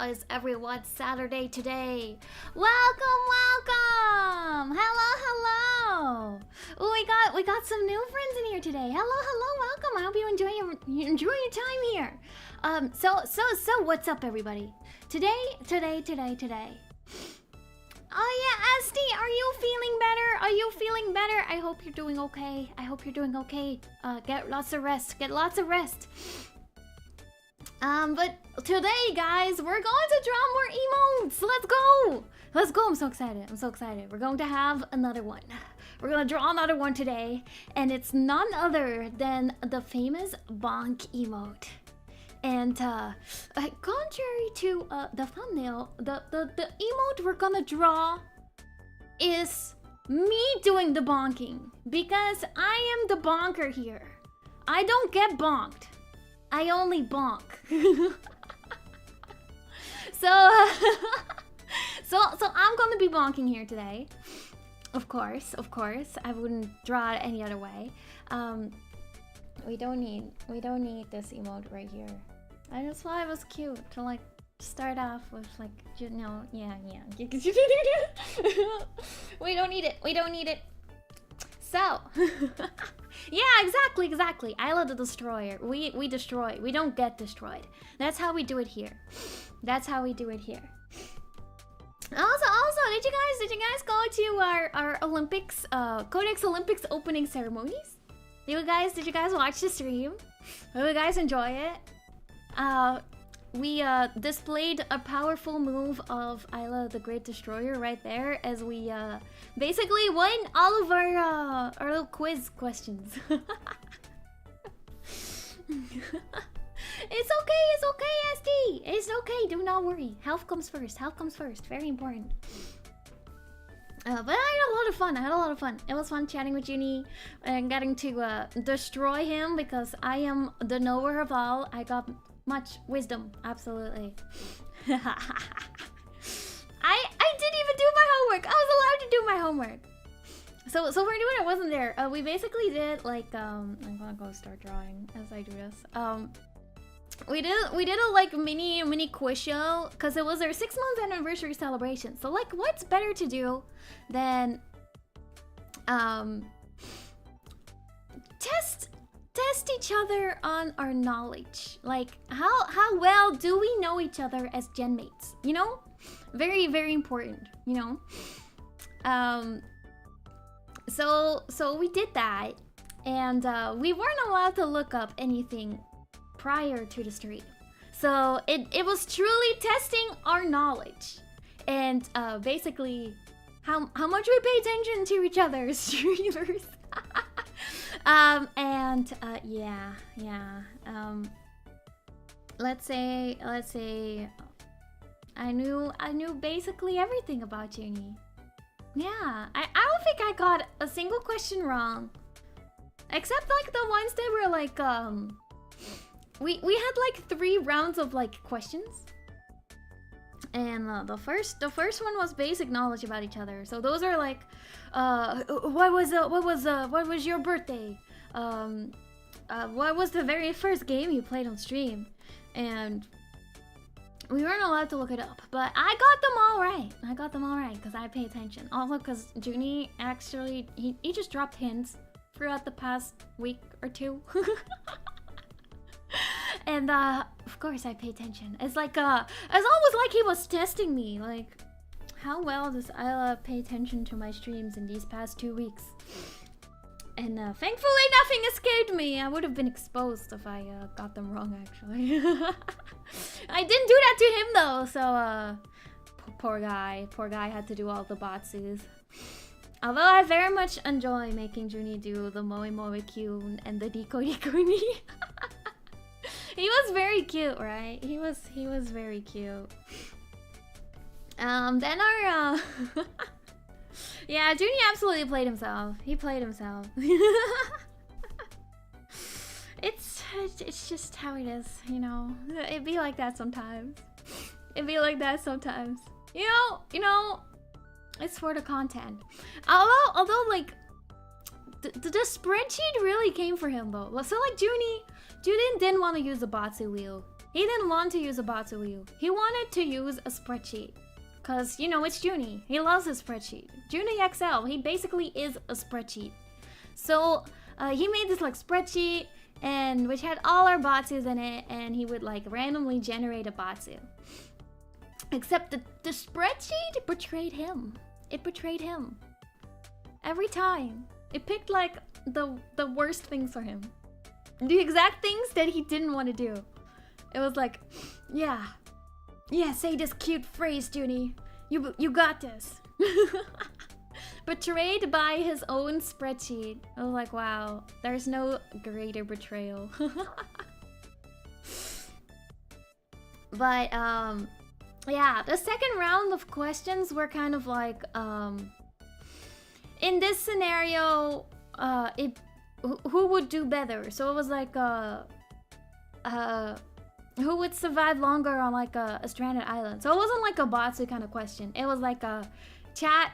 is everyone Saturday today? Welcome, welcome! Hello. Oh, we got some new friends in here today. Hello, welcome. I hope you enjoy your time here. So what's up, everybody? Today. Oh yeah, SD, are you feeling better? Are you feeling better? I hope you're doing okay. Get lots of rest. But today, guys, we're going to draw more emotes. Let's go. I'm so excited. We're going to have another one. We're gonna draw another one today, and it's none other than the famous Bonk emote. And contrary to the thumbnail, the emote we're gonna draw is me doing the bonking, because I am the bonker here. I don't get bonked. I only bonk. So I'm gonna be bonking here today. Of course. I wouldn't draw it any other way. We don't need this emote right here. I just thought it was cute to like start off with, like, you know, yeah. We don't need it. So yeah, exactly. Ayla the Destroyer. We destroy. We don't get destroyed. That's how we do it here. Also, did you guys go to our Olympics, CodeX Olympics opening ceremonies? Did you guys watch the stream? Did you guys enjoy it? We displayed a powerful move of Ayla the Great Destroyer right there, as we basically won all of our little quiz questions. It's okay, SD. It's okay. Do not worry. Health comes first. Very important. But I had a lot of fun. It was fun chatting with Zhuni and getting to destroy him, because I am the knower of all. I got much wisdom, absolutely. I didn't even do my homework. I was allowed to do my homework. So for anyone that wasn't there, we basically did like I'm gonna go start drawing as I do this. We did a like mini quiz show, because it was our 6-month anniversary celebration. So like, what's better to do than test each other on our knowledge? Like, how well do we know each other as gen mates? You know, very important. You know, so we did that, and we weren't allowed to look up anything prior to the stream. So it was truly testing our knowledge, and basically how much we pay attention to each other's streamers. Let's say I knew basically everything about Zhuni. Yeah, I don't think I got a single question wrong, except like the ones that were like we had like 3 rounds of like questions, and the first one was basic knowledge about each other. So those are like, what was your birthday? What was the very first game you played on stream? And we weren't allowed to look it up, but I got them all right because I pay attention. Also, because Zhuni actually he just dropped hints throughout the past week or 2. And of course I pay attention. It's like it's almost like he was testing me, like, how well does Ayla pay attention to my streams in these past 2 weeks? And thankfully nothing escaped me. I would have been exposed if I got them wrong, actually. I didn't do that to him though, so poor guy had to do all the botses. Although I very much enjoy making Zhuni do the Moe Moe Q and the Diko Diko Ni. He was very cute, right? He was very cute. Then our yeah, Zhuni absolutely played himself. He played himself. It's just how it is, you know. It'd be like that sometimes. You know, it's for the content. Although like the spreadsheet really came for him though. So like Zhuni didn't want to use the Batsu wheel. He didn't want to use a Batsu wheel. He wanted to use a spreadsheet. Cause, you know, it's Zhuni. He loves his spreadsheet. Zhuni Excel, he basically is a spreadsheet. So, he made this like spreadsheet, and which had all our Batsus in it, and he would like randomly generate a Batsu. Except the spreadsheet betrayed him. It betrayed him. Every time. It picked like the worst things for him. The exact things that he didn't want to do. It was like, yeah, say this cute phrase, Zhuni. You got this. Betrayed by his own spreadsheet. I was like, wow, there's no greater betrayal. But yeah, the second round of questions were kind of like in this scenario, who would do better? So it was like who would survive longer on like a stranded island? So it wasn't like a Batsu kind of question. It was like a Chad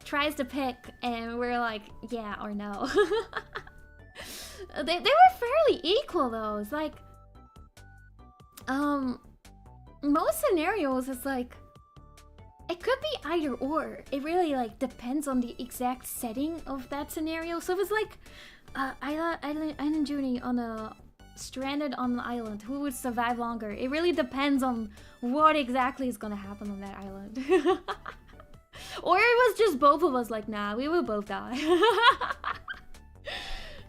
tries to pick, and we're like, yeah or no. They were fairly equal though. It's like most scenarios, it's like it could be either or. It really like depends on the exact setting of that scenario. So if it's like Ayla and Zhuni on a stranded on the island, who would survive longer? It really depends on what exactly is gonna happen on that island. Or it was just both of us like, nah, we will both die.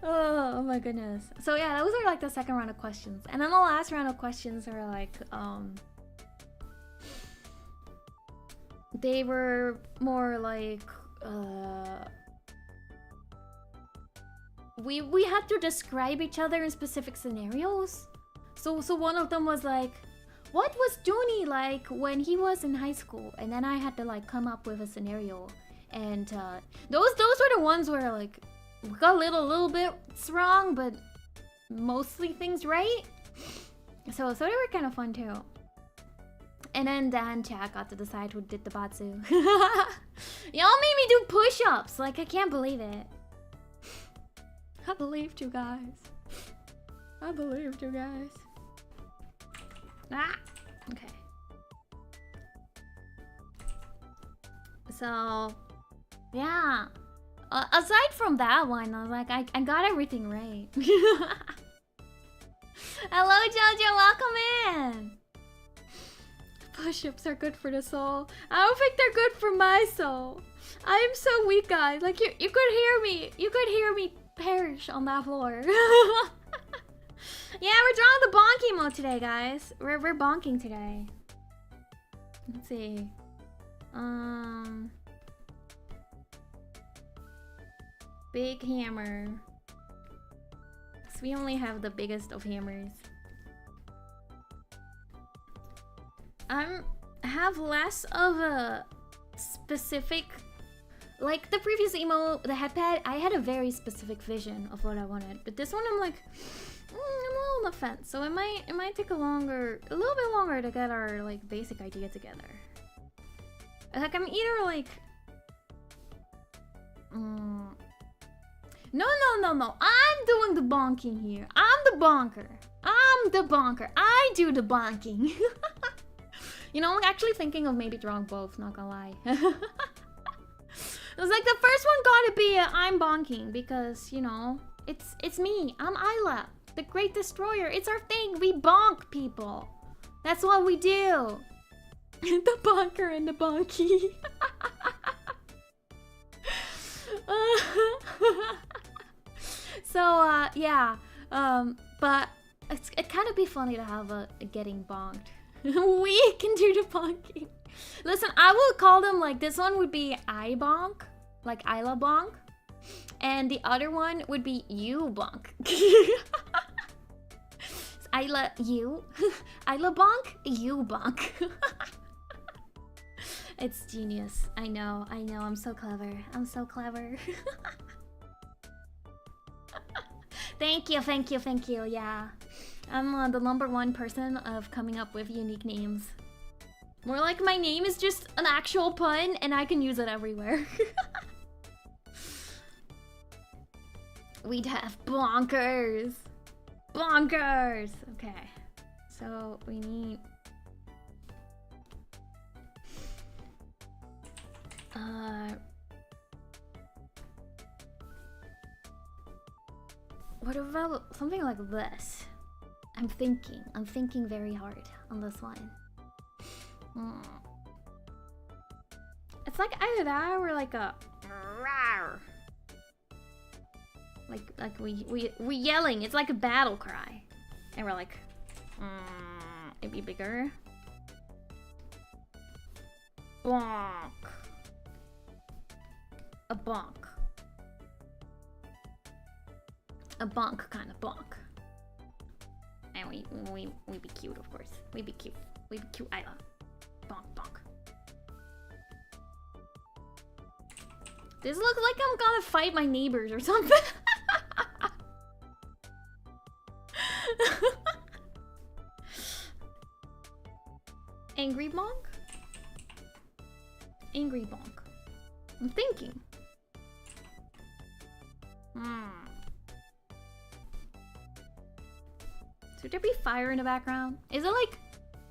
Oh my goodness. So yeah, those are like the second round of questions. And then the last round of questions are like they were more like we had to describe each other in specific scenarios. So one of them was like, what was Zhuni like when he was in high school? And then I had to like come up with a scenario. And those were the ones where like we got a little bit wrong, but mostly things right. So they were kind of fun too. And then Dan Chat got to decide who did the Batsu. Y'all made me do push-ups. Like, I can't believe it. I believed you guys. I believed you guys. Ah! Okay. So, yeah. Aside from that one, I was like, I got everything right. Hello, Jojo. Welcome in. Push-ups are good for the soul. I don't think they're good for my soul. I am so weak, guys. Like, you could hear me. You could hear me perish on that floor. Yeah, we're drawing the bonking mode today, guys. We're bonking today. Let's see. Big hammer. So we only have the biggest of hammers. Have less of a specific, like the previous emo, the headpad, I had a very specific vision of what I wanted, but this one I'm like, I'm a little on the fence, so it might take a little bit longer to get our like basic idea together. Like I'm either like, no, I'm doing the bonking here. I'm the bonker. I do the bonking. You know, I'm actually thinking of maybe drawing both, not gonna lie. It was like the first one gotta be I'm bonking because, you know, it's me. I'm Ayla, the Great Destroyer. It's our thing. We bonk people. That's what we do. The bonker and the bonky. So, yeah. But it kind of be funny to have a getting bonked. We can do the bonking. Listen, I will call them like this one would be I bonk, like Ayla bonk, and the other one would be you bonk. Ayla Yew, Ayla bonk, you bonk. It's genius. I know. I'm so clever. Thank you. Yeah. I'm the #1 person of coming up with unique names. More like my name is just an actual pun and I can use it everywhere. We'd have bonkers. Okay. So we need what about something like this? I'm thinking very hard on this one. It's like either that or like a like we yelling. It's like a battle cry, and we're like, it'd be bigger. Bonk. A bonk. A bonk kind of bonk. And we be cute, of course. We be cute. We be cute, Ayla. Bonk, bonk. This looks like I'm gonna fight my neighbors or something. Angry bonk? Angry bonk. I'm thinking. Should there be fire in the background? Is it like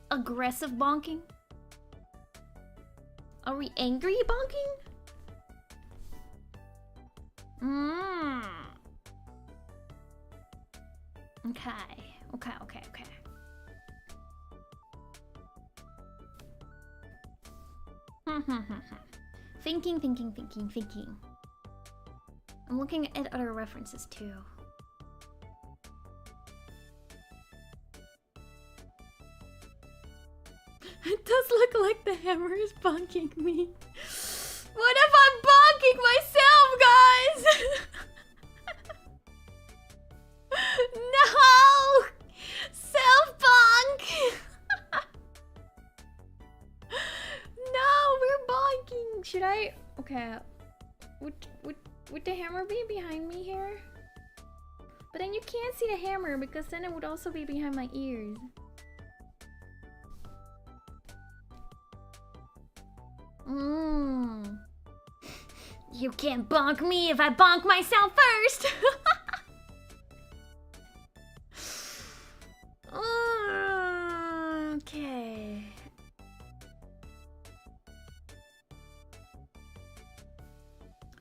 aggressive bonking? Are we angry bonking? Okay. Thinking. I'm looking at other references too. It does look like the hammer is bonking me. What if I'm bonking myself, guys? No! Self-bonk! No, we're bonking. Should I? Okay. Would the hammer be behind me here? But then you can't see the hammer because then it would also be behind my ears. You can't bonk me if I bonk myself first. Okay.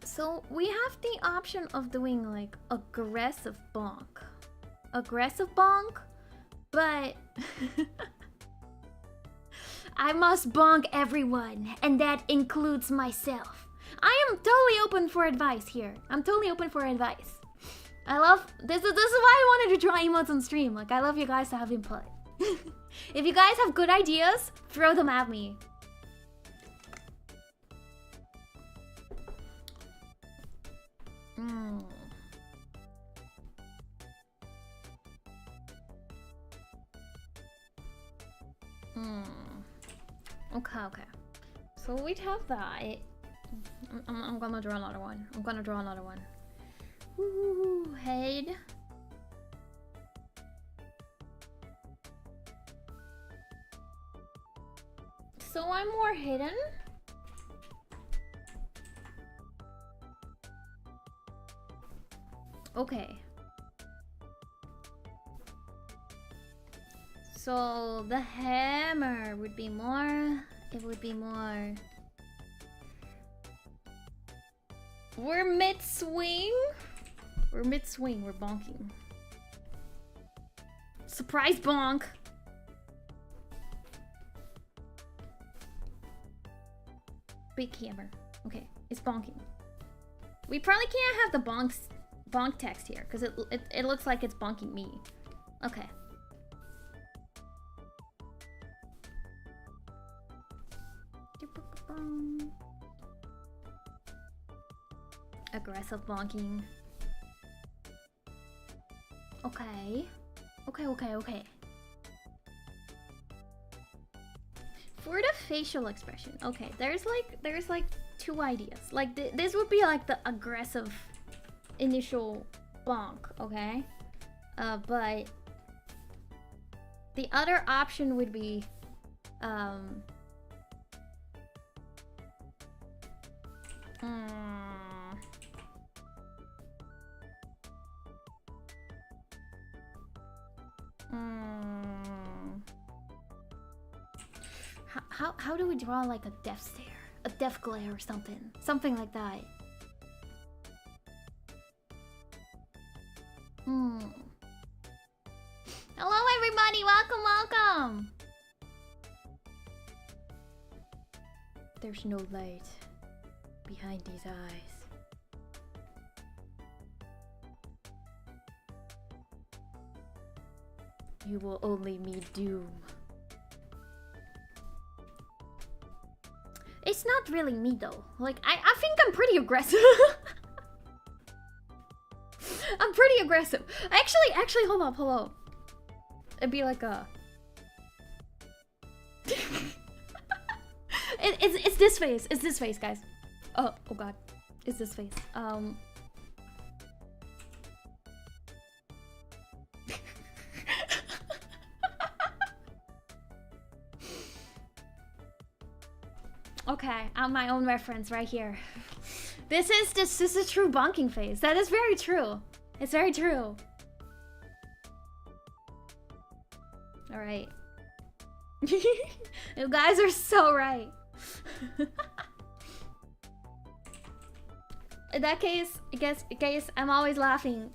So we have the option of doing like aggressive bonk. But I must bonk everyone, and that includes myself. I am totally open for advice here. I'm totally open for advice. I love this is why I wanted to draw emotes on stream. Like, I love you guys to have input. If you guys have good ideas, throw them at me. Okay. So we'd have that. I'm gonna draw another one. Ooh, head. So I'm more hidden. Okay. So the hammer would be more. It would be more. We're mid-swing. We're bonking. Surprise bonk. Big hammer. Okay, it's bonking. We probably can't have the bonk text here because it looks like it's bonking me. Okay. Aggressive bonking. Okay. For the facial expression, okay, there's like two ideas. Like this would be like the aggressive initial bonk, okay? But the other option would be how do we draw like a death stare? A death glare or something. Something like that. Hello everybody, welcome, welcome! There's no light behind these eyes. You will only meet doom. It's not really me though. Like, I think I'm pretty aggressive. I'm pretty aggressive. Actually, hold up. It'd be like a... it's this face. It's this face, guys. Oh god. It's this face. Okay, I'm my own reference right here. This is true bonking face. That is very true. It's very true. All right. You guys are so right. In that case, I guess I'm always laughing.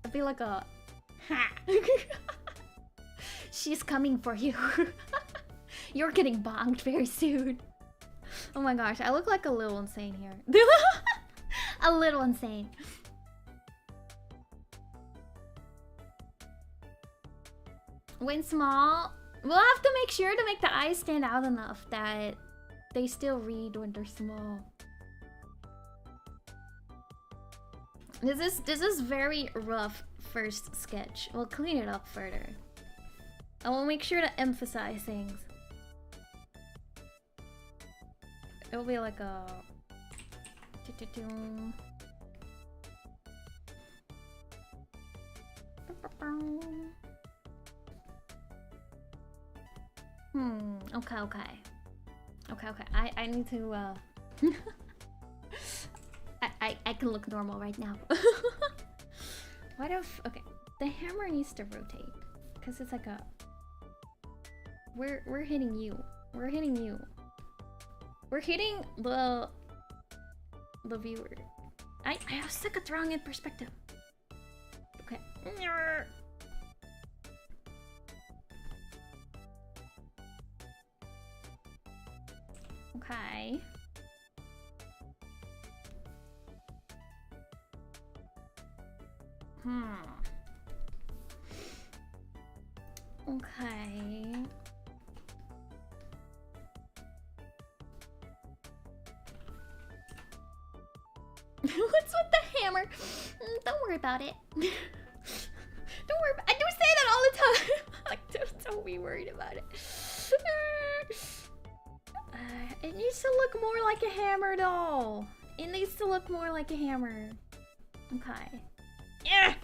I feel like a... She's coming for you. You're getting bonked very soon. Oh my gosh, I look like a little insane here. A little insane. When small, we'll have to make sure to make the eyes stand out enough that they still read when they're small. This is very rough first sketch. We'll clean it up further. I will make sure to emphasize things. It'll be like a... Okay. I need to I can look normal right now. What if... Okay, the hammer needs to rotate. Because it's like a... We're hitting you. We're hitting you. We're hitting the viewer. I stuck it wrong in perspective. Okay. Okay. Okay. What's with the hammer? Don't worry about it. Don't worry. I do say that all the time. Like, don't be worried about it. It needs to look more like a hammer, though. It needs to look more like a hammer. Okay. Yeah.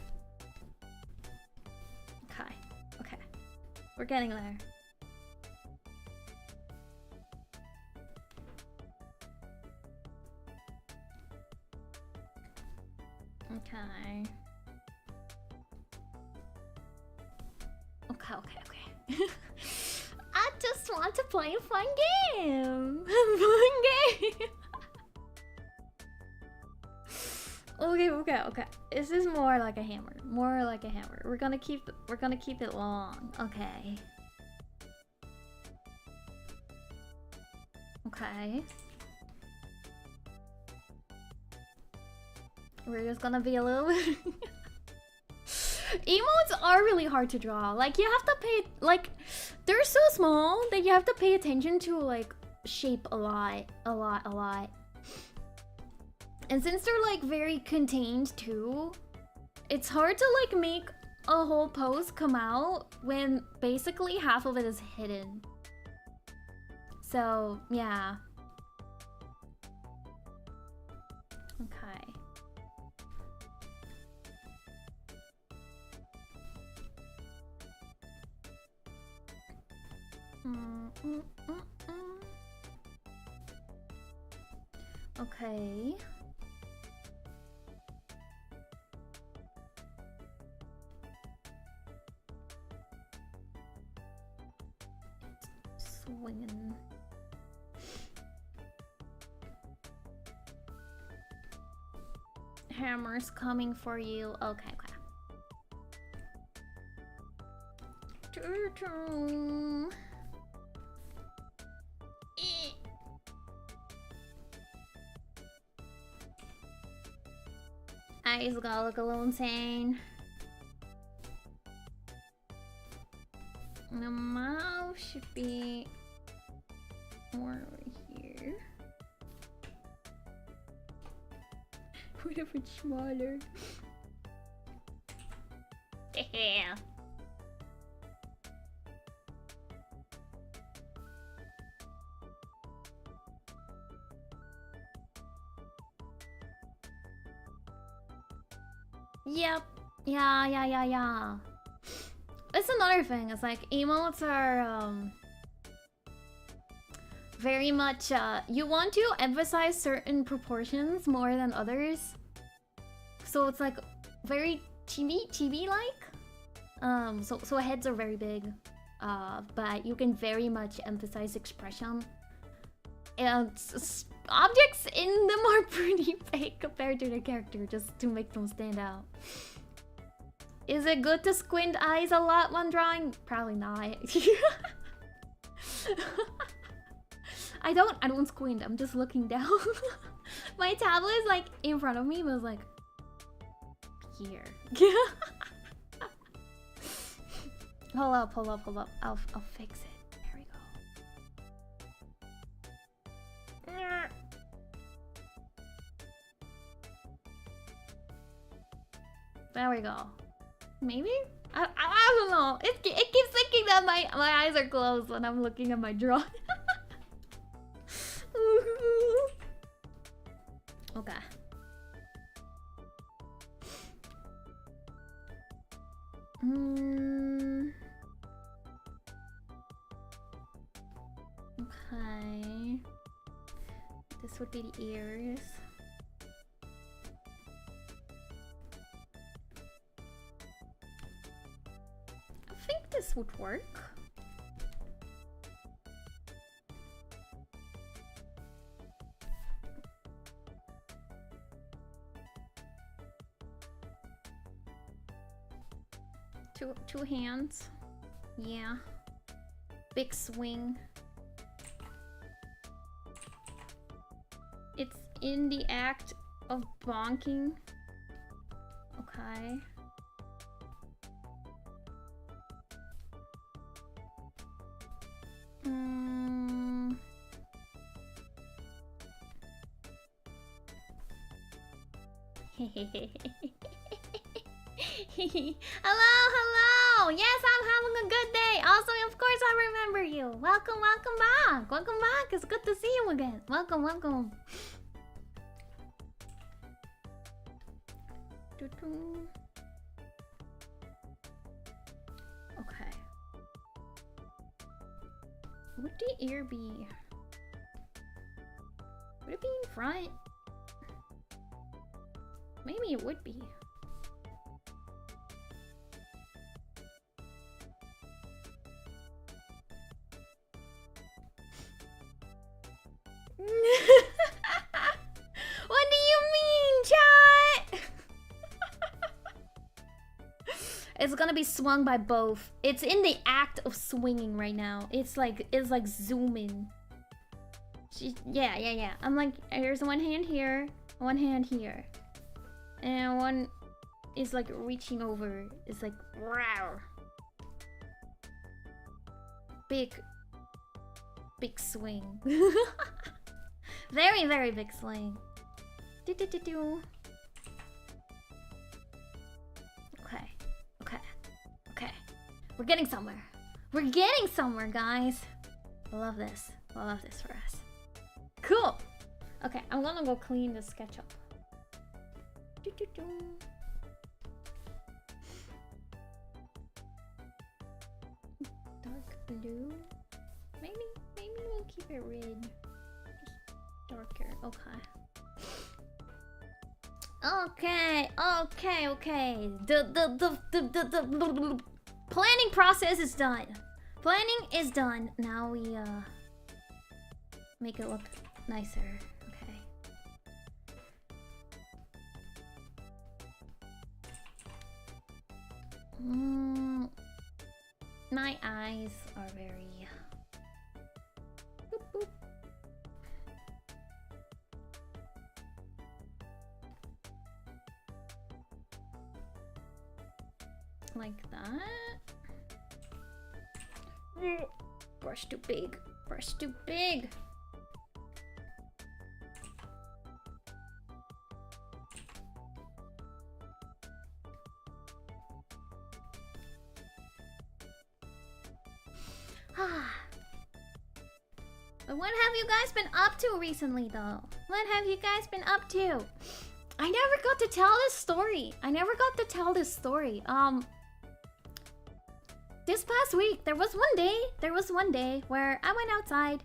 Okay. We're getting there. Okay. Okay. I just want to play a fun game. Okay. This is more like a hammer. More like a hammer. We're gonna keep it long. Okay. Okay. We're just gonna be a little bit... Emotes are really hard to draw. Like, you have to pay... Like, they're so small that you have to pay attention to, like, shape a lot. And since they're, like, very contained, too, it's hard to, like, make a whole pose come out when basically half of it is hidden. So, yeah. Okay. Okay. Swinging. Hammer's coming for you. Okay, okay. Eyes gotta look a little insane. The mouth should be more over here. What if it's smaller? Yeah. Yep. Yeah. It's another thing. It's like emotes are very much you want to emphasize certain proportions more than others. So it's like very chibi like. So heads are very big. But you can very much emphasize expression. And objects in them are pretty big compared to the character, just to make them stand out. Is it good to squint eyes a lot when drawing? Probably not. I don't squint, I'm just looking down. My tablet is like in front of me, but it's like here. Hold up. I'll fix it. There we go. Maybe? I don't know. It keeps thinking that my eyes are closed when I'm looking at my drawing. Okay. Okay. This would be the ears. I think this would work. Two hands. Yeah. Big swing. It's in the act of bonking. Okay. Hello! Yes, I'm having a good day. Also, of course, I remember you. Welcome back. Welcome back. It's good to see you again. Welcome. Okay. Would the ear be? Would it be in front? Maybe it would be. What do you mean, chat? It's gonna be swung by both. It's in the act of swinging right now. It's like zooming. Yeah. I'm like, here's one hand here, one hand here, and one is like reaching over. It's like wow. Big swing. Very big swing. Okay. We're getting somewhere, guys. I love this for us. Cool. Okay, I'm gonna go clean the SketchUp. Dark blue. Maybe we'll keep it red. Just darker. Okay. The planning process is done. Planning is done. Now we make it look nicer. Okay. My eyes are very boop, boop. Like that. Brush too big. Brush too big. But what have you guys been up to recently, though? What have you guys been up to? I never got to tell this story. This past week, there was one day where I went outside.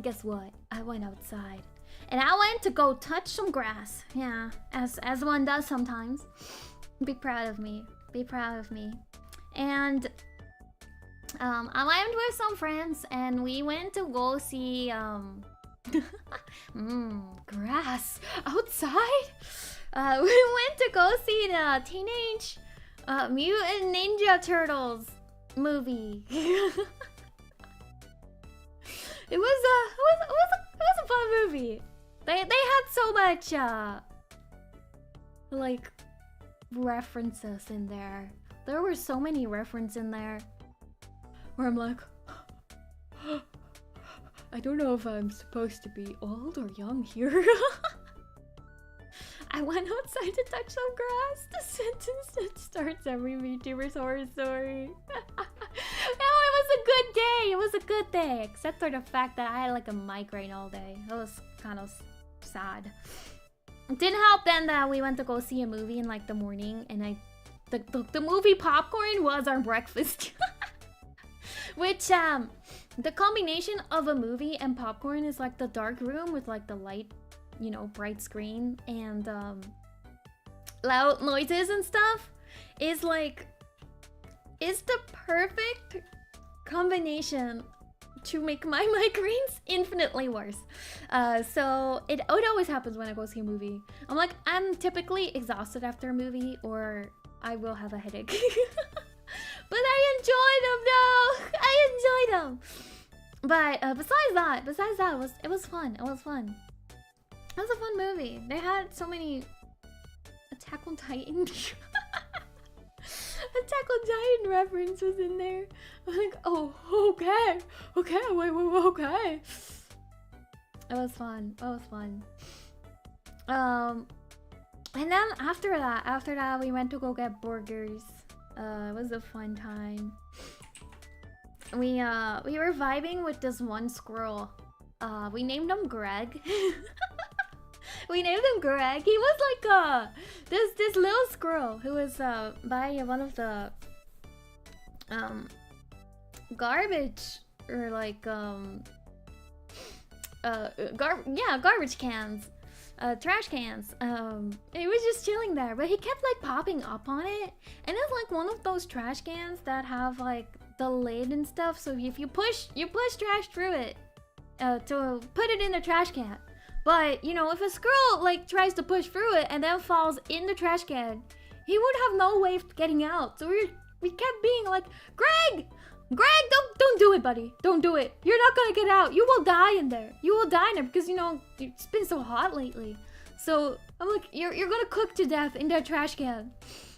Guess what? I went outside. And I went to go touch some grass. Yeah, as one does sometimes. Be proud of me. And I went with some friends and we went to go see grass outside. We went to go see the Teenage Mutant Ninja Turtles movie. It was a fun movie. They had so much like references in there. There were so many references in there where I'm like, I don't know if I'm supposed to be old or young here. I went outside to touch some grass. The sentence that starts every VTuber's horror story. It was a good day, except for the fact that I had like a migraine all day. It was kind of sad. It didn't help then that we went to go see a movie in like the morning, and the movie popcorn was our breakfast. Which the combination of a movie and popcorn is like the dark room with like the light, you know, bright screen and loud noises and stuff is like the perfect combination to make my migraines infinitely worse. So it always happens when I go see a movie. I'm typically exhausted after a movie, or I will have a headache. But I enjoy them. But besides that, it was fun. It was a fun movie. They had so many Attack on Titan. Attack on Titan reference was in there. I'm like, oh, okay, wait, okay. It was fun. And then after that, we went to go get burgers. It was a fun time. We were vibing with this one squirrel. We named him Greg. We named him Greg. He was like this little squirrel who was by one of the garbage or like garbage cans, trash cans. He was just chilling there, but he kept like popping up on it, and it's like one of those trash cans that have like the lid and stuff, so if you push trash through it to put it in the trash can. But, you know, if a squirrel, like, tries to push through it and then falls in the trash can, he would have no way of getting out. So we kept being like, Greg, don't do it, buddy. Don't do it. You're not gonna get out. You will die in there. Because, you know, it's been so hot lately. So, I'm like, you're gonna cook to death in that trash can.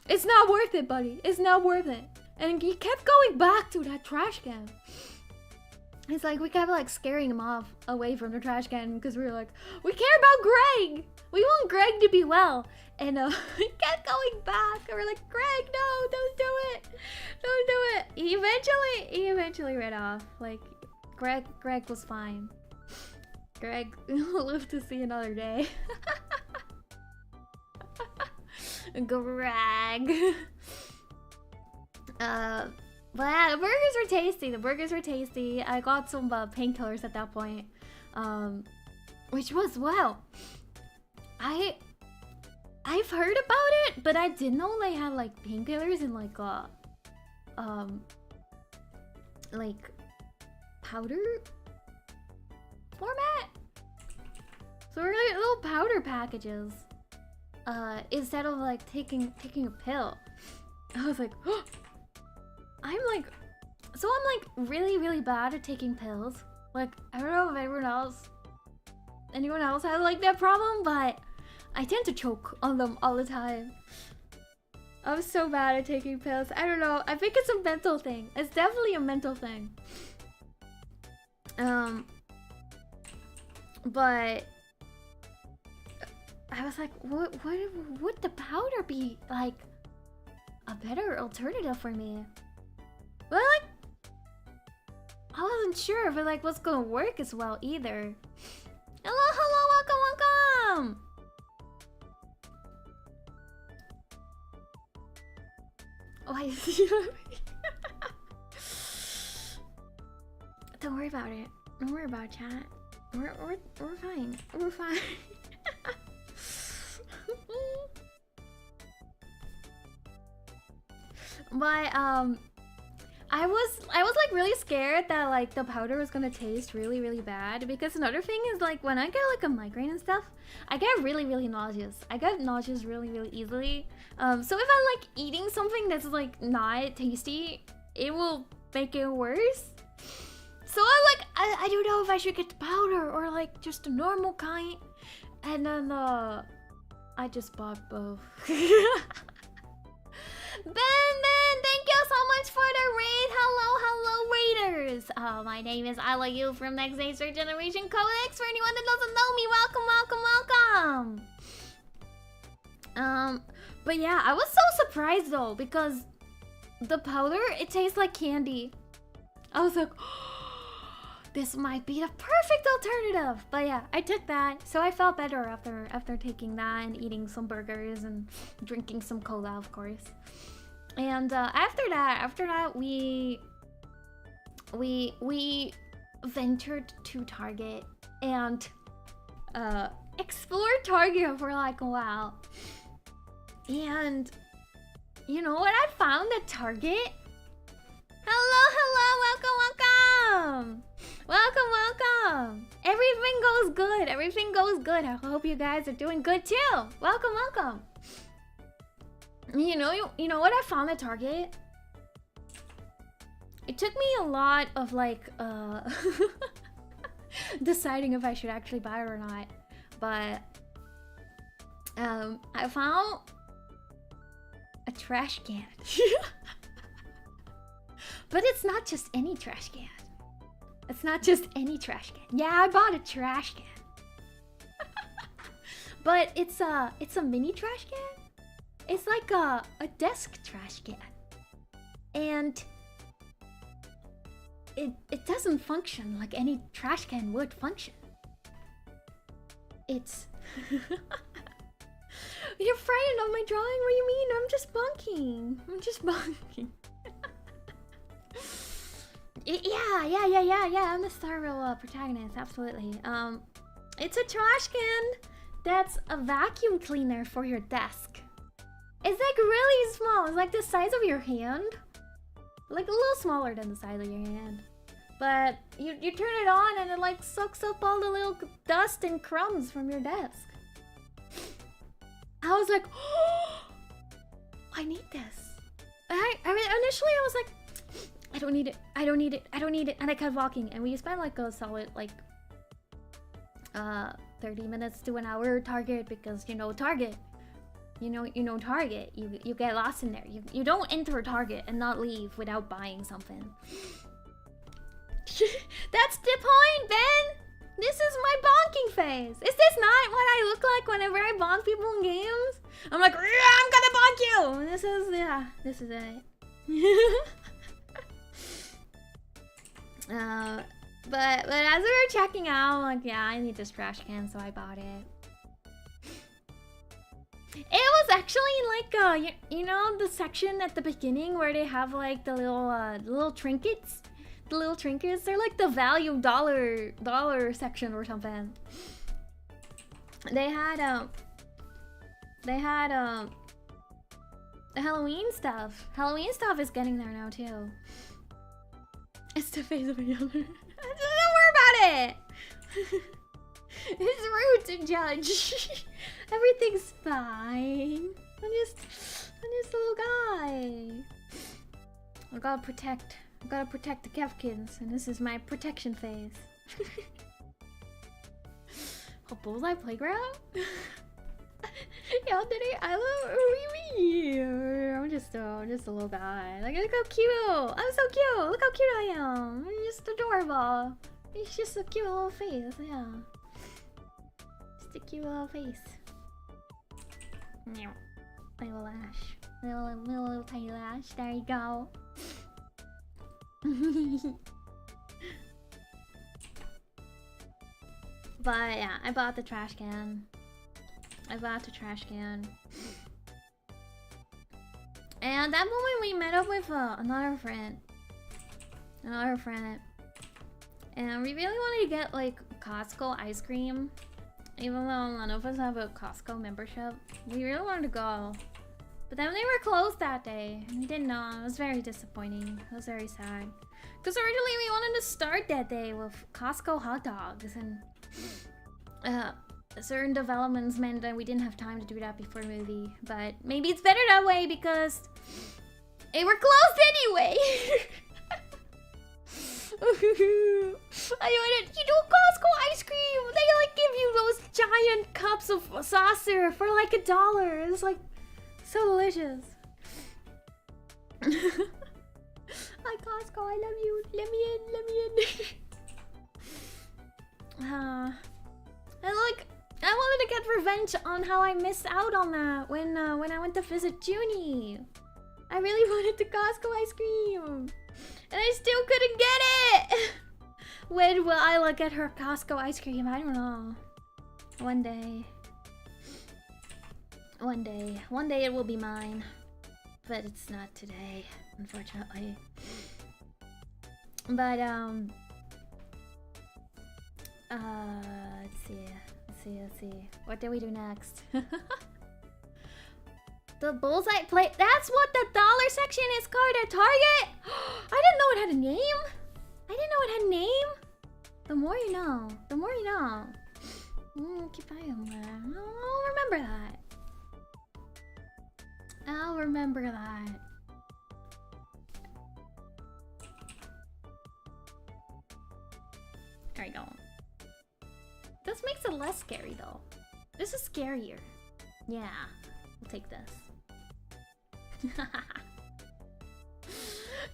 It's not worth it, buddy. It's not worth it. And he kept going back to that trash can. It's like we kept like scaring him off away from the trash can because we were like, we care about Greg. We want Greg to be well. And he kept going back. And we're like, Greg, no, don't do it. Don't do it. He eventually ran off. Like, Greg was fine. Greg will live to see another day. Greg. But yeah, the burgers were tasty. I got some painkillers at that point. Which was, wow. I've heard about it, but I didn't know they had like painkillers in like like powder format. So we're like little powder packages. Instead of like taking a pill. I was like, oh! I'm like really bad at taking pills. Like, I don't know if anyone else has like that problem, but I tend to choke on them all the time. I'm so bad at taking pills. I don't know. I think it's a mental thing. It's definitely a mental thing. But I was like, would the powder be like a better alternative for me? But like, I wasn't sure if it like was gonna work as well either. Hello, welcome. Oh, I see. Don't worry about it. Don't worry about it, chat. We're fine. We're fine. But I was like really scared that like the powder was gonna taste really bad, because another thing is like when I get like a migraine and stuff, I get really nauseous. I get nauseous really easily. So if I'm like eating something that's like not tasty, it will make it worse. So I'm like, I don't know if I should get the powder or like just the normal kind. And then I just bought both. Ben, thank you so much for the raid. Hello, raiders. My name is Ayla Yew from NexStage Generation CodeX. For anyone that doesn't know me, welcome. But yeah, I was so surprised though, because the powder, it tastes like candy. I was like, this might be the perfect alternative. But yeah, I took that, so I felt better after taking that and eating some burgers and drinking some cola, of course. And after that, we ventured to Target and explored Target for like a while. And you know what I found at Target? Hello, welcome. Everything goes good. I hope you guys are doing good too. Welcome. You know what I found at Target? It took me a lot of like deciding if I should actually buy it or not, but I found a trash can. But it's not just any trash can. Yeah, I bought a trash can. But it's a mini trash can. It's like a desk trash can. And it doesn't function like any trash can would function. It's You're frightened of my drawing? What do you mean? I'm just bonking. Yeah. I'm the star protagonist, absolutely. It's a trash can that's a vacuum cleaner for your desk. It's like really small. It's like the size of your hand. Like a little smaller than the size of your hand. But you turn it on and it like sucks up all the little dust and crumbs from your desk. I was like, oh, I need this. I mean, initially I was like, I don't need it. And I kept walking, and we spent like a solid like 30 minutes to an hour Target, because Target. You know Target. You get lost in there. You don't enter Target and not leave without buying something. That's the point, Ben. This is my bonking face. Is this not what I look like whenever I bonk people in games? I'm like, yeah, I'm gonna bonk you. And this is it. But as we were checking out, like, yeah, I need this trash can, so I bought it. It was actually like you know the section at the beginning where they have like the little trinkets. The little trinkets, they're like the value dollar section or something. They had the Halloween stuff. Halloween stuff is getting there now too. It's the face of another. Don't worry about it. It's rude to judge. Everything's fine. I'm just a little guy. I gotta protect the Kevkins, and this is my protection phase. A bullseye playground? Yo, I'm just a little guy. Like, look how cute. I'm so cute. Look how cute I am. I'm just adorable. It's just a cute little face. Yeah. Just a cute little face. Little lash. Little tiny lash. There you go. But yeah, I bought the trash can. And at that moment we met up with another friend. And we really wanted to get like Costco ice cream. Even though none of us have a Costco membership. We really wanted to go. But then they were closed that day. And we didn't know. It was very disappointing. It was very sad. Because originally we wanted to start that day with Costco hot dogs. And certain developments meant that we didn't have time to do that before the movie. But maybe it's better that way because they were closed anyway. I wanted, Costco ice cream. They like give you those giant cups of saucer for like $1. It's like so delicious. Hi Costco, I love you. Let me in. And like, I wanted to get revenge on how I missed out on that when I went to visit Zhuni. I really wanted the Costco ice cream. And I still couldn't get it! When will Ayla get her Costco ice cream? I don't know. One day it will be mine. But it's not today, unfortunately. But, let's see. What do we do next? The bullseye plate. That's what the dollar section is called at Target? I didn't know it had a name. The more you know. Keep eye on that. I'll remember that. There we go. This makes it less scary though. This is scarier. Yeah, we'll take this.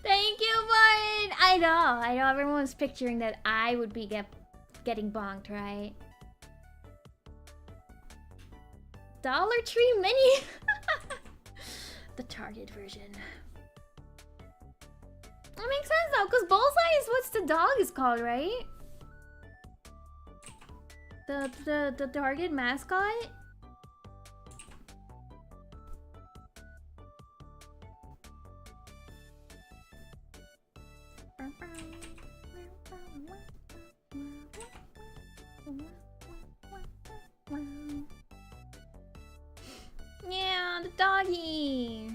Thank you, Martin! I know everyone was picturing that I would be getting bonked, right? Dollar Tree Mini! The Target version. That makes sense though, because Bullseye is what the dog is called, right? The Target mascot? Yeah, the doggy.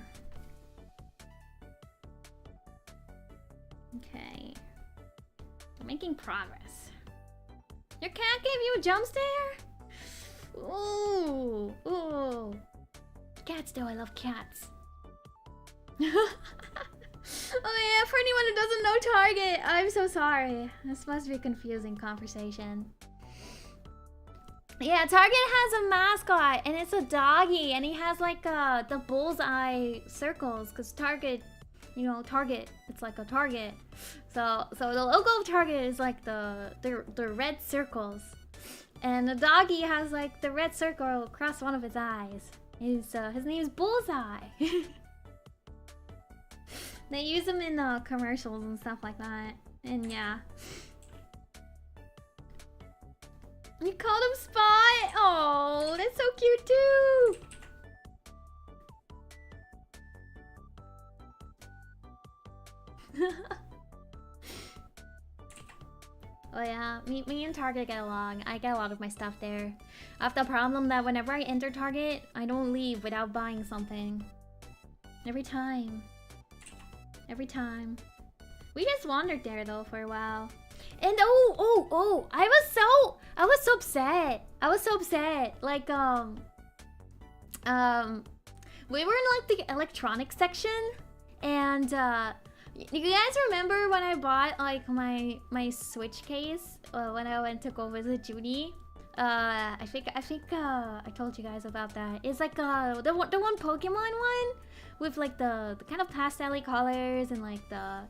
Okay. Making progress. Your cat gave you a jump scare? Ooh. Cats though, I love cats. Oh yeah, for anyone who doesn't know Target, I'm so sorry. This must be a confusing conversation. Yeah, Target has a mascot, and it's a doggy, and he has like the bullseye circles, because Target, you know, Target, it's like a target. So the logo of Target is like the red circles, and the doggy has like the red circle across one of his eyes. His name is Bullseye. They use him in commercials and stuff like that, and yeah. You called him Spot? Oh, that's so cute too. Oh yeah, me and Target get along. I get a lot of my stuff there. I have the problem that whenever I enter Target, I don't leave without buying something. Every time. We just wandered there though for a while. And oh, I was so upset. I was so upset. Like we were in like the electronics section, and you guys remember when I bought like my Switch case when I went to go visit Zhuni? I think I told you guys about that. It's like the one Pokemon one with like the kind of pastel colors and like the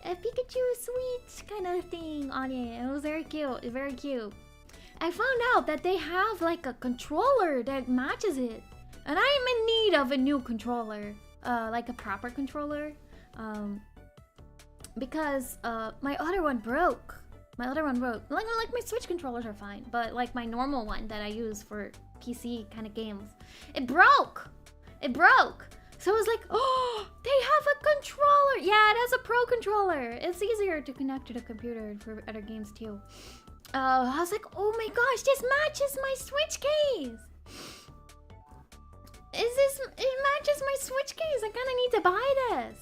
Pikachu sweet kind of thing on it. It was very cute, very cute. I found out that they have like a controller that matches it, and I'm in need of a new controller, like a proper controller, because my other one broke. Like my Switch controllers are fine, but like my normal one that I use for PC kind of games, it broke. So I was like, oh, they have a controller. Yeah, it has a pro controller. It's easier to connect to the computer for other games too. I was like, oh my gosh, this matches my Switch case. It matches my Switch case. I kind of need to buy this.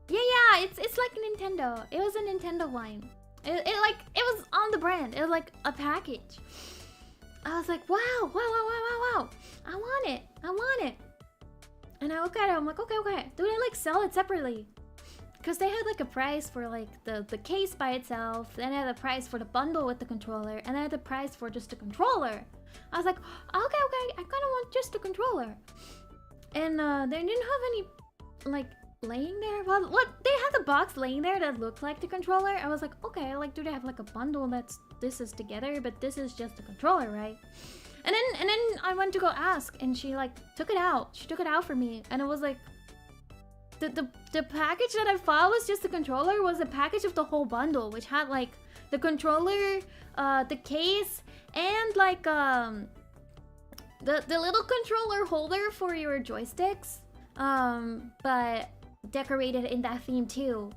Yeah, it's like a Nintendo. It was a Nintendo one. It was on the brand. It was like a package. I was like, wow. I want it. And I look at it, I'm like, okay. Do they like sell it separately? Because they had like a price for like the case by itself, then they had a price for the bundle with the controller, and they had the price for just the controller. I was like, okay, I kind of want just the controller. And they didn't have any like laying there. Well, what they had the box laying there that looked like the controller. I was like, okay, like do they have like a bundle this is together, but this is just the controller, right? And then I went to go ask, and she like took it out. She took it out for me, and it was like the package that I thought was just the controller was a package of the whole bundle, which had like the controller, the case, and like the little controller holder for your joysticks, but decorated in that theme too.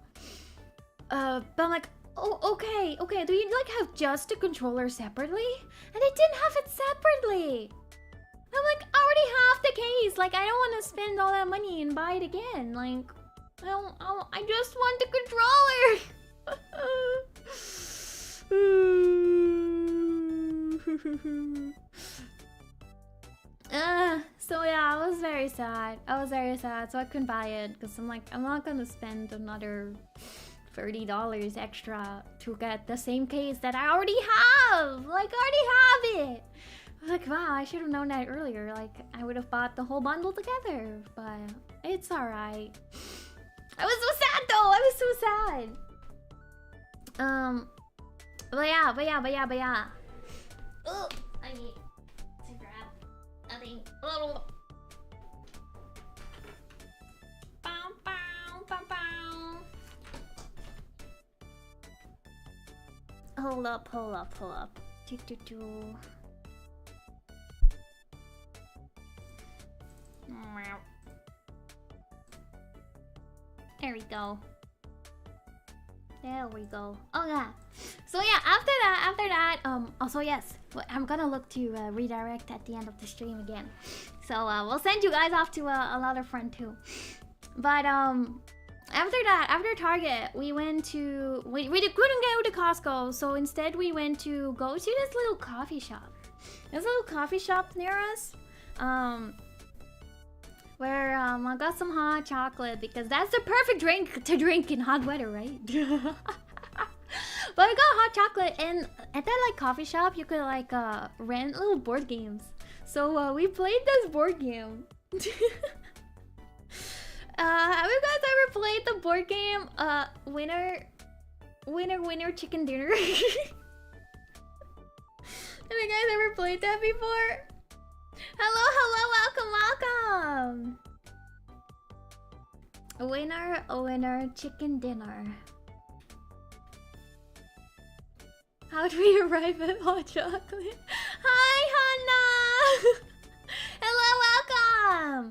But I'm like, oh, okay. Do you like have just the controller separately? And they didn't have it separately. I'm like, I already have the case. Like, I don't want to spend all that money and buy it again. Like, I just want the controller. So yeah, I was very sad. So I couldn't buy it because I'm like, I'm not gonna spend another $30 extra to get the same case that I already have. Like, I already have it. I was like, wow, I should have known that earlier. Like, I would have bought the whole bundle together, but it's alright. I was so sad though. I was so sad. But yeah. Ugh, I need to grab a thing. Hold up. There we go. Oh yeah. So yeah, after that, also yes, I'm gonna look to redirect at the end of the stream again. So we'll send you guys off to another friend too. But after that, after Target, we went to we couldn't go to Costco, so instead we went to go to this little coffee shop. There's a little coffee shop near us. Where I got some hot chocolate because that's the perfect drink to drink in hot weather, right? But I got hot chocolate, and at that like coffee shop you could like rent little board games. So we played this board game. Have you guys ever played the board game winner chicken dinner? Have you guys ever played that before? Hello, welcome. Winner chicken dinner. How do we arrive at hot chocolate? Hi, Hannah. Hello,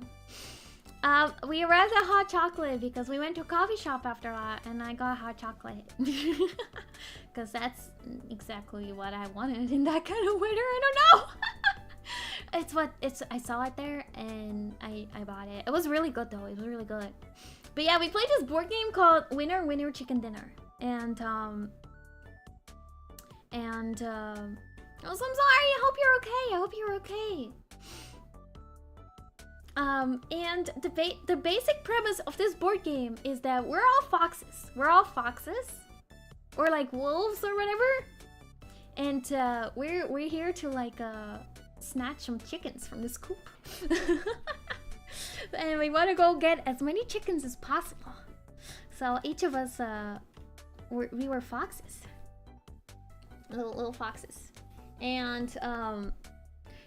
welcome. We arrived at hot chocolate because we went to a coffee shop after that, and I got hot chocolate. Because that's exactly what I wanted in that kind of weather. I don't know. I saw it there and I bought it. It was really good though. It was really good. But yeah, we played this board game called Winner Chicken Dinner. Also, I'm sorry. I hope you're okay. I hope you're okay. And the basic premise of this board game is that we're all foxes. We're all foxes, or like wolves or whatever. And we're here to like snatch some chickens from this coop. And we want to go get as many chickens as possible. So each of us we were foxes, little foxes, and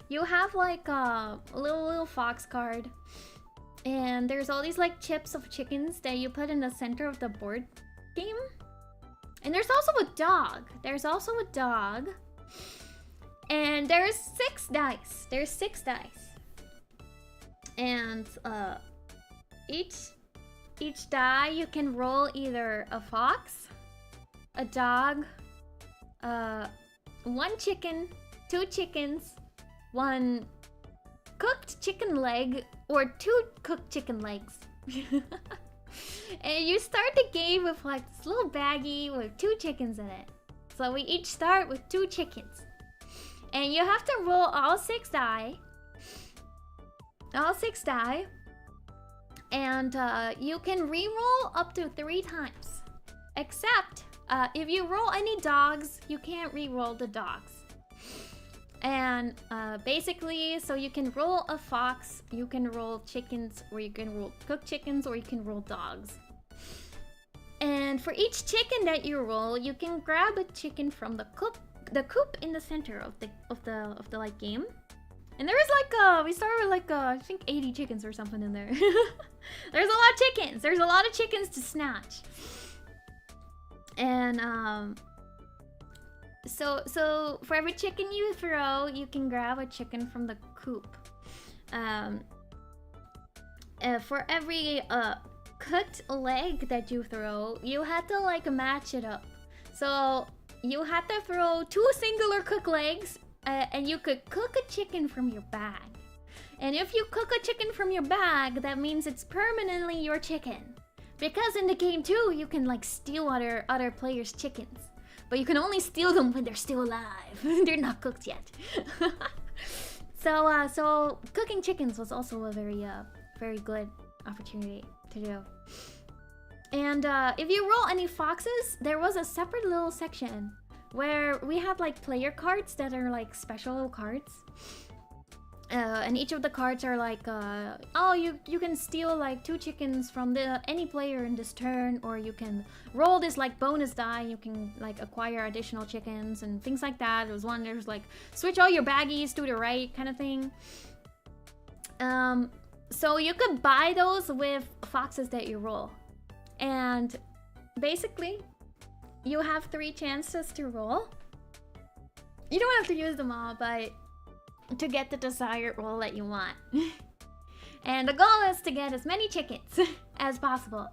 you have like a little fox card, and there's all these like chips of chickens that you put in the center of the board game. And there's also a dog. And there's 6 dice. There's 6 dice. And each die you can roll either a fox, a dog, 1 chicken, 2 chickens, 1 cooked chicken leg, or 2 cooked chicken legs. And you start the game with like this little baggie with 2 chickens in it. So we each start with 2 chickens. And you have to roll all 6 die. All 6 die. And you can re-roll up to 3 times. Except if you roll any dogs, you can't re-roll the dogs. And basically, so you can roll a fox, you can roll chickens, or you can roll cooked chickens, or you can roll dogs. And for each chicken that you roll, you can grab a chicken from the coop in the center of the like game. And there is like we started with like I think 80 chickens or something in there. There's a lot of chickens. There's a lot of chickens to snatch. And so for every chicken you throw, you can grab a chicken from the coop. For every cooked leg that you throw, you had to like match it up. So you had to throw 2 singular cooked legs, and you could cook a chicken from your bag. And if you cook a chicken from your bag, that means it's permanently your chicken. Because in the game too, you can like steal other players' chickens. But you can only steal them when they're still alive. They're not cooked yet. So cooking chickens was also a very good opportunity to do. And if you roll any foxes, there was a separate little section where we had like player cards that are like special little cards. And each of the cards are like, oh, you can steal like 2 chickens from any player in this turn, or you can roll this like bonus die, you can like acquire additional chickens and things like that. There was one, there's like switch all your baggies to the right kind of thing. So you could buy those with foxes that you roll. And basically, you have 3 chances to roll. You don't have to use them all, but to get the desired roll that you want. And the goal is to get as many chickens as possible.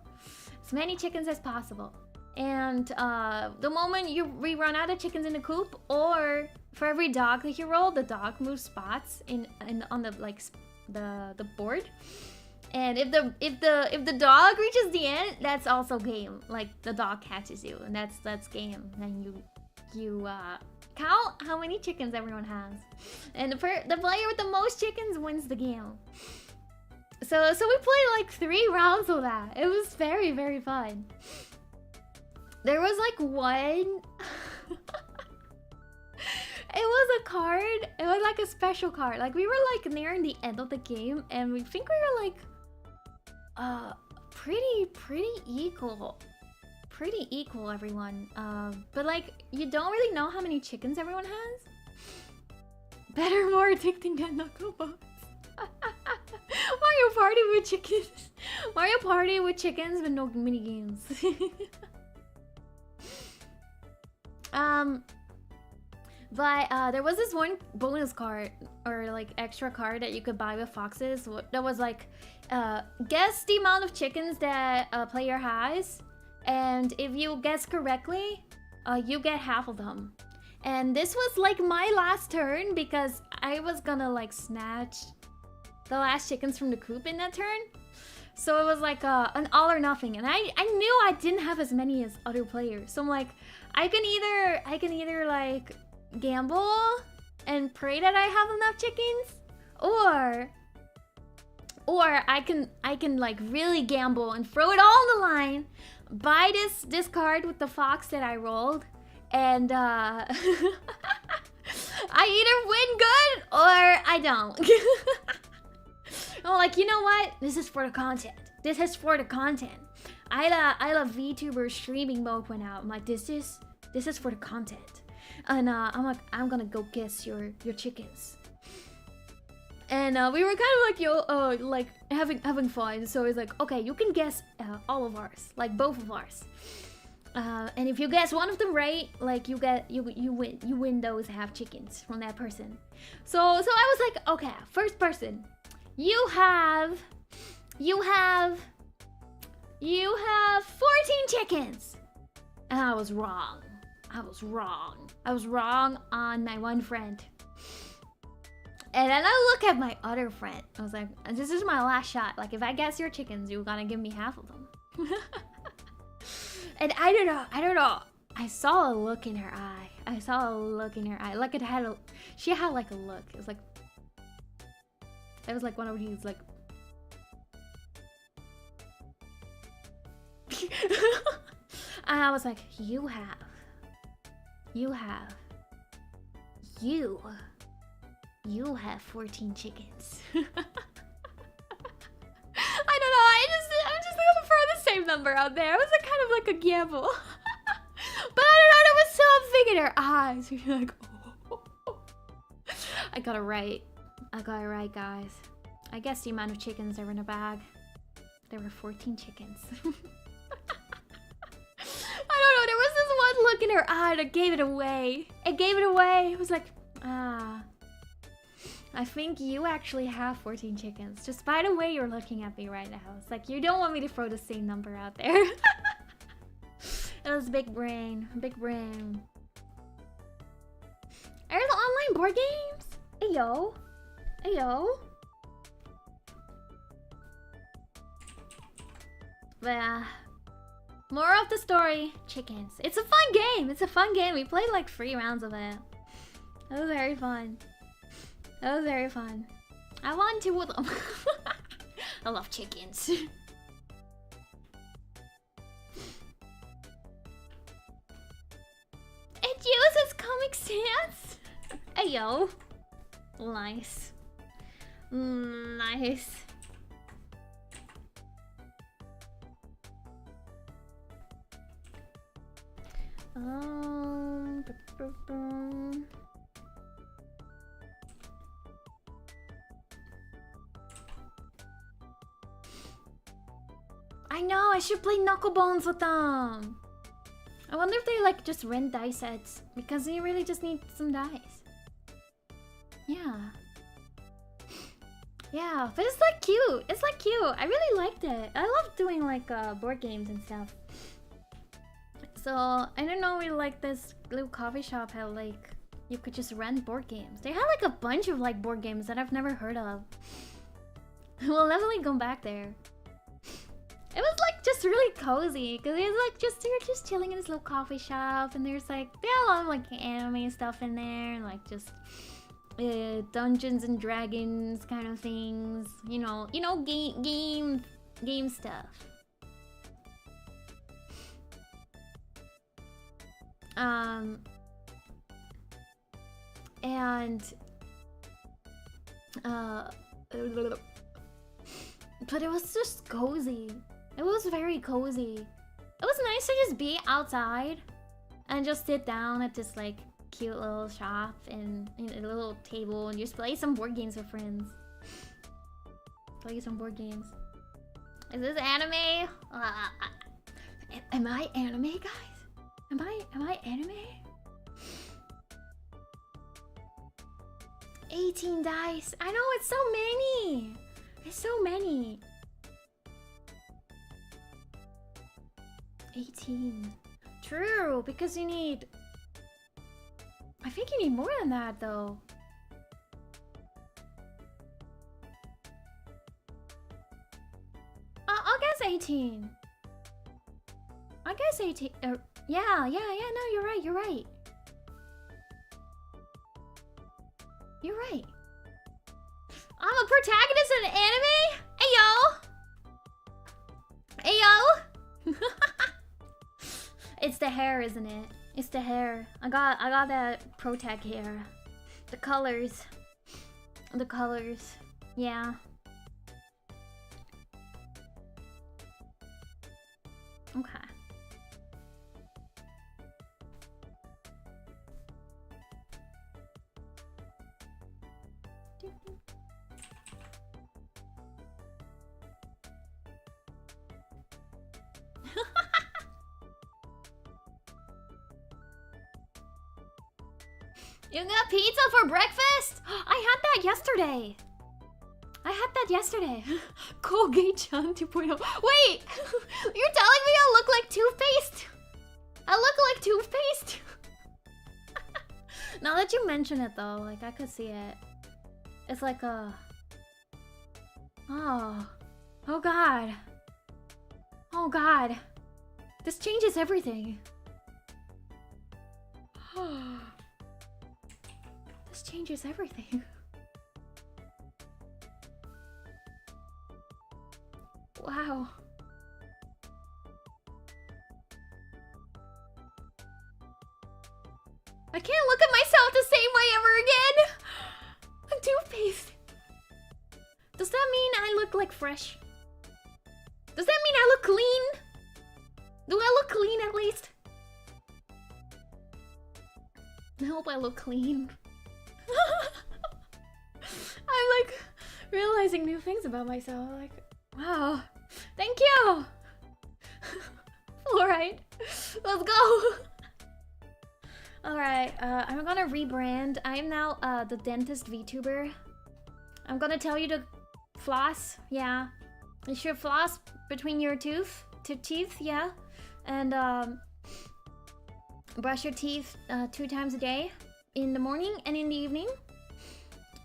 As many chickens as possible. And the moment we run out of chickens in the coop, or for every dog that you roll, the dog moves spots on the like the board. And if the dog reaches the end, that's also game. Like the dog catches you, and that's game. And you count how many chickens everyone has, and the player with the most chickens wins the game. So we played like 3 rounds of that. It was very, very fun. There was like one. It was a card. It was like a special card. Like we were like nearing the end of the game, and we think we were like pretty equal. Pretty equal, everyone. But like, you don't really know how many chickens everyone has. Better, more addicting than Knucklebones. Mario Party with chickens. Mario Party with chickens with no mini games. But there was this one bonus card, or like extra card that you could buy with foxes. That was like, guess the amount of chickens that a player has. And if you guess correctly, you get half of them. And this was like my last turn, because I was gonna like snatch the last chickens from the coop in that turn. So it was like an all or nothing, and I knew I didn't have as many as other players. So I'm like, I can either like gamble and pray that I have enough chickens, or I can like really gamble and throw it all on the line, buy this card with the fox that I rolled, and I either win good or I don't. I'm like, you know what? This is for the content. This is for the content. Ayla VTuber streaming mode went out. I'm like, this is for the content. And I'm like, I'm gonna go guess your chickens. And we were kind of like, like having fun. So it's like, okay, you can guess all of ours, like both of ours. And if you guess one of them right, like you win those half chickens from that person. So I was like, okay, first person, you have 14 chickens. And I was wrong. I was wrong on my one friend. And then I look at my other friend. I was like, this is my last shot. Like, if I guess your chickens, you're gonna give me half of them. And I don't know. I saw a look in her eye. Like she had like a look. It was like one of these like. And I was like, you have 14 chickens. I don't know. I'm just gonna throw the same number out there. It was like kind of like a gamble. But I don't know. There was something in her eyes. You're like, oh. I got it right. Guys. I guess the amount of chickens there were in a bag. There were 14 chickens. I don't know. There was this one look in her eye that gave it away. It was like, I think you actually have 14 chickens. Just by the way you're looking at me right now. It's like, you don't want me to throw the same number out there. It was big brain. Are there online board games? Ayo. But more of the story, chickens. It's a fun game. We played like 3 rounds of it. That was very fun. I won 2 of them. I love chickens. It uses Comic Sans. Ayo. Nice. I know, I should play Knucklebones with them. I wonder if they like just rent dice sets, because you really just need some dice. Yeah, but it's like cute. I really liked it. I love doing like board games and stuff. So I don't know, we like this little coffee shop had like you could just rent board games. They had like a bunch of like board games that I've never heard of. We'll definitely go back there. It was like just really cozy because it's like they're just chilling in this little coffee shop, and there's like they have a lot of like anime stuff in there, and like just Dungeons and Dragons kind of things, you know, game stuff. But it was just cozy. It was very cozy. It was nice to just be outside and just sit down at this like cute little shop and a little table and just play some board games with friends. Play some board games. Is this anime? Am I anime, guys? Am I anime? 18 dice. I know, it's so many. It's so many. 18. True, because you need... I think you need more than that, though. guess 18. I guess 18. Yeah, no, you're right, you're right. You're right. I'm a protagonist in an anime? Hey, yo! It's the hair, isn't it? It's the hair. I got that protag hair. The colors. The colors. Yeah. Okay. You got pizza for breakfast? I had that yesterday. Colgate-chan 2.0. Wait! You're telling me I look like toothpaste? I look like toothpaste? Now that you mention it though, like I could see it. It's like a... Oh. Oh god. Oh god. This changes everything. This changes everything. Wow. I can't look at myself the same way ever again. I'm toothpaste. Does that mean I look like fresh? Does that mean I look clean? Do I look clean at least? I hope I look clean. I'm like realizing new things about myself. Like, wow. Thank you. Alright. Let's go. Alright, I'm gonna rebrand. I am now the dentist VTuber. I'm gonna tell you to floss, yeah. You should floss between your teeth, yeah. And brush your teeth 2 times a day, in the morning and in the evening.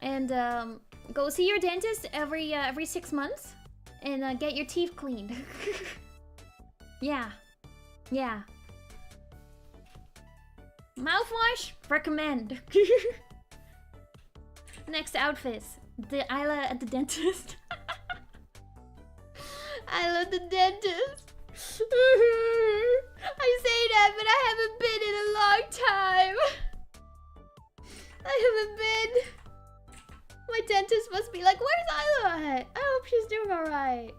And go see your dentist every 6 months, and get your teeth cleaned. Yeah, yeah. Mouthwash, recommend. Next outfits, the Ayla at the dentist. Ayla the dentist. I say that, but I haven't been in a long time. I haven't been. My dentist must be like, where's Ayla at? I hope she's doing alright.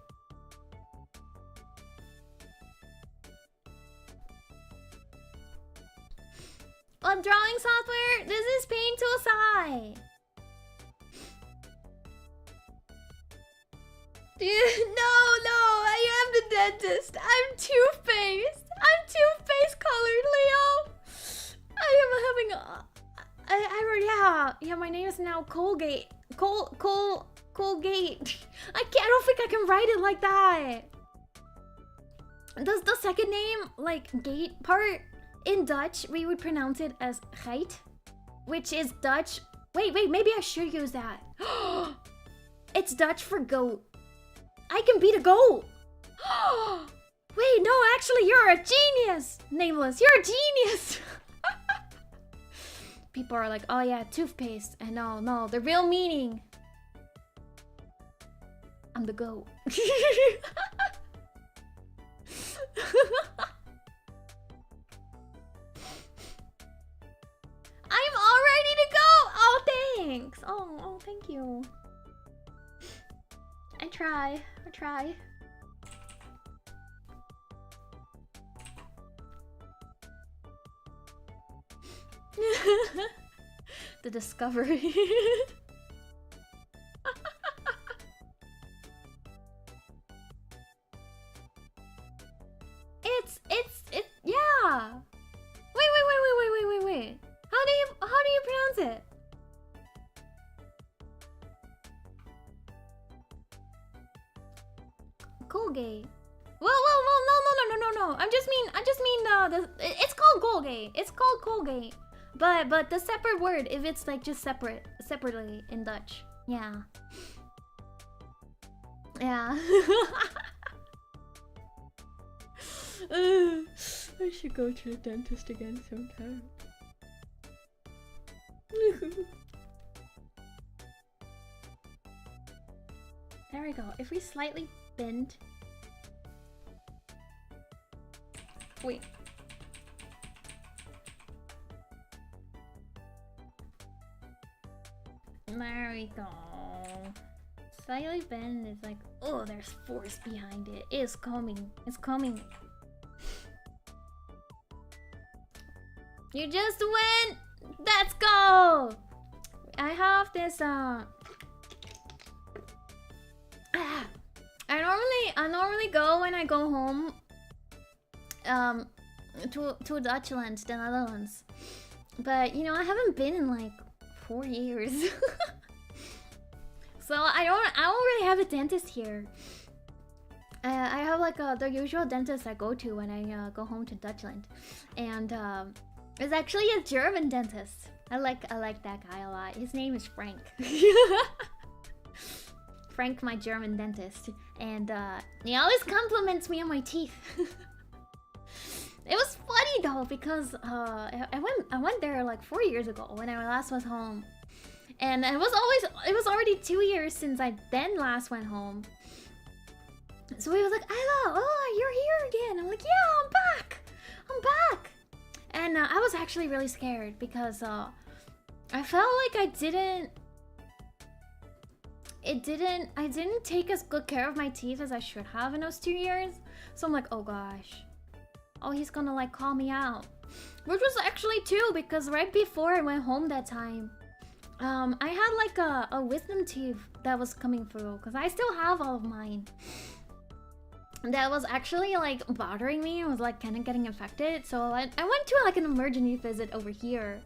What drawing software? This is Paint Tool Sai. No, I am the dentist. I'm toothpaste. I'm toothpaste colored, Leo. Yeah, my name is now Colgate. Colgate. I don't think I can write it like that. Does the second name, like gate part, in Dutch, we would pronounce it as geit, which is Dutch. Wait, maybe I should use that. It's Dutch for goat. I can beat a goat. Wait, no, actually, you're a genius. Nameless, you're a genius. People are like, oh yeah, toothpaste. And no, the real meaning. I'm the goat. I'm all ready to go. Oh, thanks. Oh, thank you. I try. The discovery. It's yeah. Wait. How do you pronounce it? Colgate. Well, no. I just mean it's called Colgate. It's called Colgate. But the separate word, if it's like just separately in Dutch. Yeah. Yeah. I should go to the dentist again sometime. There we go. If we slightly bend. Wait. There we go. Slightly bend is like, oh, there's force behind it. It's coming. It's coming. You just win! Let's go! I have this I normally go when I go home to Dutchland, the Netherlands. But you know, I haven't been in like 4 years. So I don't really have a dentist here. I have like the usual dentist I go to when I go home to Dutchland. And it's actually a German dentist. I like that guy a lot. His name is Frank. Frank, my German dentist, and he always compliments me on my teeth. It was funny though because I went there like 4 years ago when I last was home, and it was already 2 years since I then last went home. So he was like, "Ayla, oh, you're here again." I'm like, "Yeah, I'm back," and I was actually really scared because I felt like I didn't take as good care of my teeth as I should have in those 2 years. So I'm like, oh gosh. Oh, he's gonna like call me out. Which was actually true because right before I went home that time, I had like a wisdom tooth that was coming through because I still have all of mine. That was actually like bothering me. It was like kind of getting infected. So I went to like an emergency visit over here.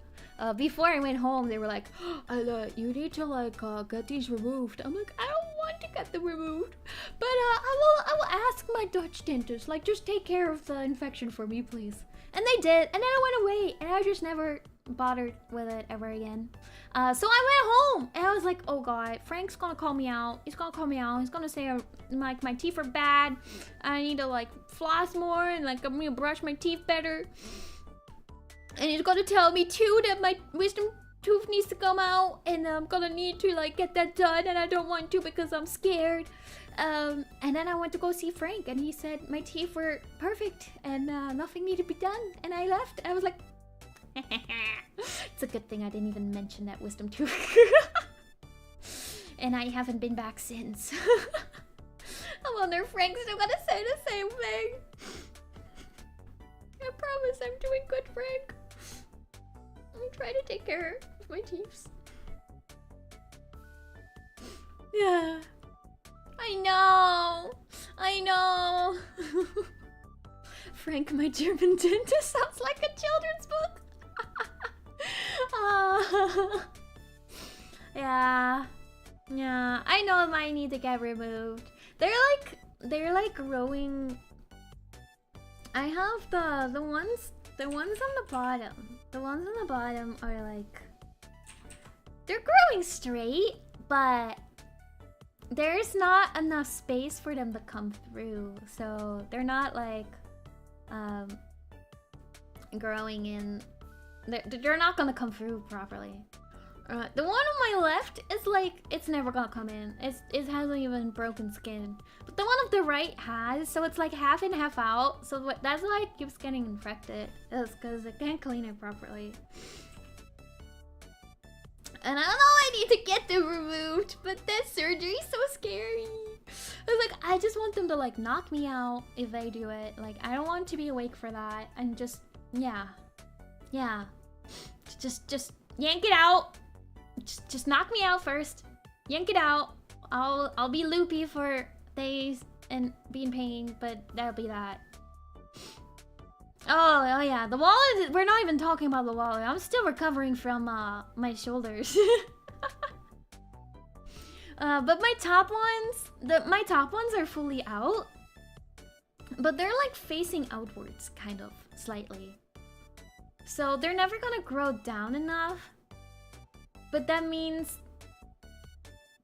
Before I went home, they were like, Ayla, you need to like get these removed. I'm like, I don't want to get them removed, but I will ask my Dutch dentist, like, just take care of the infection for me, please. And they did, and then I went away, and I just never bothered with it ever again. So I went home, and I was like, oh god, Frank's gonna call me out. He's gonna call me out. He's gonna say like my teeth are bad. I need to like floss more, and like I'm gonna brush my teeth better. And he's gonna tell me too that my wisdom tooth needs to come out, and I'm gonna need to like get that done, and I don't want to because I'm scared. And then I went to go see Frank, and he said my teeth were perfect and nothing needed to be done. And I left. I was like, it's a good thing I didn't even mention that wisdom tooth. And I haven't been back since. I wonder if Frank's still gonna say the same thing. I promise I'm doing good, Frank. I try to take care of my teeth. Yeah. I know. Frank, my German dentist sounds like a children's book. Yeah. I know mine need to get removed. They're like growing. I have the ones on the bottom. The ones on the bottom are like, they're growing straight, but there's not enough space for them to come through. So they're not like growing in. They're not gonna come through properly. The one on my left is like, it's never gonna come in. It hasn't even broken skin. But the one on the right has, so it's like half in, half out. So that's why it keeps getting infected. It's because it can't clean it properly. And I know I need to get them removed, but that surgery is so scary. I was like, I just want them to like knock me out if they do it. Like, I don't want to be awake for that. And just, yeah. Just yank it out. Just knock me out first. Yank it out. I'll be loopy for days and be in pain, but that'll be that. Oh yeah, the wallet. We're not even talking about the wallet. I'm still recovering from my shoulders. But my top ones are fully out, but they're like facing outwards, kind of slightly. So they're never gonna grow down enough. But that means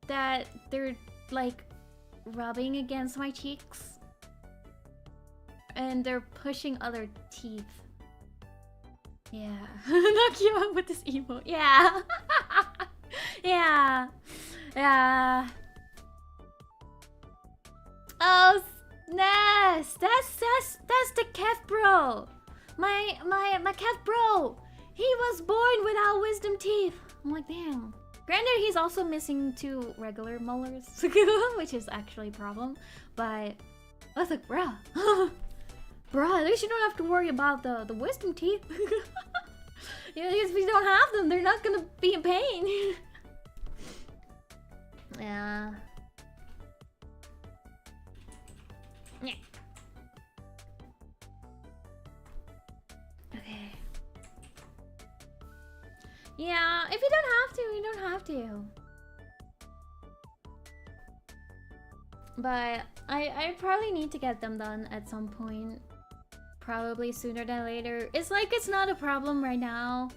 that they're like rubbing against my cheeks. and they're pushing other teeth. Yeah. Knock you out with this emote. Yeah. Yeah. Yeah. Oh, Ness! That's the Kev bro! My Kev bro! He was born without wisdom teeth! I'm like, damn. Granted, he's also missing 2 regular molars, which is actually a problem. But I was like, bruh. Bruh, at least you don't have to worry about the wisdom teeth. Yeah, if you don't have them, they're not gonna be in pain. Yeah. Yeah. Okay. Yeah, if you don't have to, you don't have to. But I probably need to get them done at some point. Probably sooner than later. It's like it's not a problem right now.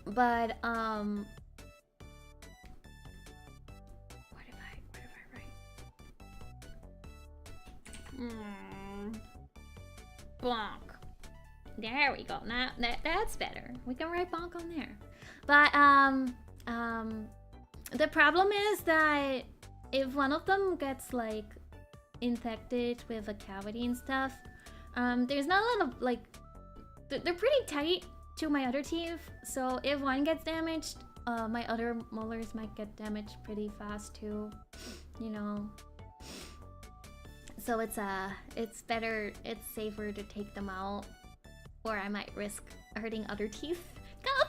But what if I write? Bonk. There we go. Now that's better. We can write bonk on there. But the problem is that if one of them gets like infected with a cavity and stuff, there's not a lot of like they're pretty tight to my other teeth. So if one gets damaged, my other molars might get damaged pretty fast too. You know. So it's better, it's safer to take them out, or I might risk hurting other teeth. Kind of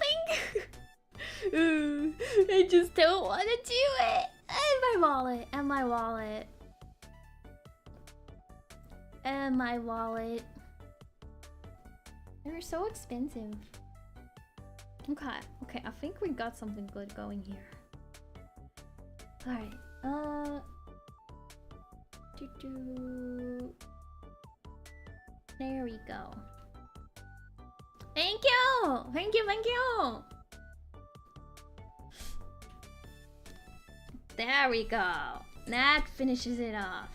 thing. I just don't want to do it. And my wallet, and my wallet, and my wallet. They were so expensive. Okay, I think we got something good going here. All right. There we go. Thank you! Thank you! There we go. That finishes it off.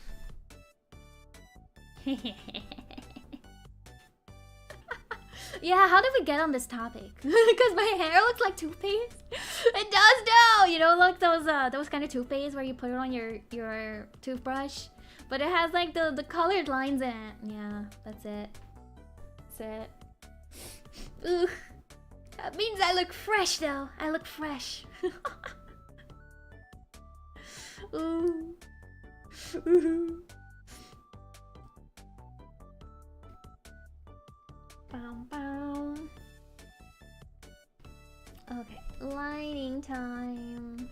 Yeah, how did we get on this topic? Because my hair looks like toothpaste. It does now! You know, like those kind of toothpaste where you put it on your toothbrush. But it has like the colored lines in it. Yeah, that's it. That's it. Ooh. That means I look fresh though. I look fresh. Ooh. Ooh. Bow, bow. Okay, lighting time.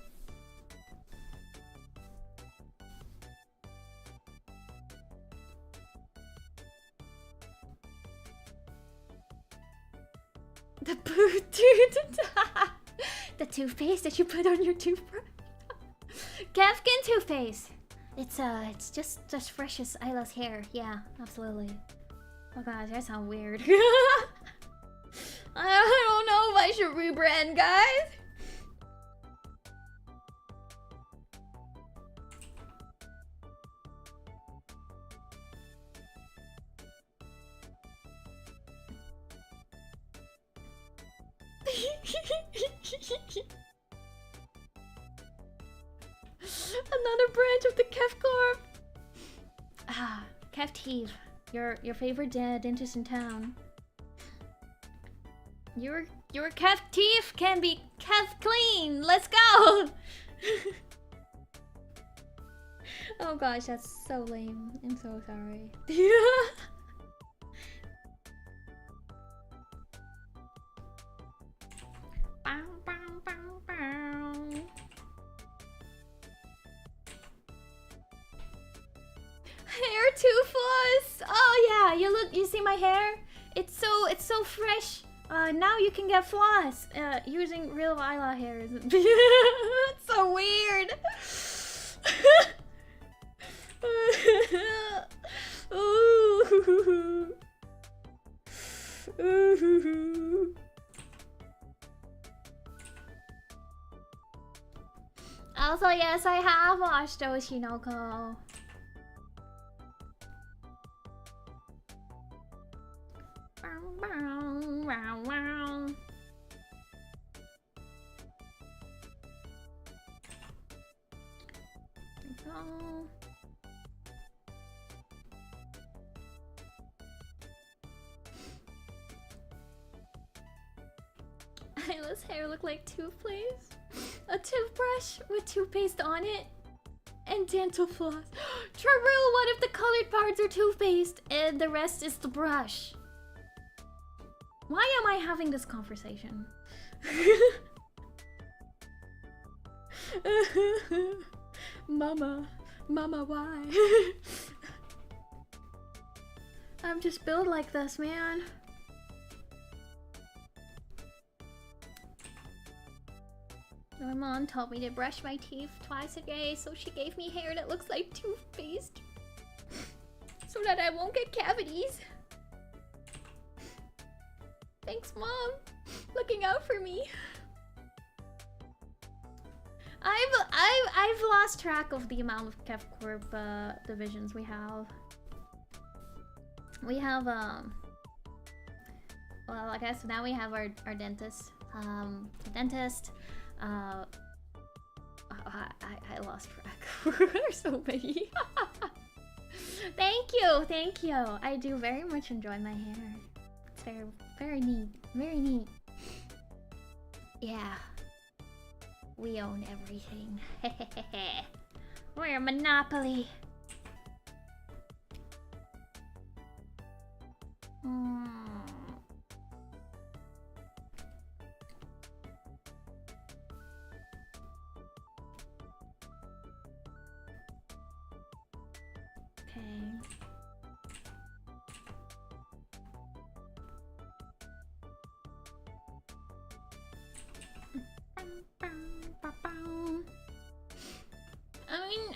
The poo the toothpaste that you put on your toothbrush. Kefkin toothpaste. It's just as fresh as Ayla's hair. Yeah, absolutely. Oh gosh, that sounds weird. I don't know if I should rebrand, guys. Another branch of the Kef Corp. Ah, Kef Teeth, your favorite dentist in town. Your Kef Teeth can be Kef clean. Let's go. Oh gosh, that's so lame. I'm so sorry. Hair toothless. Oh yeah, you see my hair? It's so fresh. Now you can get floss using real Ayla hairs. It's so weird. Ooh. Ooh. Also, yes, I have watched Oshinoko. Ayla's hair look like toothpaste. A toothbrush with toothpaste on it. And dental floss. True, what if the colored parts are toothpaste and the rest is the brush? Why am I having this conversation? Mama, why? I'm just built like this, man. My mom told me to brush my teeth twice a day, so she gave me hair that looks like toothpaste. So that I won't get cavities. Thanks, Mom. Looking out for me. I've lost track of the amount of KevCorp divisions we have. We have well, I guess now we have our dentist. The dentist. I lost track. There's so many. Thank you. I do very much enjoy my hair. It's very neat. Very neat. Yeah. We own everything. We're a monopoly.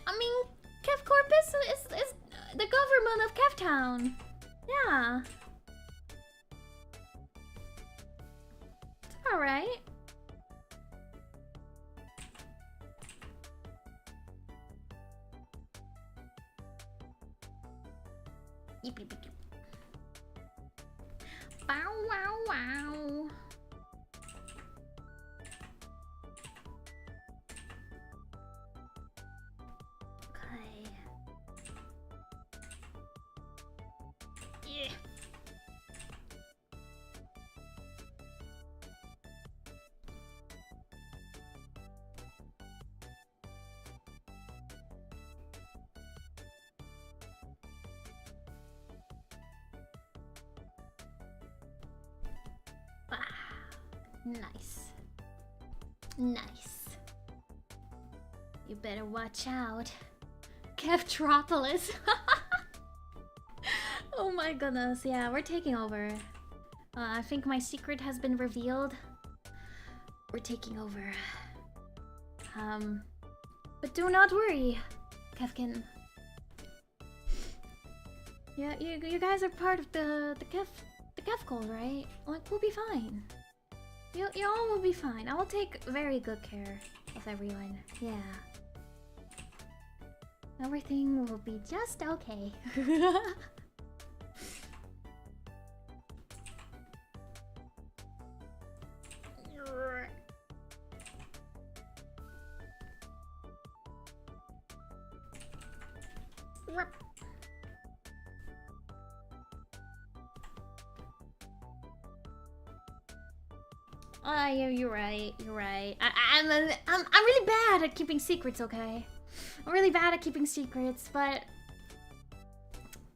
I mean, KevCorp is the government of KevTown. Yeah. It's alright. Bow wow wow. Okay. Yeah. Nice. Nice. You better watch out. Kevtropolis. Oh my goodness, yeah, we're taking over. I think my secret has been revealed. We're taking over. But do not worry, Kevkin. Yeah, you guys are part of the Kev cult, right? Like, we'll be fine. You all will be fine. I will take very good care of everyone. Yeah. Everything will be just okay. Yeah, you're right. You're right. I'm really bad at keeping secrets. Okay, I'm really bad at keeping secrets, but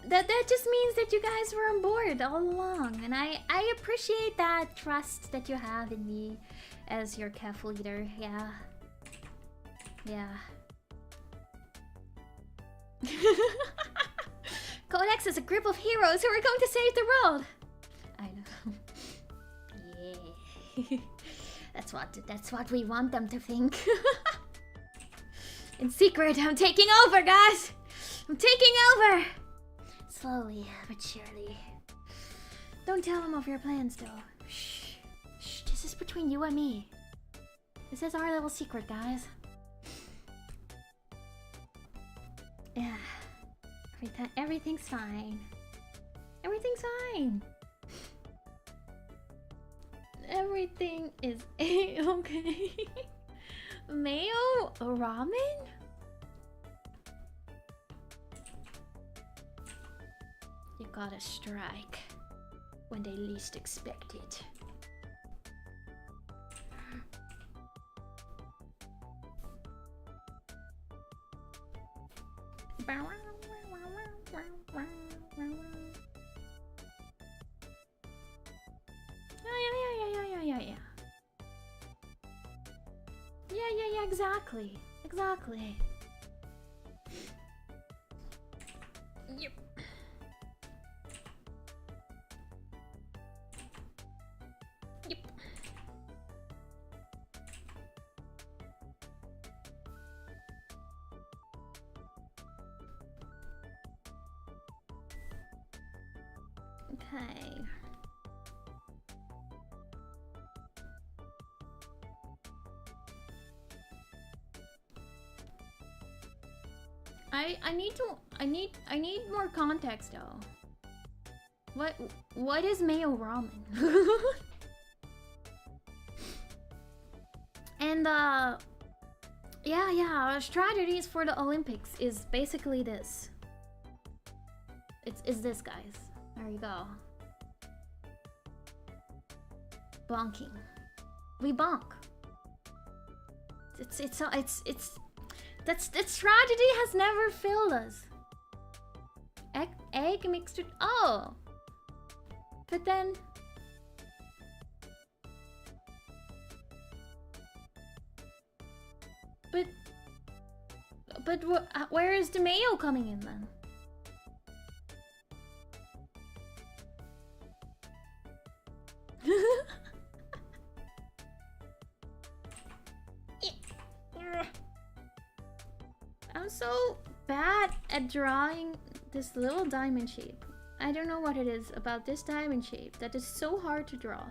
that just means that you guys were on board all along, and I appreciate that trust that you have in me as your Kev leader. Yeah. Yeah. CodeX is a group of heroes who are going to save the world. I know. Yeah. That's what we want them to think. In secret, I'm taking over, guys. I'm taking over. Slowly but surely. Don't tell them of your plans, though. Shh. Shh. This is between you and me. This is our little secret, guys. Yeah. Everything's fine. Everything's fine. Everything is okay. Mayo ramen? You gotta strike when they least expect it. Yeah, exactly. Exactly. Yep. Yep. Okay. I need more context though. What is mayo ramen? And yeah, strategies for the Olympics is basically this. It's this, guys. There you go. Bonking. We bonk. That strategy has never failed us. Egg mixed with... Oh! But then... But where is the mayo coming in then? I'm so bad at drawing this little diamond shape. I don't know what it is about this diamond shape that is so hard to draw.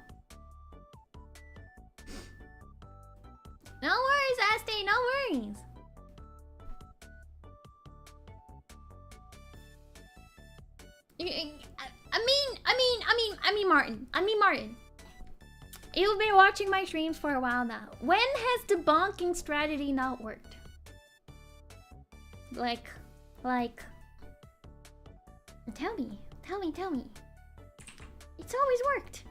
No worries, Asti, no worries. I mean Martin. You've been watching my streams for a while now. When has the bonking strategy not worked? Like, tell me. It's always worked.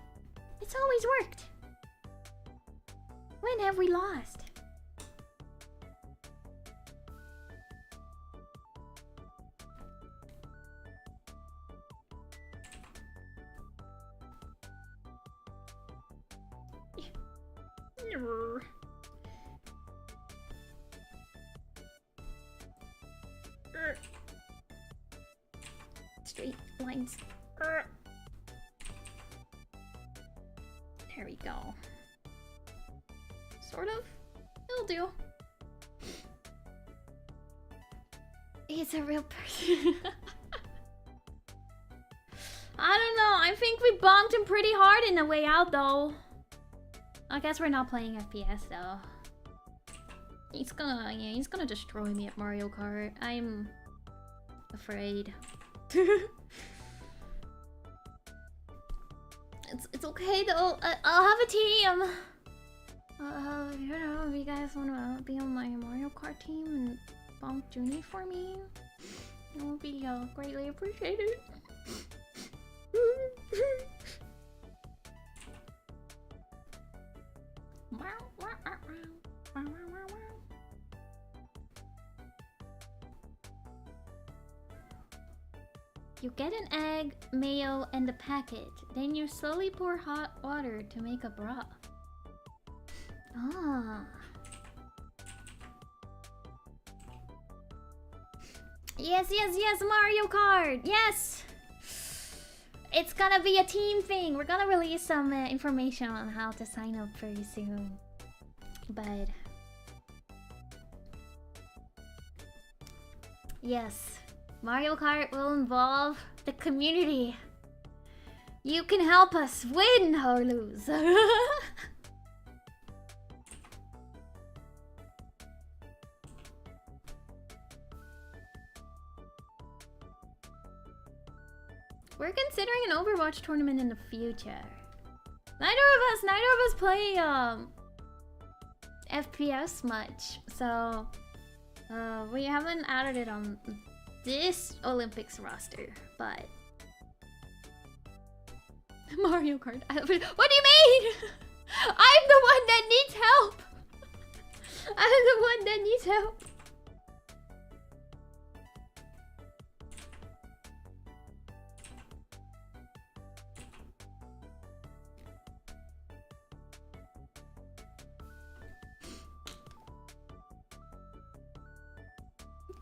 When have we lost? Straight lines. There we go. Sort of. It'll do. He's a real person. I don't know. I think we bonked him pretty hard in the way out, though. I guess we're not playing FPS, though. He's gonna destroy me at Mario Kart. I'm afraid. It's okay though. I'll have a team. You know, if you guys wanna be on my Mario Kart team and bonk Zhuni for me, it will be greatly appreciated. You get an egg, mayo, and the packet. Then you slowly pour hot water to make a broth. Ah. Yes, Mario Kart! Yes! It's gonna be a team thing. We're gonna release some information on how to sign up very soon. But... yes. Mario Kart will involve the community. You can help us win or lose. We're considering an Overwatch tournament in the future. Neither of us play FPS much, so we haven't added it on this Olympics roster, but Mario Kart. What do you mean? I'm the one that needs help. I'm the one that needs help.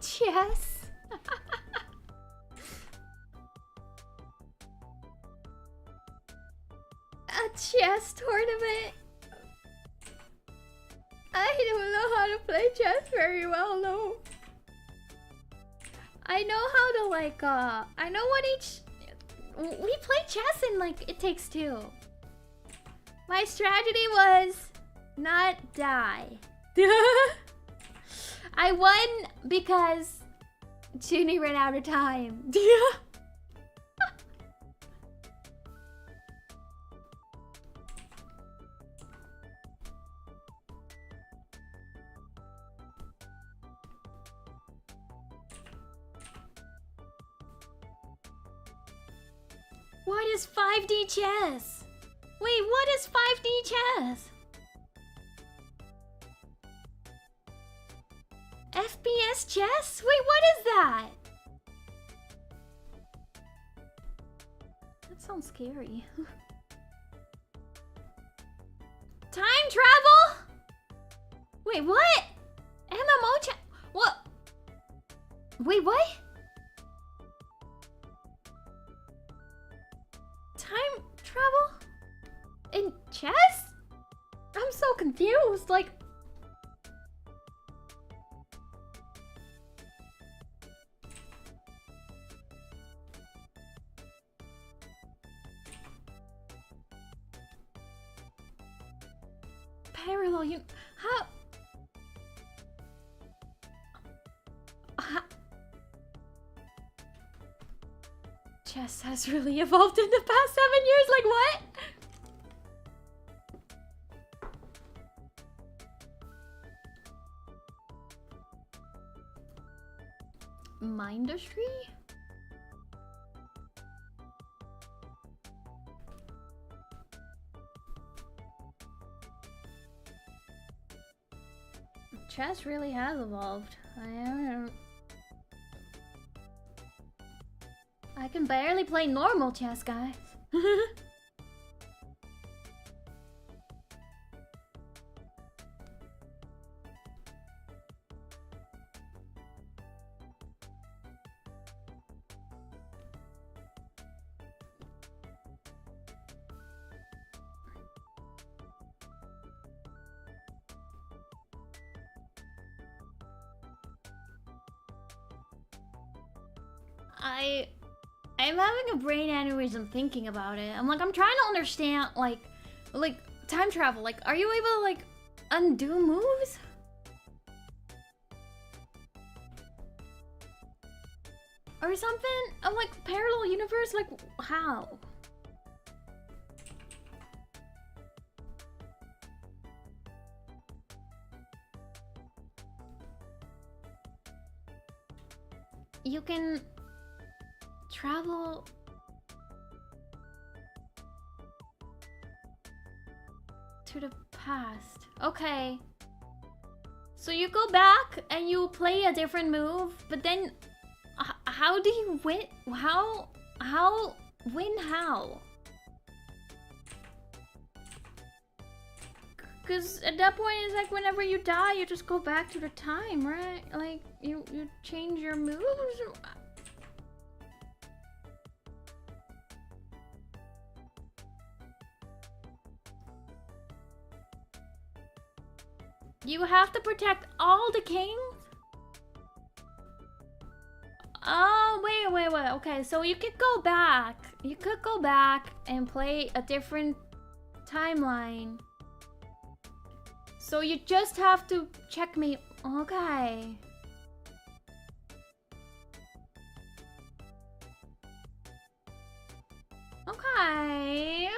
Chess. A chess tournament. I don't know how to play chess very well, no. I know how to like I know what each we play chess in like It Takes Two. My strategy was not die. I won because Zhuni ran out of time. What is 5D chess? Wait, what is 5D chess? FPS chess? Wait, what is that? That sounds scary. Time travel? Wait, what? MMO chat? What? Wait, what? Time travel? In chess? I'm so confused, like... Parallel, you... How... Chess has really evolved in the past 7 years, like what? Mindustry? Chess really has evolved. I can barely play normal chess, guys. I'm having a brain aneurysm thinking about it. I'm trying to understand, like time travel. Like, are you able to, like, undo moves? Or something? I'm like, parallel universe? Like, how? You can... travel to the past. Okay. So you go back and you play a different move, but then how do you win? How win how? Because at that point it's like whenever you die, you just go back to the time, right? Like you change your moves. You have to protect all the kings? Oh, wait. Okay, so you could go back. You could go back and play a different timeline. So you just have to checkmate. Okay. Okay.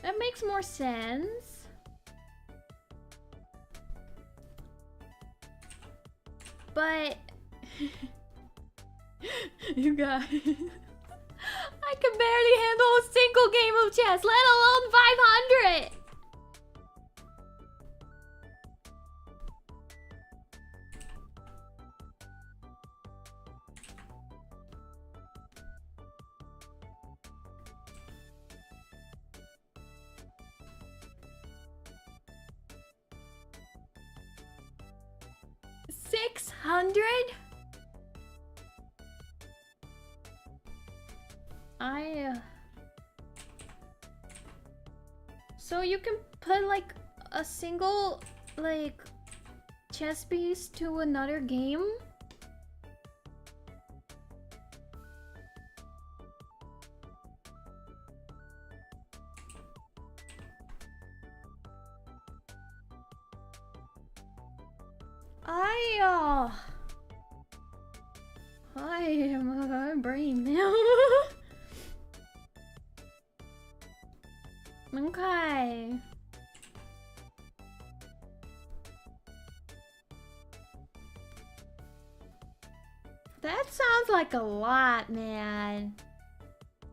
That That makes more sense. But you guys, I can barely handle a single game of chess, let alone 500. $600? So you can put like a single like chess piece to another game? I am a brain now. Okay. That sounds like a lot, man.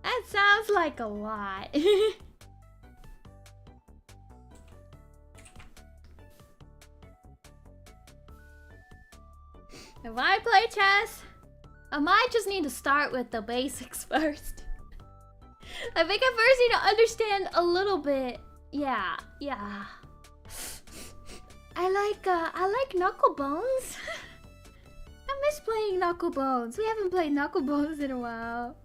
That sounds like a lot. If I play chess, I might just need to start with the basics first. I think I first need to understand a little bit. Yeah. I like knuckle bones. I miss playing knuckle bones. We haven't played knuckle bones in a while.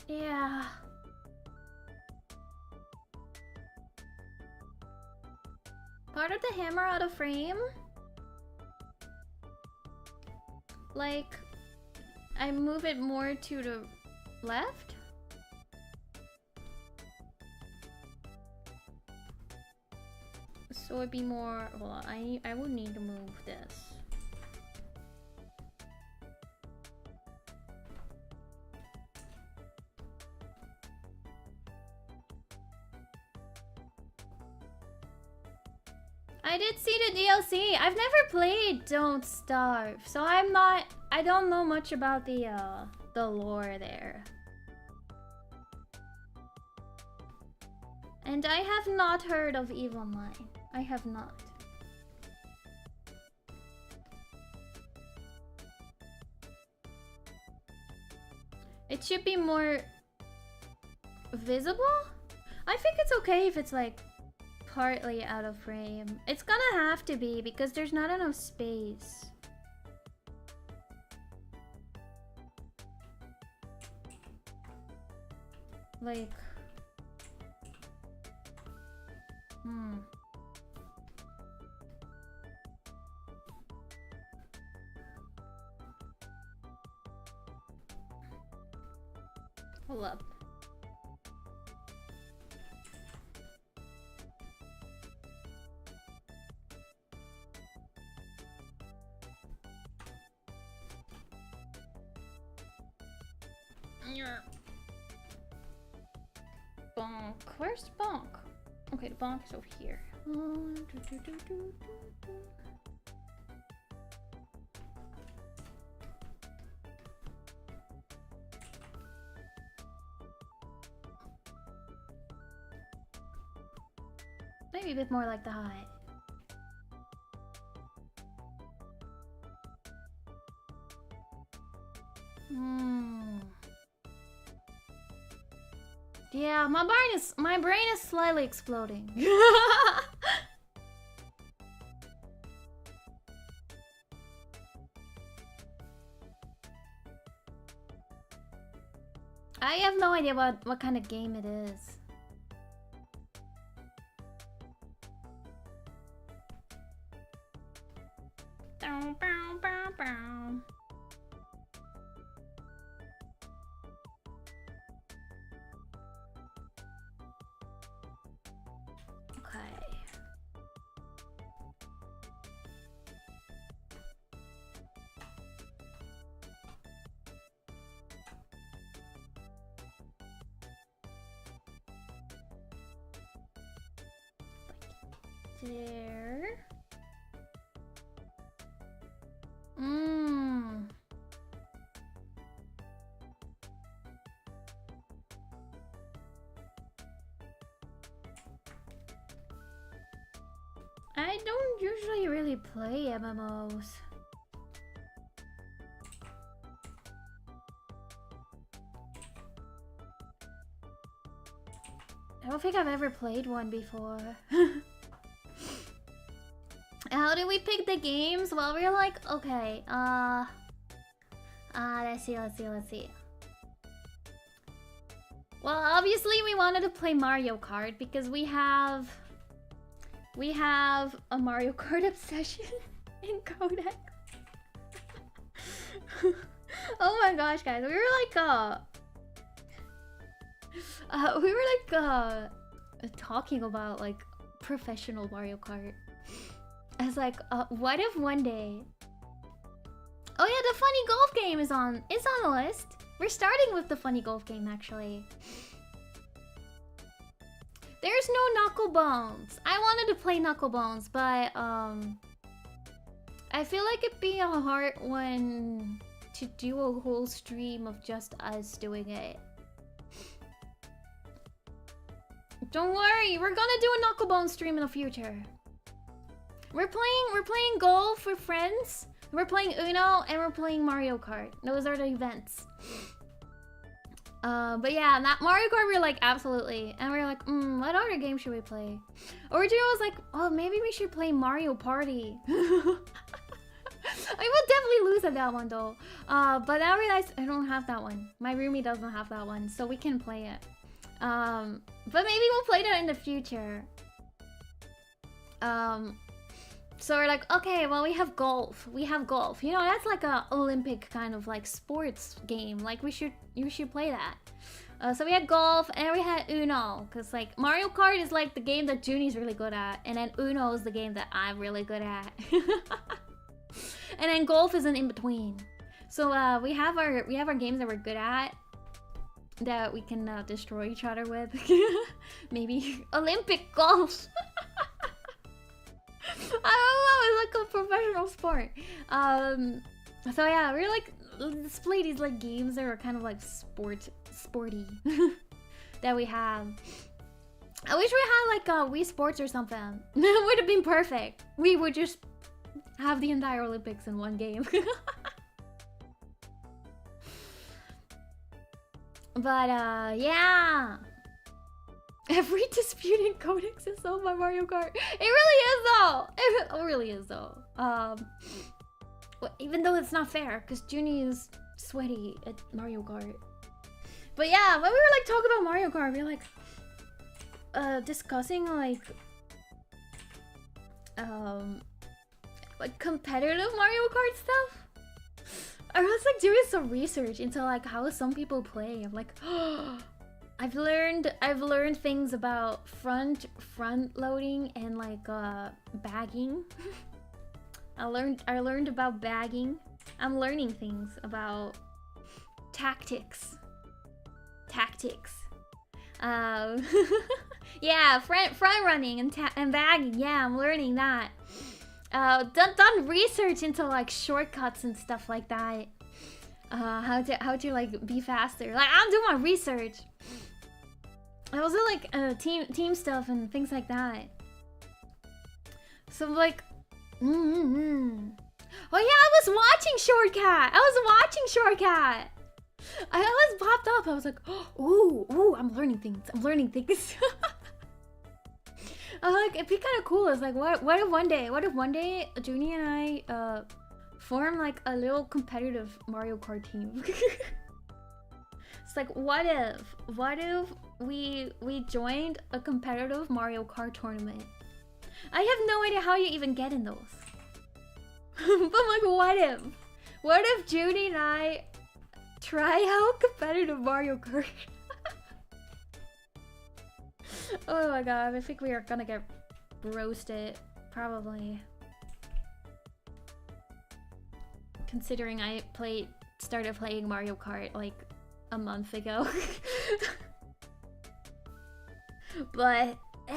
Yeah. Part of the hammer out of frame? Like, I move it more to the left? So it'd be more, well, I would need to move this. I did see the DLC. I've never played Don't Starve, so I don't know much about the lore there. And I have not heard of EVE Online. I have not. It should be more visible? I think it's okay if it's like partly out of frame. It's gonna have to be because there's not enough space. Like, hold up. Bonk. Where's Bonk? Okay, the Bonk is over here. Maybe a bit more like the high. Yeah, my brain is slightly exploding. I have no idea what kind of game it is. there. Mmm. I don't usually really play MMOs. I don't think I've ever played one before. How do we pick the games? Well, we're like, okay, let's see. Well, obviously we wanted to play Mario Kart because we have a Mario Kart obsession in CodeX. Oh my gosh, guys, we were talking about like professional Mario Kart. I was like, what if one day? Oh yeah, the funny golf game is on the list. We're starting with the funny golf game actually. There's no Knuckle Bones. I wanted to play Knuckle Bones, but I feel like it'd be a hard one to do a whole stream of just us doing it. Don't worry, we're gonna do a Knuckle Bones stream in the future. We're playing golf with friends. We're playing Uno and we're playing Mario Kart. Those are the events. But yeah, that Mario Kart, we were like, absolutely. And we were like, what other game should we play? Originally was like, oh, maybe we should play Mario Party. I will definitely lose at that one though. But I realized I don't have that one. My roomie doesn't have that one, so we can play it. But maybe we'll play that in the future. So we're like, okay, well, we have golf. You know, that's like a Olympic kind of like sports game. Like you should play that. So we had golf and we had Uno, because like Mario Kart is like the game that Zhuni's really good at, and then Uno is the game that I'm really good at. And then golf is an in between. So we have our games that we're good at that we can destroy each other with. Maybe Olympic golf. I don't know, it's like a professional sport. So yeah, we're like, let's play these like games that are kind of like sporty that we have. I wish we had like Wii Sports or something. It would have been perfect. We would just have the entire Olympics in one game. But yeah. Every dispute in CodeX is solved by Mario Kart. It really is though. It really is though. Even though it's not fair, because Zhuni is sweaty at Mario Kart. But yeah, when we were like talking about Mario Kart, we were like discussing like competitive Mario Kart stuff. I was like doing some research into like how some people play. I'm like, I've learned things about front loading and like bagging. I learned about bagging. I'm learning things about tactics. Yeah, front running and bagging. Yeah, I'm learning that. Done research into like shortcuts and stuff like that. How to like be faster. Like I'm doing my research. I also like team stuff and things like that. So like, oh yeah, I was watching Shortcut. I always popped up. I was like, ooh, I'm learning things. I was like, it'd be kind of cool. It's like, what if one day Zhuni and I form like a little competitive Mario Kart team? It's like, what if we joined a competitive Mario Kart tournament? I have no idea how you even get in those. But like, what if Zhuni and I try out competitive Mario Kart? Oh my god, I think we are gonna get roasted, probably. Considering I started playing Mario Kart like a month ago. But I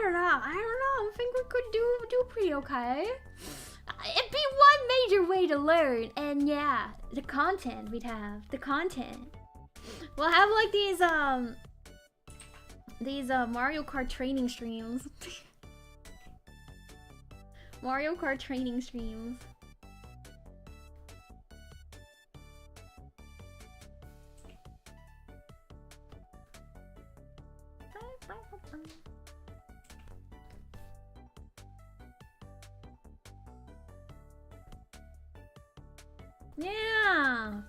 don't know. I don't know. I think we could do pretty okay. It'd be one major way to learn, and yeah, the content we'd have. The content. We'll have like these Mario Kart training streams. Mario Kart training streams. Yeah.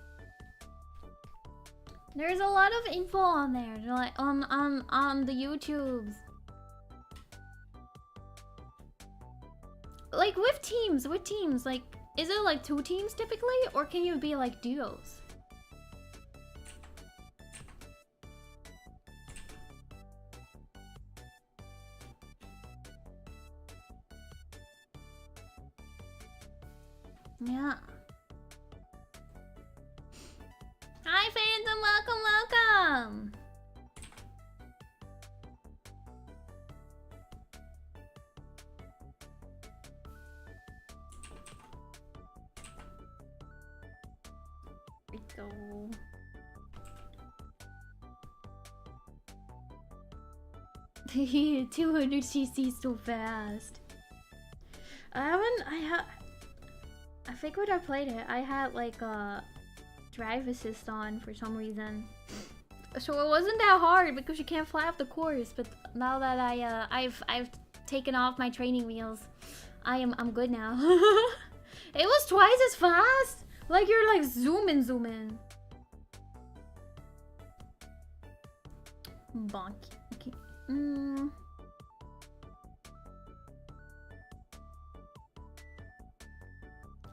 There's a lot of info on there, like on the YouTubes. Like with teams, like is it like 2 teams typically, or can you be like duos? Yeah. Hi Phantom, welcome. There we go. Hehe, 200cc so fast. I think when I played it, I had like a drive assist on for some reason. So it wasn't that hard because you can't fly off the course, but now that I've taken off my training wheels, I'm good now. It was twice as fast! Like you're like zoom in. Bonk.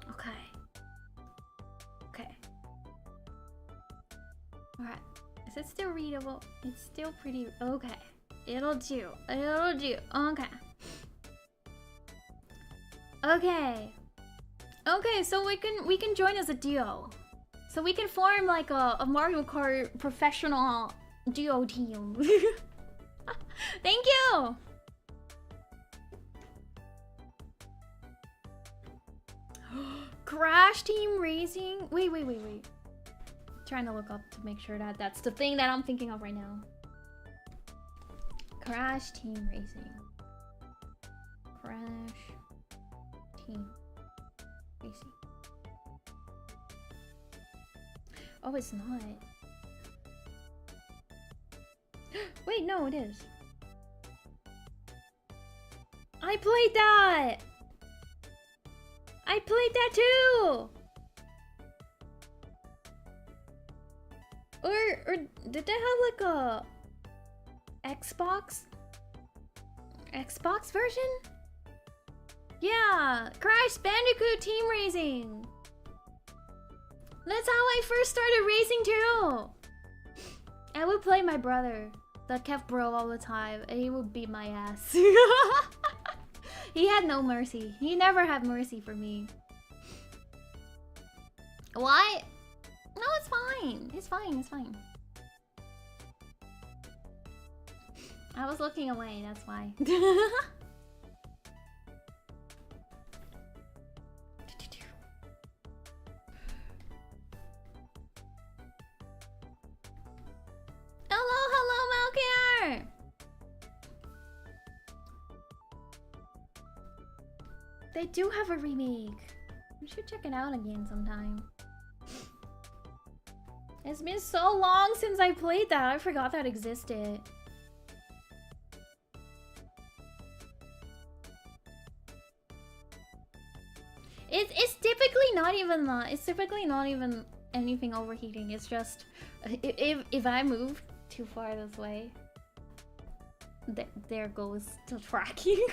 Okay. Okay. Alright. Is it still readable? It's still pretty okay. It'll do. Okay. Okay, so we can join as a duo. So we can form like a Mario Kart professional duo team. Thank you! Crash Team Racing? Wait. Trying to look up to make sure that that's the thing that I'm thinking of right now. Crash Team Racing. Crash Team Racing. Oh, it's not. Wait, no, it is. I played that! I played that too! Or did they have like a Xbox version? Yeah, Crash Bandicoot Team Racing. That's how I first started racing too. I would play my brother that kept bro all the time, and he would beat my ass. He had no mercy. He never had mercy for me. What? No, it's fine. It's fine. I was looking away, that's why. Hello, Malkier! They do have a remake. We should check it out again sometime. It's been so long since I played that. I forgot that existed. It's typically not even anything overheating. It's just if I move too far this way, there goes the tracking.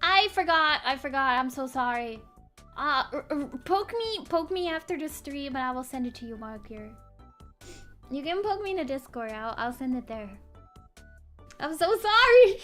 I forgot. I'm so sorry. Poke me after the stream, and I will send it to you, Markier. You can poke me in the Discord. I'll send it there. I'm so sorry.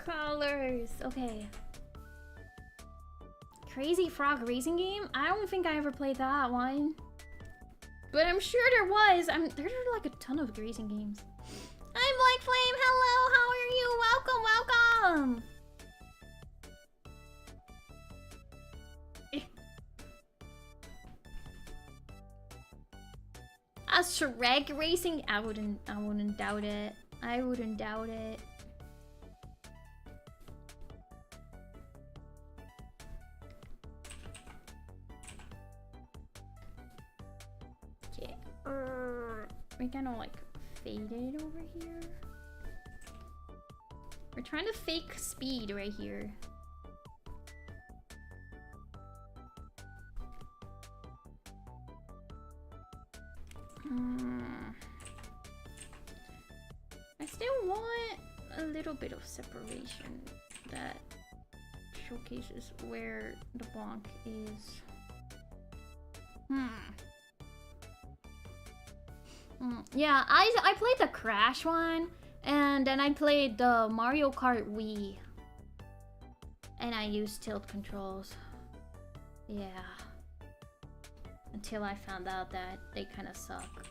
Colors. Okay. Crazy Frog Racing Game? I don't think I ever played that one. But I'm sure there was. There are like a ton of racing games. I'm Black Flame. Hello, how are you? Welcome, welcome. A Shrek Racing? I wouldn't doubt it. I wouldn't doubt it. Okay. We're gonna like fade it over here. We're trying to fake speed right here. I still want a little bit of separation that showcases where the bonk is. Yeah, I played the Crash one, and then I played the Mario Kart Wii, and I used tilt controls. Yeah. Until I found out that they kind of suck.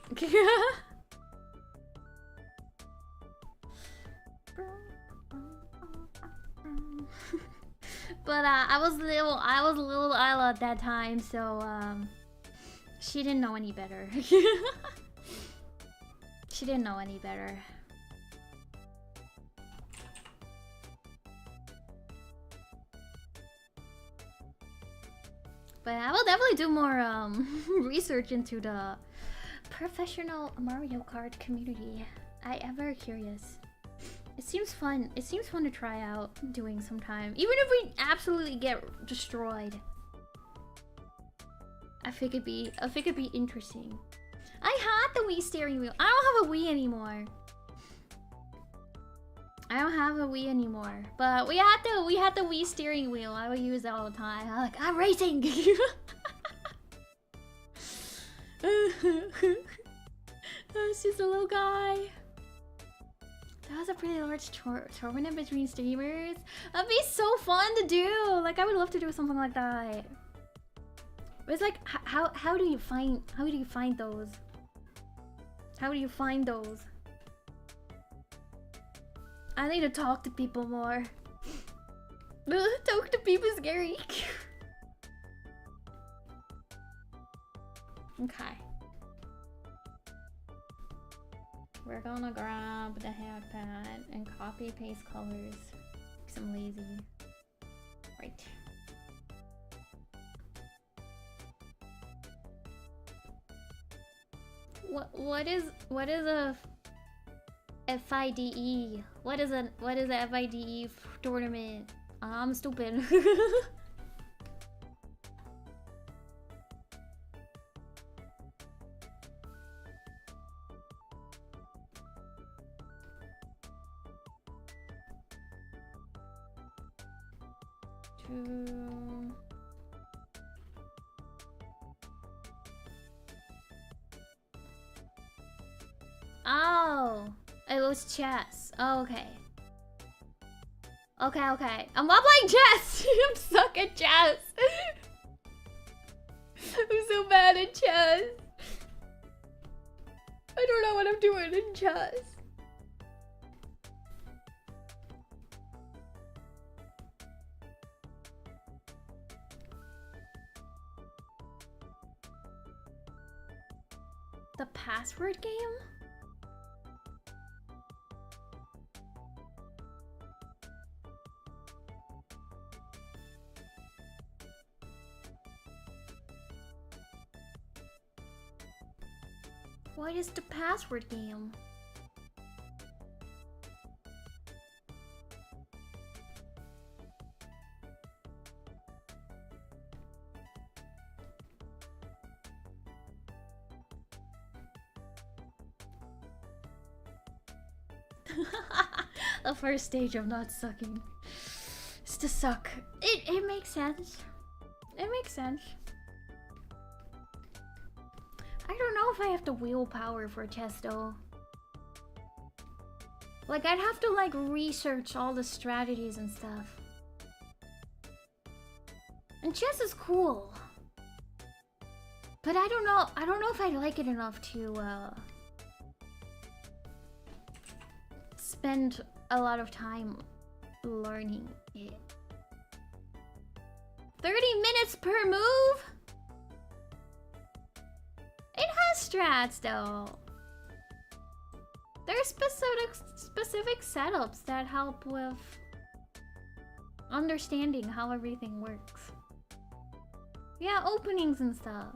But I was little Ayla at that time, so she didn't know any better. She didn't know any better. But I will definitely do more research into the professional Mario Kart community. I am very curious. It seems fun. It seems fun to try out doing sometime. Even if we absolutely get destroyed. I think it'd be interesting. I had the Wii steering wheel. I don't have a Wii anymore. I don't have a Wii anymore. But we had the Wii steering wheel. I would use that all the time. I'm like, I'm racing. It's just a little guy. That was a pretty large tournament between streamers. That'd be so fun to do. Like, I would love to do something like that. But it's like, how do you find those? How do you find those? I need to talk to people more. Talk to people is scary. Okay. We're gonna grab the hatpad and copy paste colors. Because I'm lazy. Right. What is a FIDE? What is a FIDE tournament? I'm stupid. Oh, it was chess. Oh, okay. Okay. I'm not playing chess. I'm stuck at chess. I'm so bad at chess. I don't know what I'm doing in chess. The password game? What is the password game? The first stage of not sucking is to suck. It makes sense. It makes sense. I don't know if I have the willpower for chess though. Like I'd have to like research all the strategies and stuff. And chess is cool. But I don't know if I like it enough to spend a lot of time learning it. 30 minutes per move? It has strats though. There's specific setups that help with understanding how everything works. Yeah, openings and stuff.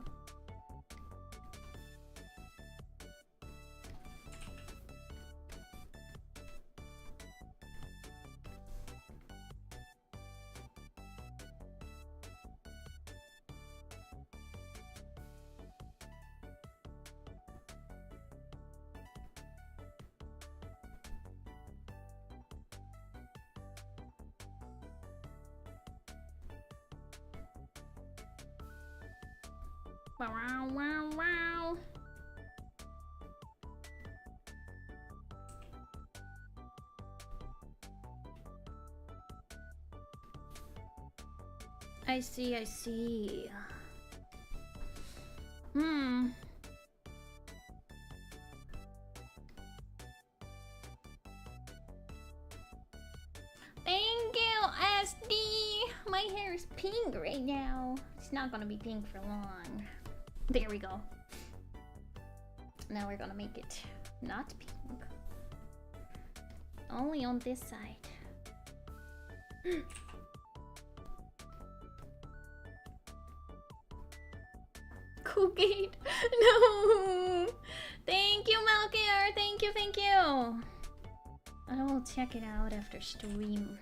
Wow, wow, wow. I see, I see. Thank you, SD. My hair is pink right now. It's not gonna be pink for long. There we go. Now we're gonna make it not pink. Only on this side. Coolgate. No. Thank you, Malkier. Thank you, thank you. I will check it out after stream.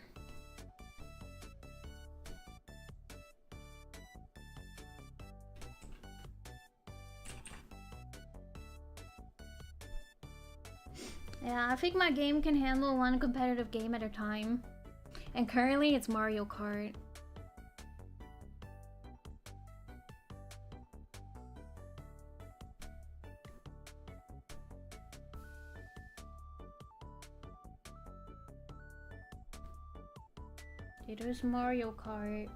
Yeah, I think my game can handle one competitive game at a time. And currently it's Mario Kart. It is Mario Kart.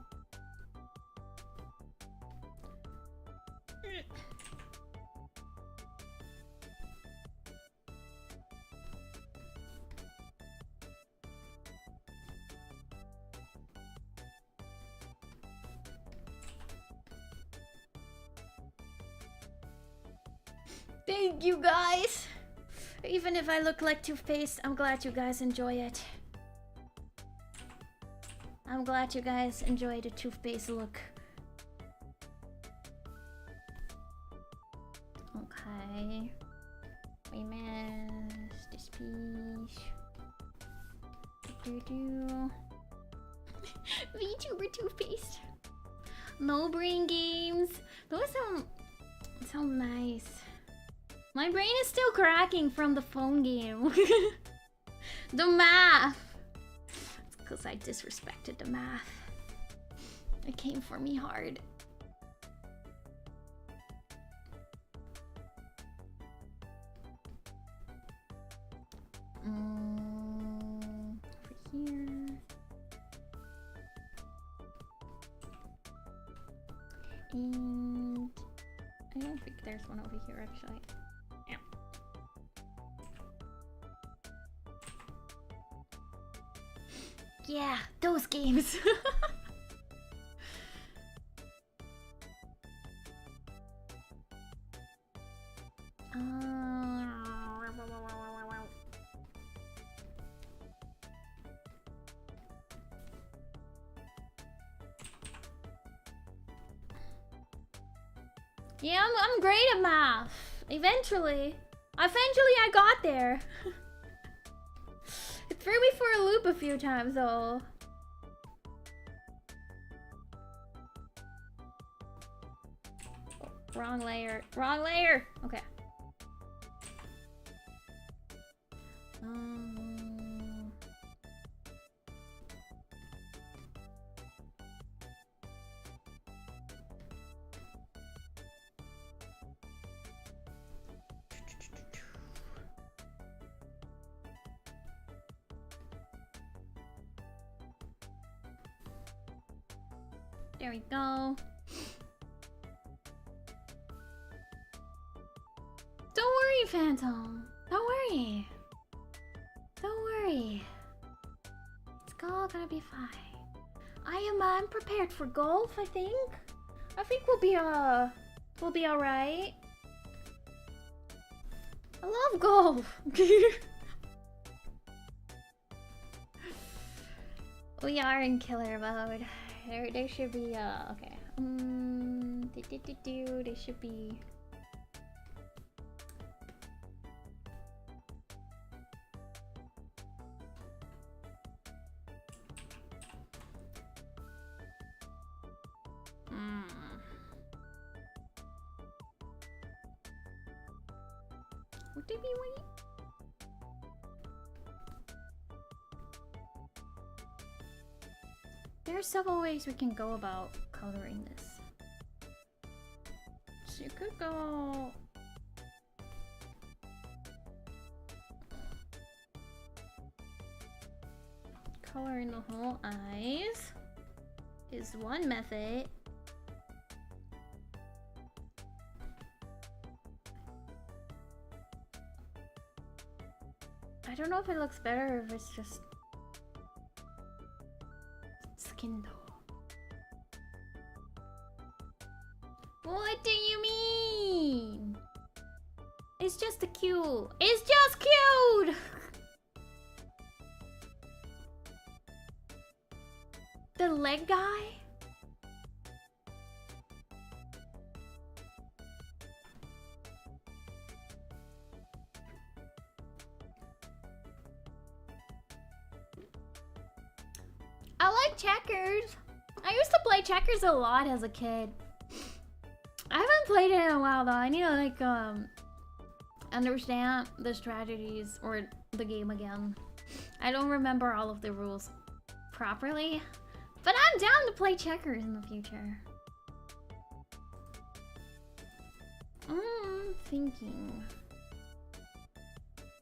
Thank you guys! Even if I look like Two-Faced, I'm glad you guys enjoy it. I'm glad you guys enjoy the Two-Faced look. Okay. We missed this piece. VTuber Two-Faced. No brain games. Those sound nice. My brain is still cracking from the phone game. The math. It's because I disrespected the math. It came for me hard. Over here. And I don't think there's one over here actually. Yeah. Yeah, those games. Yeah, I'm great at math. Eventually I got there. It threw me for a loop a few times though. Oh, wrong layer. Wrong layer! Okay. There we go. Don't worry, Phantom. Don't worry. Don't worry. It's all gonna be fine. I'm prepared for golf, I think. I think we'll be alright. I love golf. We are in killer mode. There should be okay. There should be. Would they be wait? There are several ways we can go about coloring this. So you could go... coloring the whole eyes is one method. I don't know if it looks better or if it's just skin though. What do you mean? It's just a cute. It's just cute! The leg guy? I like checkers. I used to play checkers a lot as a kid. I haven't played it in a while though. I need to like understand the strategies or the game again. I don't remember all of the rules properly, but I'm down to play checkers in the future. I'm thinking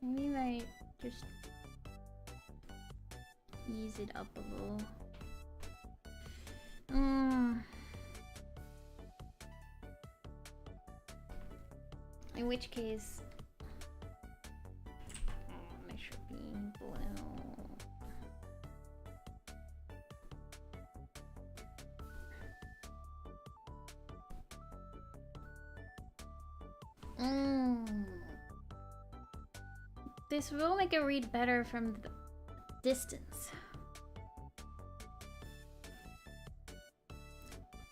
maybe I just ease it up a little. In which case, it should be blue. This will make it read better from the distance.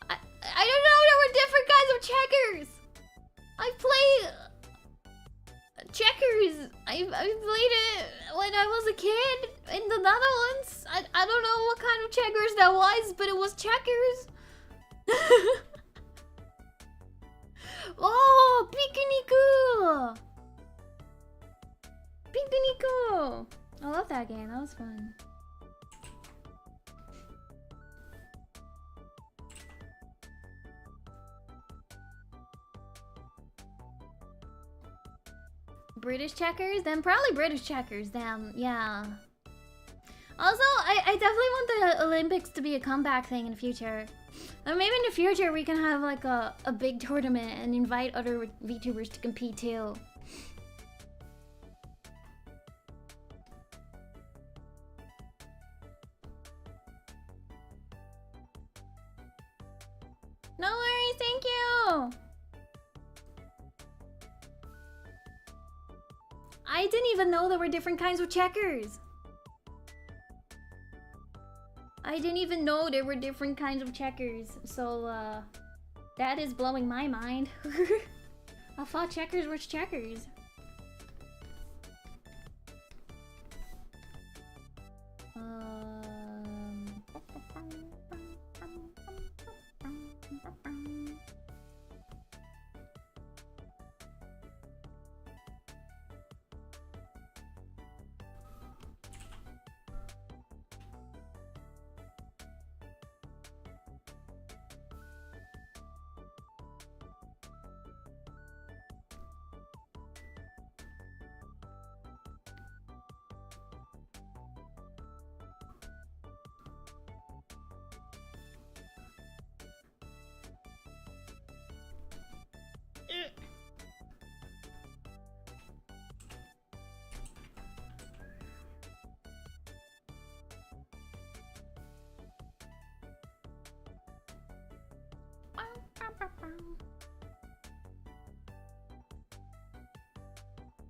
I don't know, there were different kinds of checkers! I played checkers. I played it when I was a kid in the Netherlands. I don't know what kind of checkers that was, but it was checkers. Oh, Pikuniku! Pikuniku! I love that game, that was fun. British checkers? Then probably British checkers, then, yeah. Also, I definitely want the Olympics to be a comeback thing in the future. Or maybe in the future we can have like a big tournament and invite other VTubers to compete too. No worries, thank you! I didn't even know there were different kinds of checkers. I didn't even know there were different kinds of checkers. So, that is blowing my mind. I thought checkers were checkers.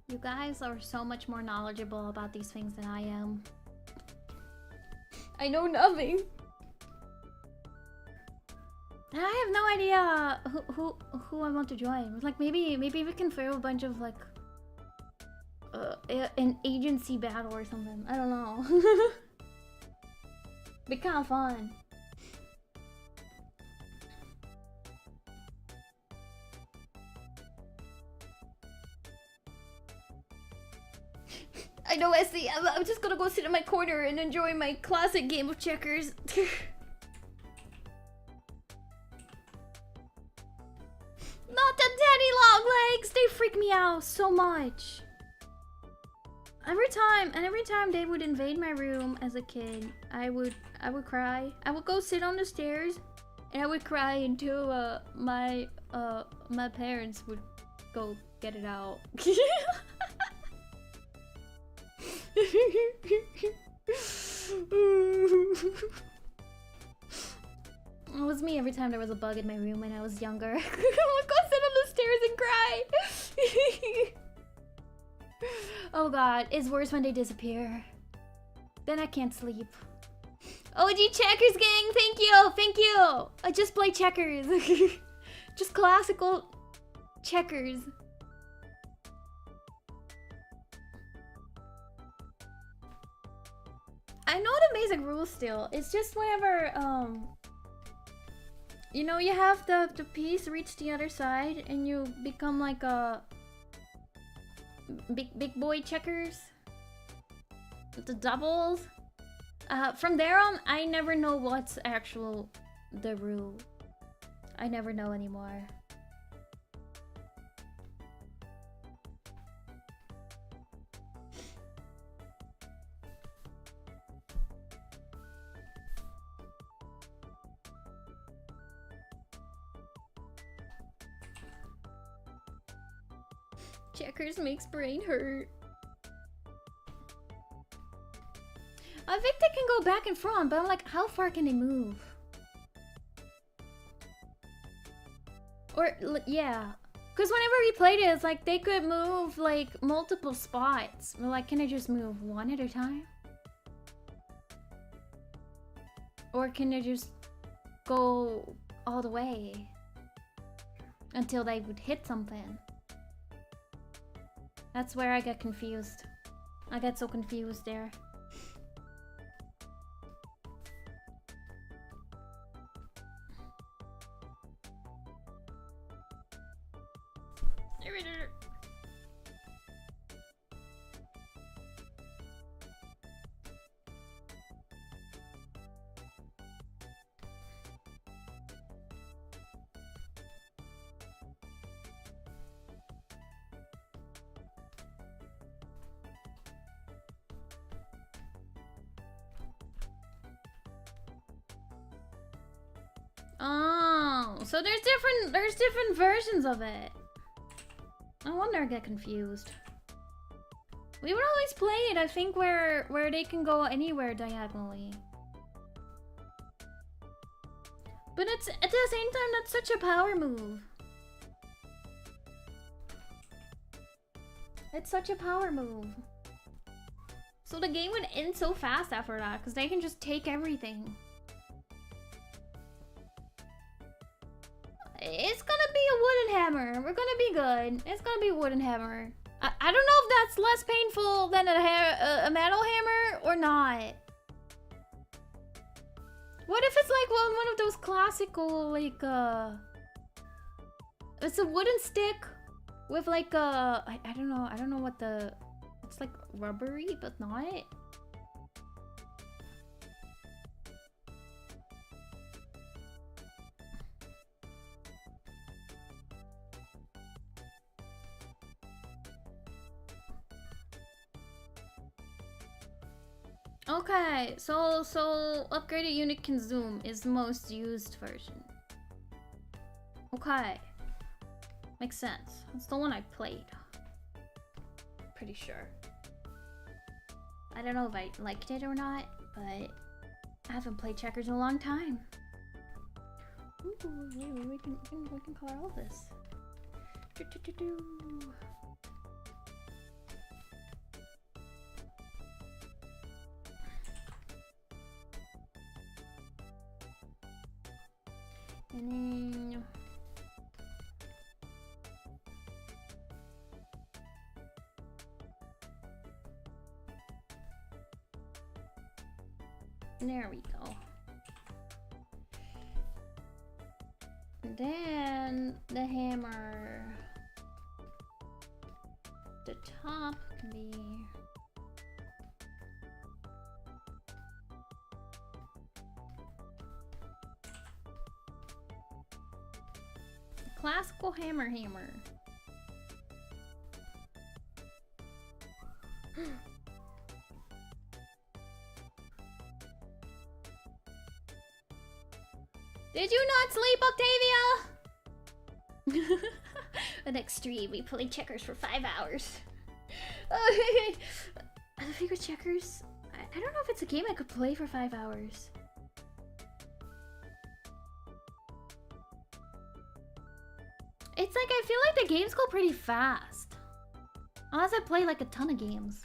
You guys are so much more knowledgeable about these things than I am. I know nothing. I have no idea who I want to join. Like maybe we can throw a bunch of like an agency battle or something. I don't know. Be kind of fun. I know, Essie. I'm just gonna go sit in my corner and enjoy my classic game of checkers. Not the daddy long legs! They freak me out so much. Every time they would invade my room as a kid, I would cry. I would go sit on the stairs and I would cry until my parents would go get it out. It was me every time there was a bug in my room when I was younger. I would go sit on the stairs and cry. Oh god, it's worse when they disappear. Then I can't sleep. OG checkers gang, thank you. I just play checkers. Just classical checkers. I know the basic rules still. It's just whenever you know, you have the piece reach the other side and you become like a big boy checkers. The doubles. From there on, I never know what's the rule. I never know anymore. Checkers makes brain hurt. I think they can go back and front, but I'm like, how far can they move? Or, yeah. Because whenever we played it, it's like they could move like multiple spots. We're like, can I just move one at a time? Or can they just go all the way until they would hit something? That's where I get confused. I get so confused there. Oh, so there's different versions of it. No wonder I get confused. We would always play it, I think, where they can go anywhere diagonally. But it's at the same time that's such a power move. It's such a power move. So the game would end so fast after that, because they can just take everything. It's gonna be a wooden hammer. We're gonna be good. It's gonna be a wooden hammer. I don't know if that's less painful than a metal hammer or not. What if it's like one of those classical, like, it's a wooden stick with like I don't know what the, it's like rubbery but not. Okay, so upgraded unit can zoom is the most used version. Okay. Makes sense. That's the one I played. Pretty sure. I don't know if I liked it or not, but I haven't played checkers in a long time. Ooh, we can color all this. And then there we go. And then the hammer. The top can be classical hammer. Did you not sleep, Octavia? The next stream, we play checkers for 5 hours. I figure checkers. I don't know if it's a game I could play for 5 hours. It's like I feel like the games go pretty fast. Unless I play like a ton of games.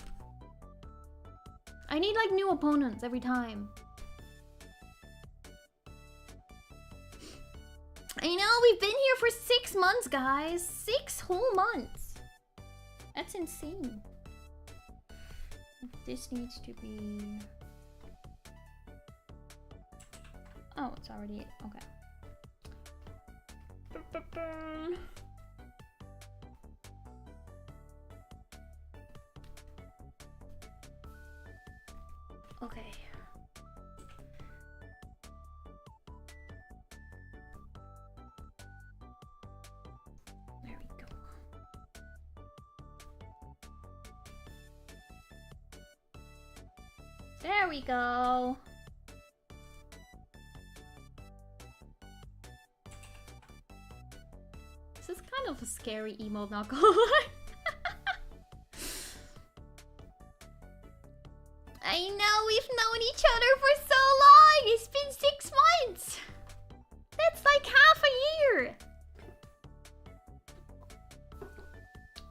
I need like new opponents every time. I know, we've been here for 6 months, guys. 6 whole months. That's insane. This needs to be... Oh, it's already... Okay. Okay. There we go. There we go. This is kind of a scary emote, not gonna lie. I know, we've known each other for so long! It's been 6 months! That's like half a year!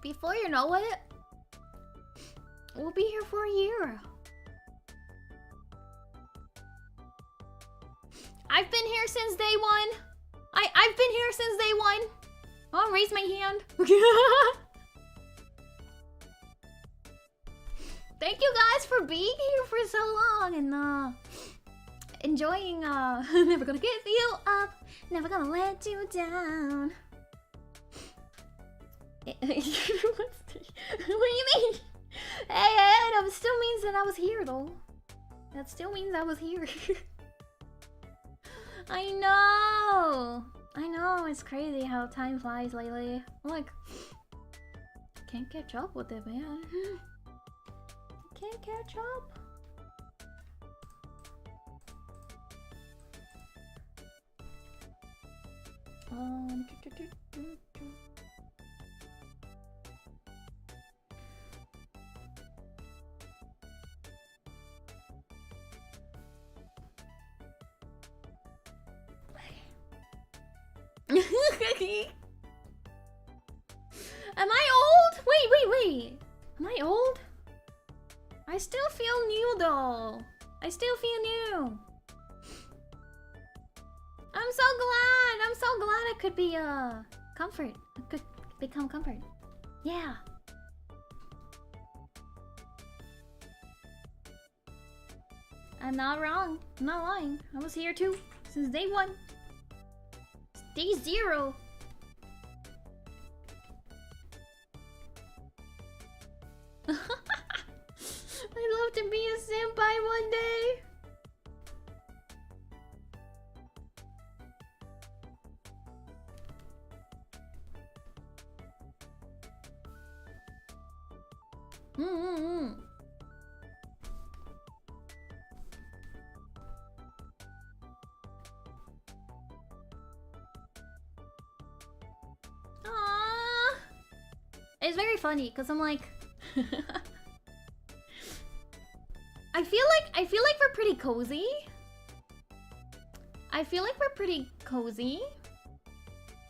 Before you know it, we'll be here for a year. I've been here since day one. I've been here since day one. I'll raise my hand. Thank you guys for being here for so long and enjoying never gonna give you up, never gonna let you down. What do you mean? Hey, that still means that I was here though. That still means I was here. I know, it's crazy how time flies lately. Like, can't catch up with it, man. Can't catch up. Am I old? Wait. Am I old? I still feel new though. I still feel new. I'm so glad I could be comfort. I could become comfort. Yeah. I'm not wrong. I'm not lying. I was here too since day one. Day 0. I'd love to be a senpai one day. Aww. It's very funny because I'm like I feel like we're pretty cozy. I feel like we're pretty cozy.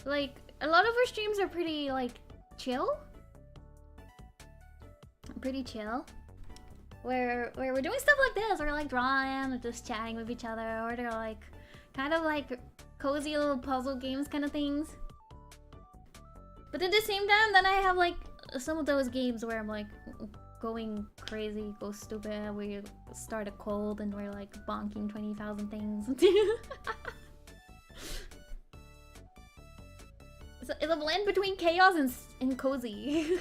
Like, a lot of our streams are pretty, like, chill. Pretty chill. Where we're doing stuff like this. We're like drawing or just chatting with each other. Or they're like, kind of like cozy little puzzle games kind of things. But at the same time, then I have like some of those games where I'm like going crazy, go stupid. We start a cold and we're like bonking 20,000 things. It's a blend between chaos and cozy.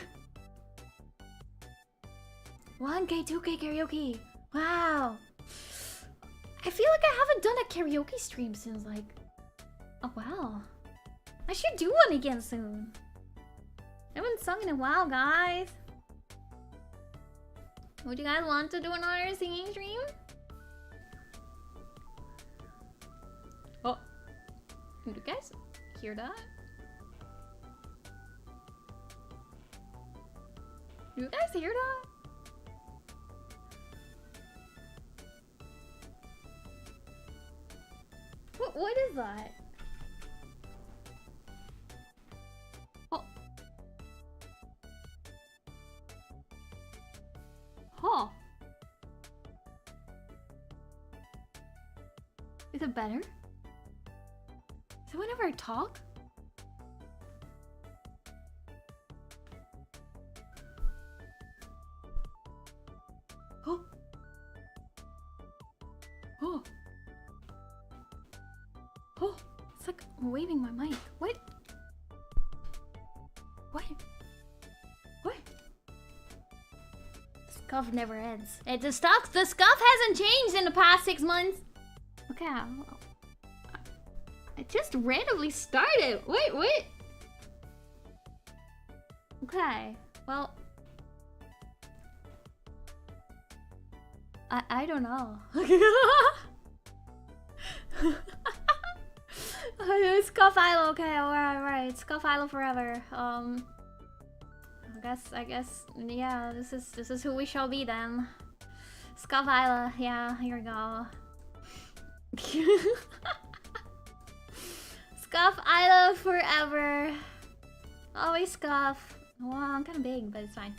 1K, 2K karaoke. Wow. I feel like I haven't done a karaoke stream since like a while. I should do one again soon. I haven't sung in a while, guys. Would you guys want to do another singing stream? Oh. Do you guys hear that? Do you guys hear that? What is that? Oh. Huh. Is it better? So whenever I talk? Oh. Oh. Oh, it's like I'm waving my mic. What? What? What? The scuff never ends. The scuff hasn't changed in the past 6 months. Okay, I just randomly started. Wait, what? Okay, well, I don't know. Scuff Isle, okay, alright, Scuff Isle forever. I guess, yeah, this is who we shall be then. Scuff Isle, yeah, here we go. Scuff Isle forever. Always Scuff. Well, I'm kind of big, but it's fine.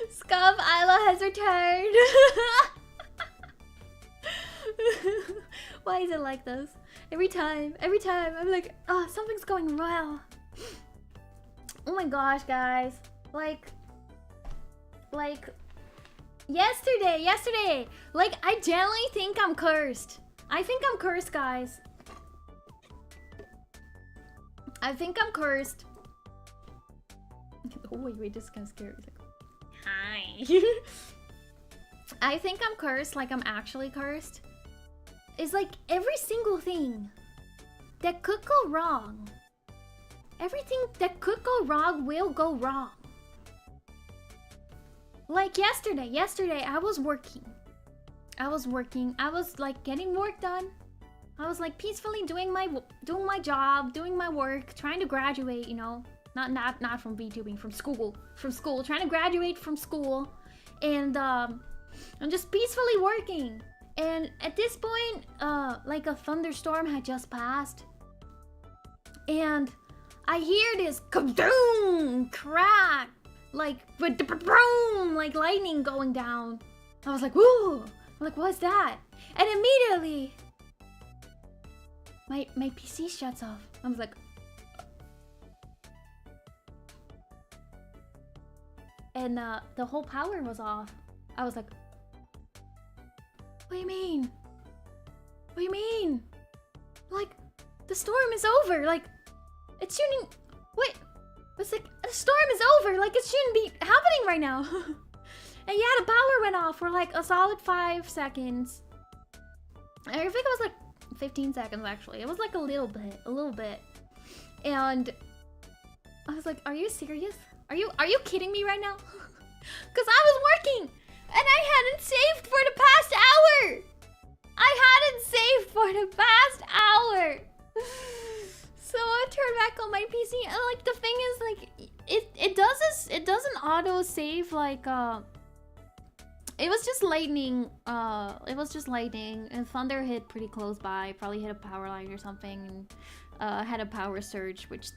Scuff Isle has returned. Why is it like this? Every time, I'm like, oh, something's going well. Oh my gosh, guys. Like, yesterday, like, I generally think I'm cursed. I think I'm cursed, guys. I think I'm cursed. Oh, wait, this is kind of scary. Like, hi. I think I'm cursed, like I'm actually cursed. It's like every single thing that could go wrong. Everything that could go wrong will go wrong. Like yesterday I was working. I was like getting work done. I was like peacefully doing my job, doing my work, trying to graduate, you know. Not from VTubing, from school, trying to graduate from school. And I'm just peacefully working. And at this point, like a thunderstorm had just passed. And I hear this kaboom, crack, like boom, like lightning going down. I was like, whoa, I'm like, what's that? And immediately, my PC shuts off. I was like, and the whole power was off. I was like, what do you mean? What do you mean? Like, the storm is over. Like, it shouldn't. Wait, it's like the storm is over. Like, it shouldn't be happening right now. And yeah, the power went off for like a solid 5 seconds. I think it was like 15 seconds actually. It was like a little bit. And I was like, are you serious? Are you kidding me right now? Cause I was working and I hadn't saved for the past hour. So I turned back on my PC and like the thing is like it does this, it doesn't auto save like It was just lightning. It was just lightning, and thunder hit pretty close by. Probably hit a power line or something. And, had a power surge, which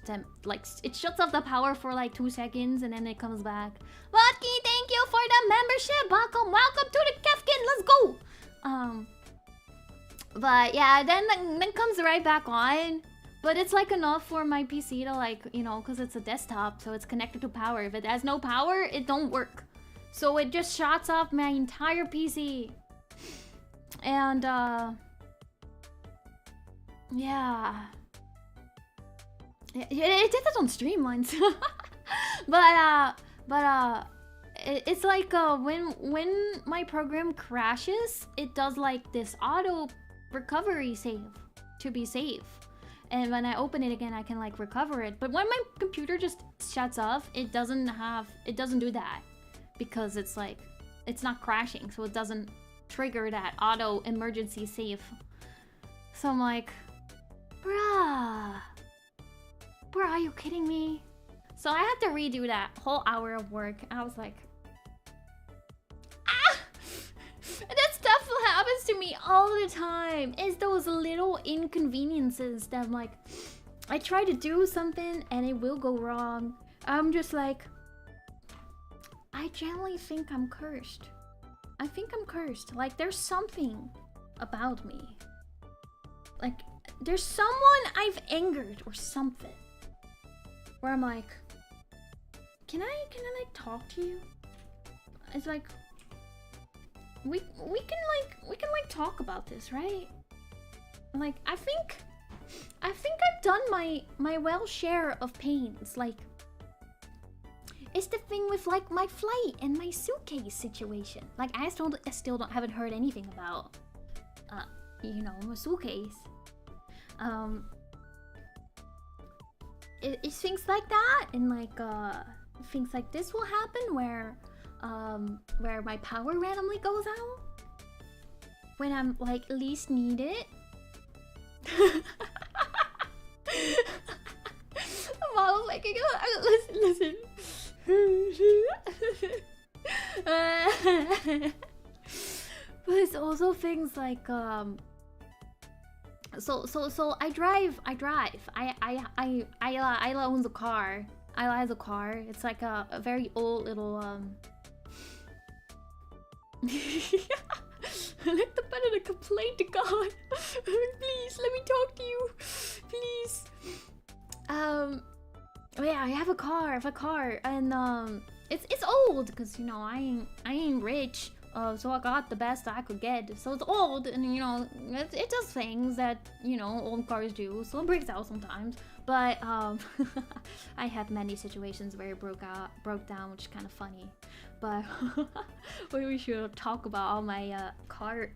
like it shuts off the power for like 2 seconds, and then it comes back. Vodki, thank you for the membership. Welcome to the Kefkin. Let's go. But yeah, then comes right back on. But it's like enough for my PC to like, you know, because it's a desktop, so it's connected to power. If it has no power, it don't work. So it just shuts off my entire PC. And yeah. It did that on stream once. but it's like when my program crashes, it does like this auto recovery save to be safe. And when I open it again, I can like recover it. But when my computer just shuts off, it doesn't do that. Because it's like, it's not crashing, so it doesn't trigger that auto emergency save. So I'm like, bruh, are you kidding me? So I had to redo that whole hour of work. I was like, ah! That stuff happens to me all the time. It's those little inconveniences that I'm like, I try to do something and it will go wrong. I'm just like, I generally think I'm cursed. I think I'm cursed. Like, there's something about me. Like, there's someone I've angered or something. Where I'm like, can I like talk to you? It's like, we can talk about this, right? Like, I think I've done my well share of pains. Like, it's the thing with like my flight and my suitcase situation. Like, I still haven't heard anything about you know, my suitcase. It's things like that, and like things like this will happen where my power randomly goes out when I'm like least needed. Model's making a listen. But it's also things like so I drive. Ayla owns a car. Ayla has a car. It's like a very old little I like the button to complain to God. Please let me talk to you. Please. Oh yeah, I have a car, and it's old because, you know, I ain't rich, so I got the best I could get. So it's old, and you know, it does things that, you know, old cars do, so it breaks out sometimes. But I had many situations where it broke down, which is kind of funny. But maybe we should talk about all my car.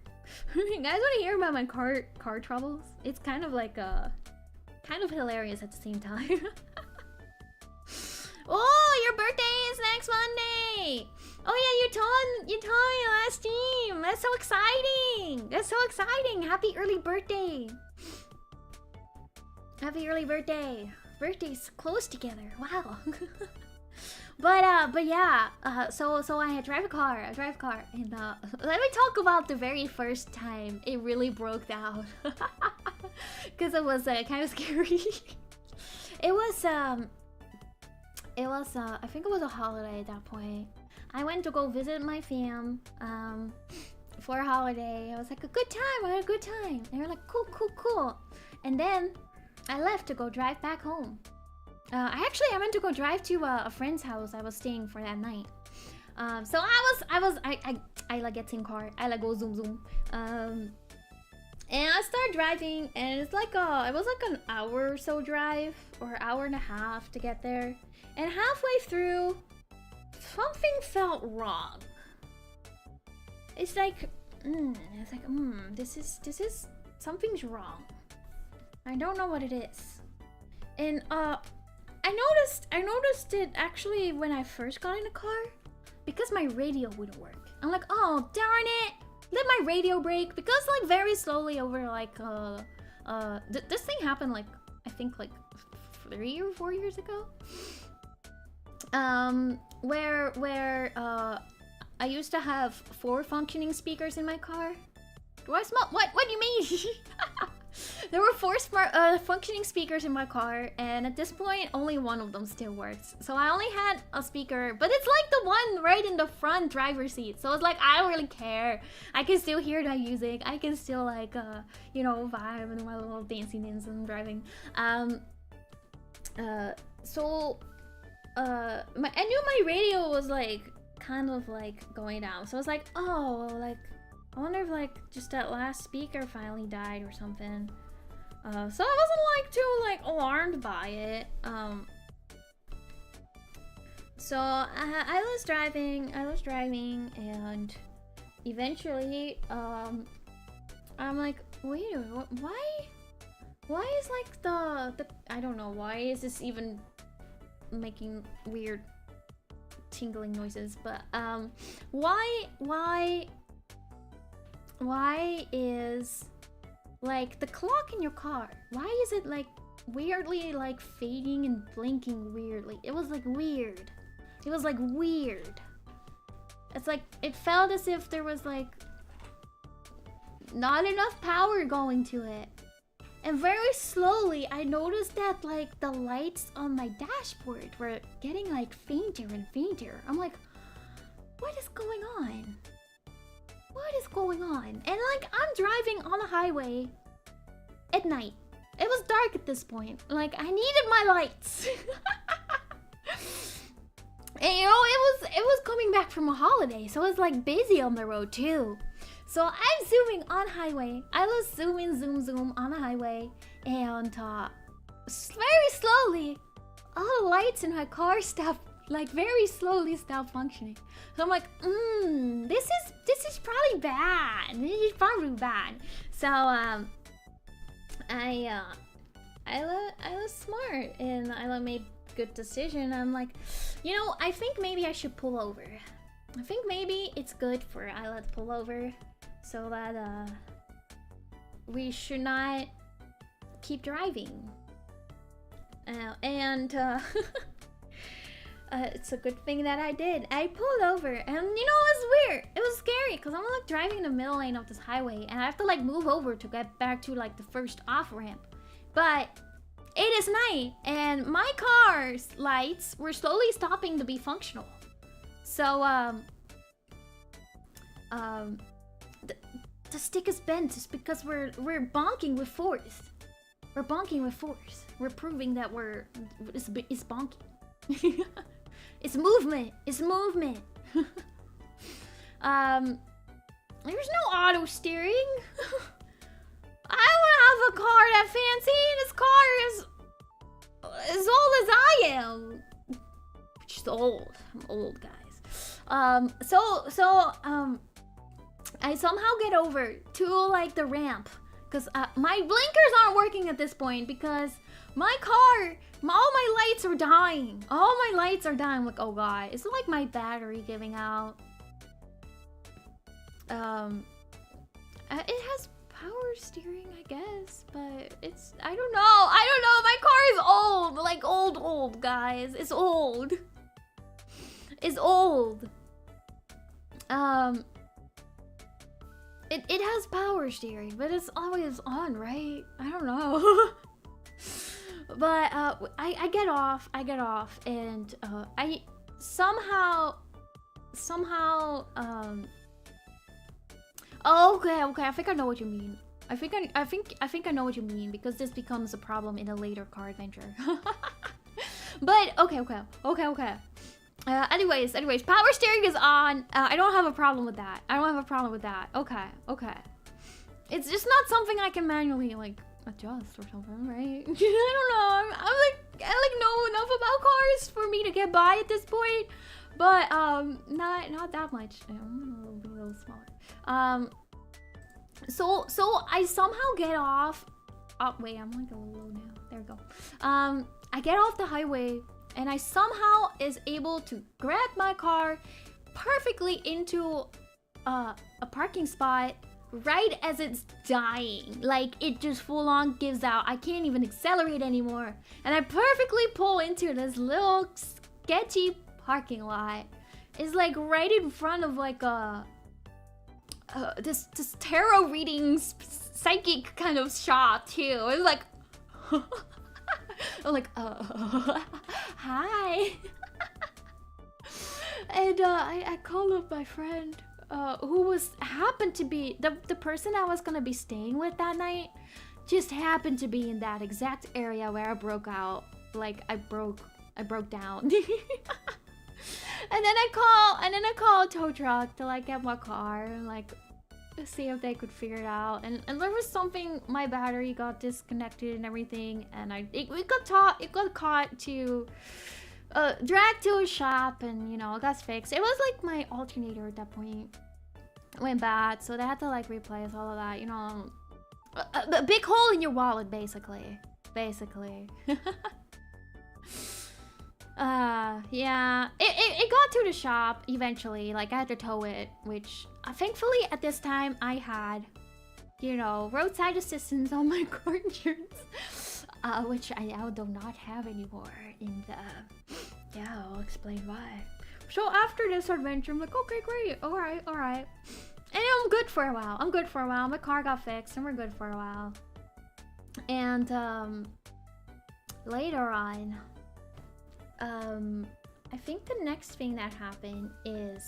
You guys want to hear about my car troubles? It's kind of like kind of hilarious at the same time. Oh, your birthday is next Monday! Oh yeah, you told me last stream. That's so exciting! That's so exciting! Happy early birthday! Happy early birthday! Birthdays close together. Wow. But yeah. So I drive a car. And let me talk about the very first time it really broke down. Because it was kind of scary. It was I think it was a holiday at that point. I went to go visit my fam for a holiday. I was like, a good time, I had a good time. They were like, cool. And then I left to go drive back home. I meant to go drive to a friend's house I was staying for that night. So I like get in car. I like go zoom. And I started driving, and it's like it was like an hour or so drive, or hour and a half to get there. And halfway through, something felt wrong. It's like, this is something's wrong. I don't know what it is. And I noticed it actually when I first got in the car, because my radio wouldn't work. I'm like, oh darn it! Let my radio break, because like very slowly over like this thing happened like I think like 3 or 4 years ago. Where I used to have 4 functioning speakers in my car. Do I smell? What do you mean? There were 4 functioning speakers in my car, and at this point, only one of them still works. So I only had a speaker, but it's like the one right in the front driver's seat. So it's like, I don't really care. I can still hear that music. I can still like, you know, vibe and my little dancing as I'm driving. I knew my radio was like, kind of like going down. So I was like, oh, like, I wonder if like just that last speaker finally died or something. So I wasn't like too like alarmed by it. So I was driving, and eventually I'm like, wait a minute, why is like the I don't know, why is this even making weird tingling noises, but why is like the clock in your car, why is it like weirdly like fading and blinking weirdly? It was like weird. It was like weird. It's like it felt as if there was like not enough power going to it. And very slowly I noticed that like the lights on my dashboard were getting like fainter and fainter. I'm like, what is going on? What is going on? And like I'm driving on a highway at night. It was dark at this point. Like I needed my lights. And you know, it was coming back from a holiday, so it was like busy on the road too. So I'm zooming on highway. I was zoom on a highway, and very slowly, all the lights in my car stopped, like very slowly stopped functioning. So I'm like, this is probably bad. This is probably bad. So I was smart, and I made good decision. I'm like, you know, I think maybe I should pull over. I think maybe it's good for Ayla to pull over, so that we should not keep driving. It's a good thing that I did. I pulled over, and you know, it was weird. It was scary because I'm like driving in the middle lane of this highway, and I have to like move over to get back to like the first off ramp. But it is night, and my car's lights were slowly stopping to be functional. So the stick is bent just because we're bonking with force. We're bonking with force. We're proving that it's bonking. It's movement. It's movement. There's no auto steering. I don't have a car that fancy. This car is as old as I am. Which is old. I'm old, guys. I somehow get over to like the ramp, because my blinkers aren't working at this point because my car, all my lights are dying. All my lights are dying. I'm like, oh god, it's like my battery giving out. It has power steering, I guess, but it's, I don't know. My car is old, like old, guys. It's old. It's old. It has power steering, but it's always on, right? I don't know. But I get off, and I somehow okay, I think I know what you mean. I think I know what you mean, because this becomes a problem in a later car adventure. But okay. Anyways, power steering is on. I don't have a problem with that. Okay. It's just not something I can manually like adjust or something, right? I don't know. I know enough about cars for me to get by at this point, but not that much. I'm gonna be a little smaller. So I somehow get off. Oh wait, I'm like a little low now. There we go. I get off the highway, and I somehow is able to grab my car perfectly into a parking spot right as it's dying. Like, it just full on gives out. I can't even accelerate anymore. And I perfectly pull into this little sketchy parking lot is like right in front of like this tarot readings psychic kind of shop too. It's like I'm like hi. And I called up my friend who happened to be the person I was gonna be staying with that night, just happened to be in that exact area where I broke out. Like I broke down. And then I call a tow truck to like get my car and like see if they could figure it out. And there was something, my battery got disconnected and everything, and it got caught to dragged to a shop, and you know, it got fixed. It was like my alternator at that point went bad, so they had to like replace all of that, you know. A big hole in your wallet, basically. Yeah, it got to the shop eventually. Like I had to tow it, which thankfully at this time I had, you know, roadside assistance on my car insurance, which I now do not have anymore. Yeah, I'll explain why. So after this adventure, I'm like, okay, great, all right, and I'm good for a while. My car got fixed, and we're good for a while. And later on, I think the next thing that happened is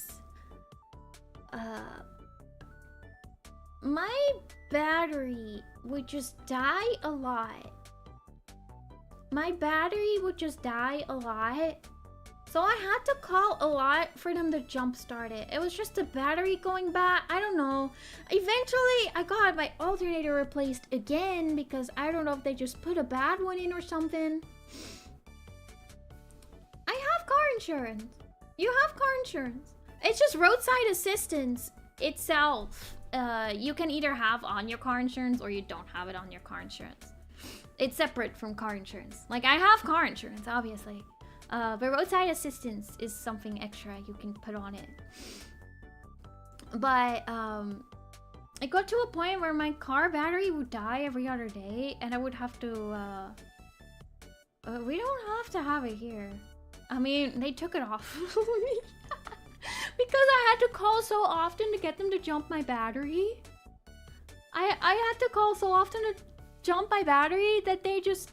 my battery would just die a lot. So I had to call a lot for them to jumpstart it. It was just the battery going bad. I don't know. Eventually, I got my alternator replaced again because I don't know if they just put a bad one in or something. I have car insurance. You have car insurance. It's just roadside assistance itself. You can either have on your car insurance or you don't have it on your car insurance. It's separate from car insurance. Like, I have car insurance, obviously. But roadside assistance is something extra you can put on it. But it got to a point where my car battery would die every other day, and I would have to we don't have to have it here. I mean, they took it off because I had to call so often to get them to jump my battery. I had to call so often to jump my battery that they just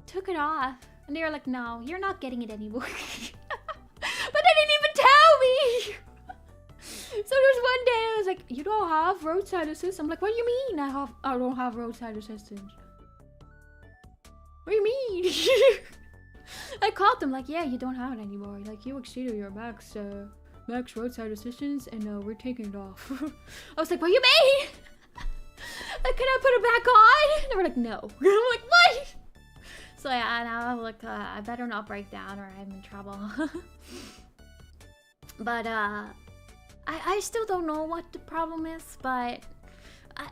took it off. And they were like, no, you're not getting it anymore. But they didn't even tell me. So there's one day I was like, you don't have roadside assistance? I'm like, what do you mean I don't have roadside assistance? What do you mean? I called them like, yeah, you don't have it anymore. Like, you exceeded your max roadside assistance, and we're taking it off. I was like, what do you mean? Like, can I put it back on? And they were like, no. I'm like, what? So yeah, now I'm like, I better not break down or I'm in trouble. But I still don't know what the problem is, but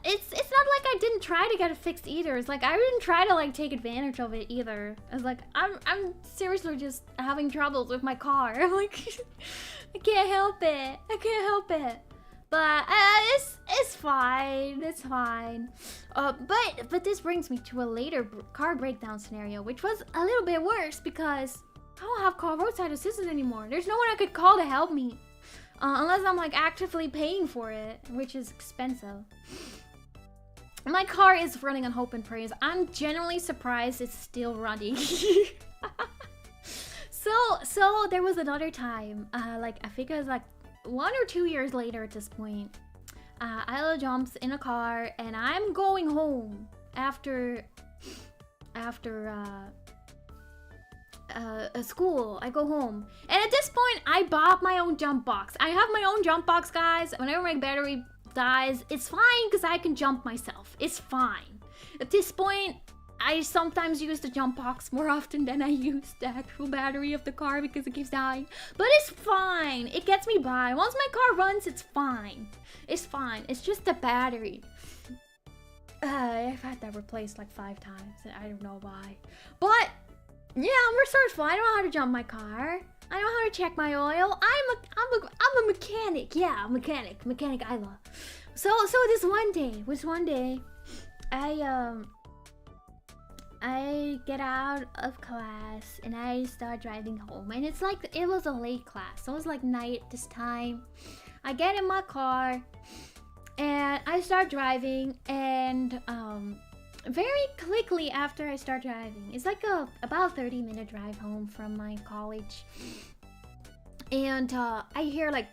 it's not like I didn't try to get it fixed either. It's like I didn't try to like take advantage of it either. It's like I'm seriously just having troubles with my car. I'm like, I can't help it. But it's fine. But this brings me to a later car breakdown scenario, which was a little bit worse because I don't have car roadside assistance anymore. There's no one I could call to help me, unless I'm like actively paying for it, which is expensive. My car is running on hope and praise. I'm genuinely surprised it's still running. So there was another time, like I think it was like 1 or 2 years later at this point, Ayla jumps in a car and I'm going home after school. I go home, and at this point I bought my own jump box. I have my own jump box, guys. Whenever my battery dies, it's fine because I can jump myself. It's fine. At this point, I sometimes use the jump box more often than I use the actual battery of the car because it keeps dying. But it's fine. It gets me by. Once my car runs, it's fine. It's fine. It's just the battery. I've had that replaced like 5 times, and I don't know why. But yeah, we're sort of fine. I know how to jump my car. I know how to check my oil. I'm a mechanic. Yeah, mechanic Ayla. So this one day, I get out of class and I start driving home, and it's like it was a late class, so it was like night this time. I get in my car and I start driving, and very quickly after I start driving, it's like about 30-minute drive home from my college, and I hear like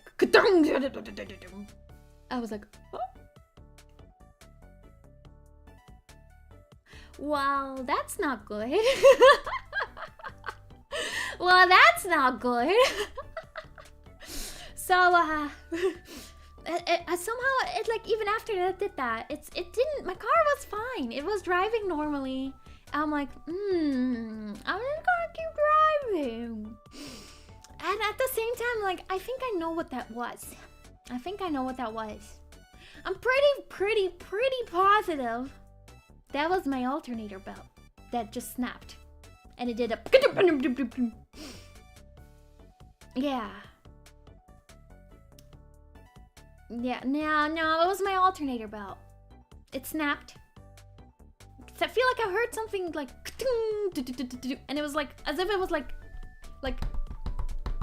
I was like, oh. Well, that's not good. Well, that's not good. So somehow it like, even after it did that, it didn't, my car was fine, it was driving normally. I'm like, I'm just gonna keep driving. And at the same time, like, I think I know what that was. I think I know what that was. I'm pretty positive that was my alternator belt that just snapped. And it did a... Yeah. Yeah, no, it was my alternator belt. It snapped. I feel like I heard something like... And it was like, as if it was like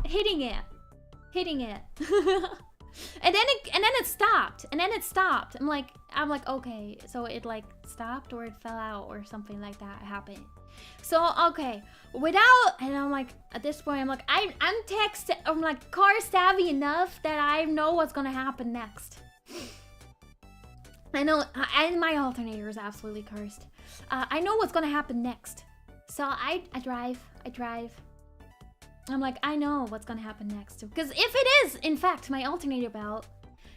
hitting it. And then it stopped. I'm like, okay, so it like stopped or it fell out or something like that happened. So okay, and I'm like, at this point, I'm like, I'm like car savvy enough that I know what's gonna happen next. I know, and my alternator is absolutely cursed. I know what's gonna happen next. So I drive. I'm like, I know what's gonna happen next. Because if it is, in fact, my alternator belt,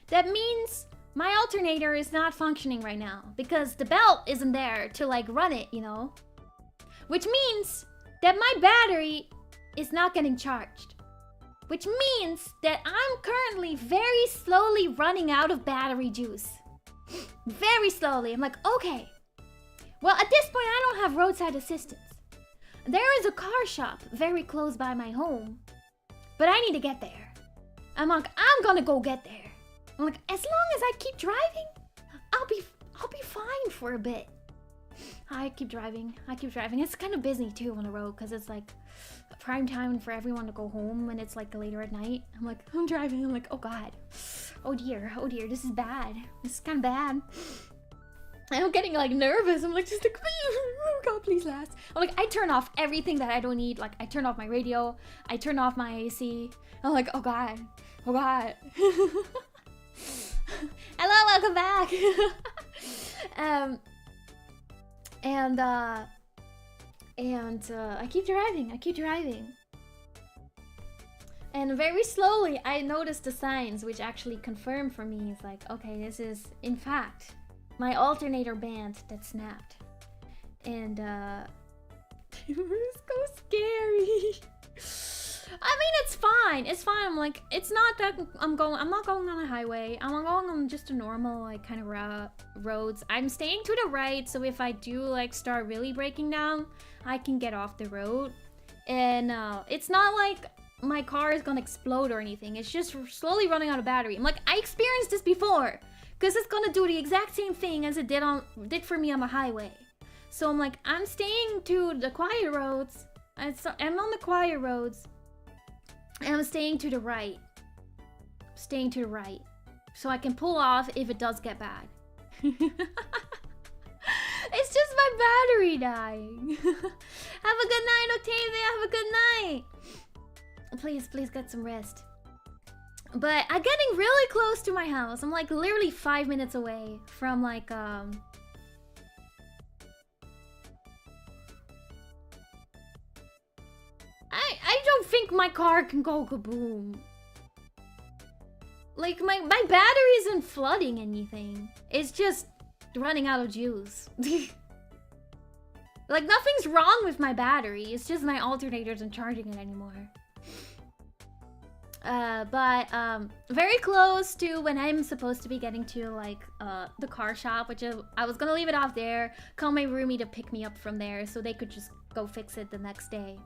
that means my alternator is not functioning right now. Because the belt isn't there to like run it, you know? Which means that my battery is not getting charged. Which means that I'm currently very slowly running out of battery juice. Very slowly. I'm like, okay. Well, at this point, I don't have roadside assistance. There is a car shop very close by my home, but I need to get there. I'm like, I'm gonna go get there. I'm like, as long as I keep driving, I'll be fine for a bit. I keep driving. It's kind of busy too on the road because it's like prime time for everyone to go home when it's like later at night. I'm driving. I'm like, oh god, oh dear, this is bad. This is kind of bad. I'm getting like nervous. I'm like, just like, oh god, please last. I'm like, I turn off everything that I don't need. Like, I turn off my radio. I turn off my AC. I'm like, oh god. Hello, welcome back. I keep driving. And very slowly, I noticed the signs, which actually confirmed for me. It's like, okay, this is, in fact, my alternator band that snapped. And, it's so scary. I mean, it's fine. I'm like, it's not that I'm not going on a highway. I'm going on just a normal, like, kind of roads. I'm staying to the right, so if I do, like, start really breaking down, I can get off the road. And, it's not like my car is gonna explode or anything. It's just slowly running out of battery. I'm like, I experienced this before. Because it's gonna do the exact same thing as it did for me on the highway. So I'm like, I'm staying to the quiet roads. I'm on the quiet roads. And I'm staying to the right. So I can pull off if it does get bad. It's just my battery dying. Have a good night, Octavia. Have a good night. Please get some rest. But I'm getting really close to my house. I'm like literally 5 minutes away from like I don't think my car can go kaboom. Like my battery isn't flooding anything. It's just running out of juice. Like nothing's wrong with my battery. It's just my alternator isn't charging it anymore. But very close to when I'm supposed to be getting to like the car shop, which I was gonna leave it off there, call my roomie to pick me up from there so they could just go fix it the next day.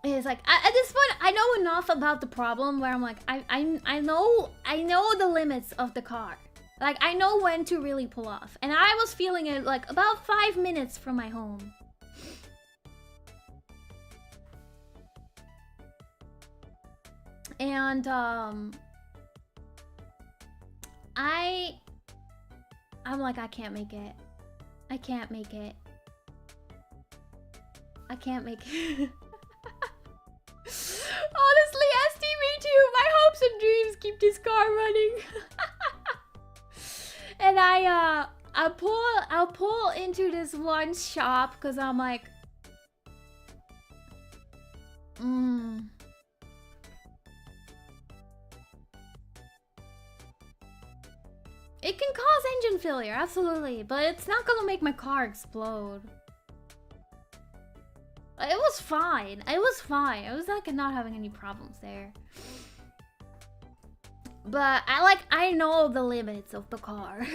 It's like at this point I know enough about the problem where I'm like I know the limits of the car. Like, I know when to really pull off. And I was feeling it, like, about 5 minutes from my home. And, I'm like, I can't make it. I can't make it. I can't make it. Honestly, SD, me too. My hopes and dreams keep this car running. And I'll pull into this one shop because I'm like, It can cause engine failure, absolutely, but it's not gonna make my car explode. It was fine. It was fine. It was like not having any problems there. But I know the limits of the car.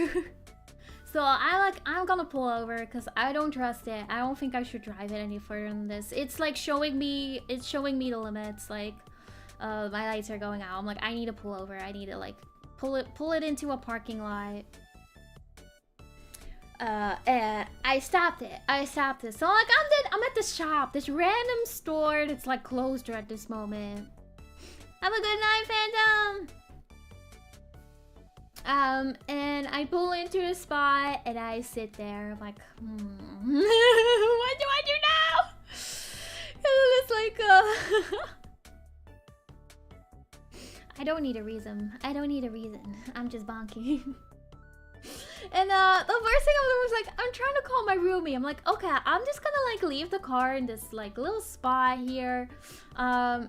So I'm gonna pull over because I don't trust it. I don't think I should drive it any further than this. It's like showing me the limits. Like my lights are going out. I'm like, I need to pull over. I need to like pull it into a parking lot. And I stopped it. So like I'm at the shop, this random store that's like closed at this moment. Have a good night, Phantom. And I pull into a spot and I sit there. I'm like, what do I do now? It's like, I don't need a reason. I'm just bonking. And the first thing I was like, I'm trying to call my roomie. I'm like, okay, I'm just gonna like leave the car in this like little spot here. And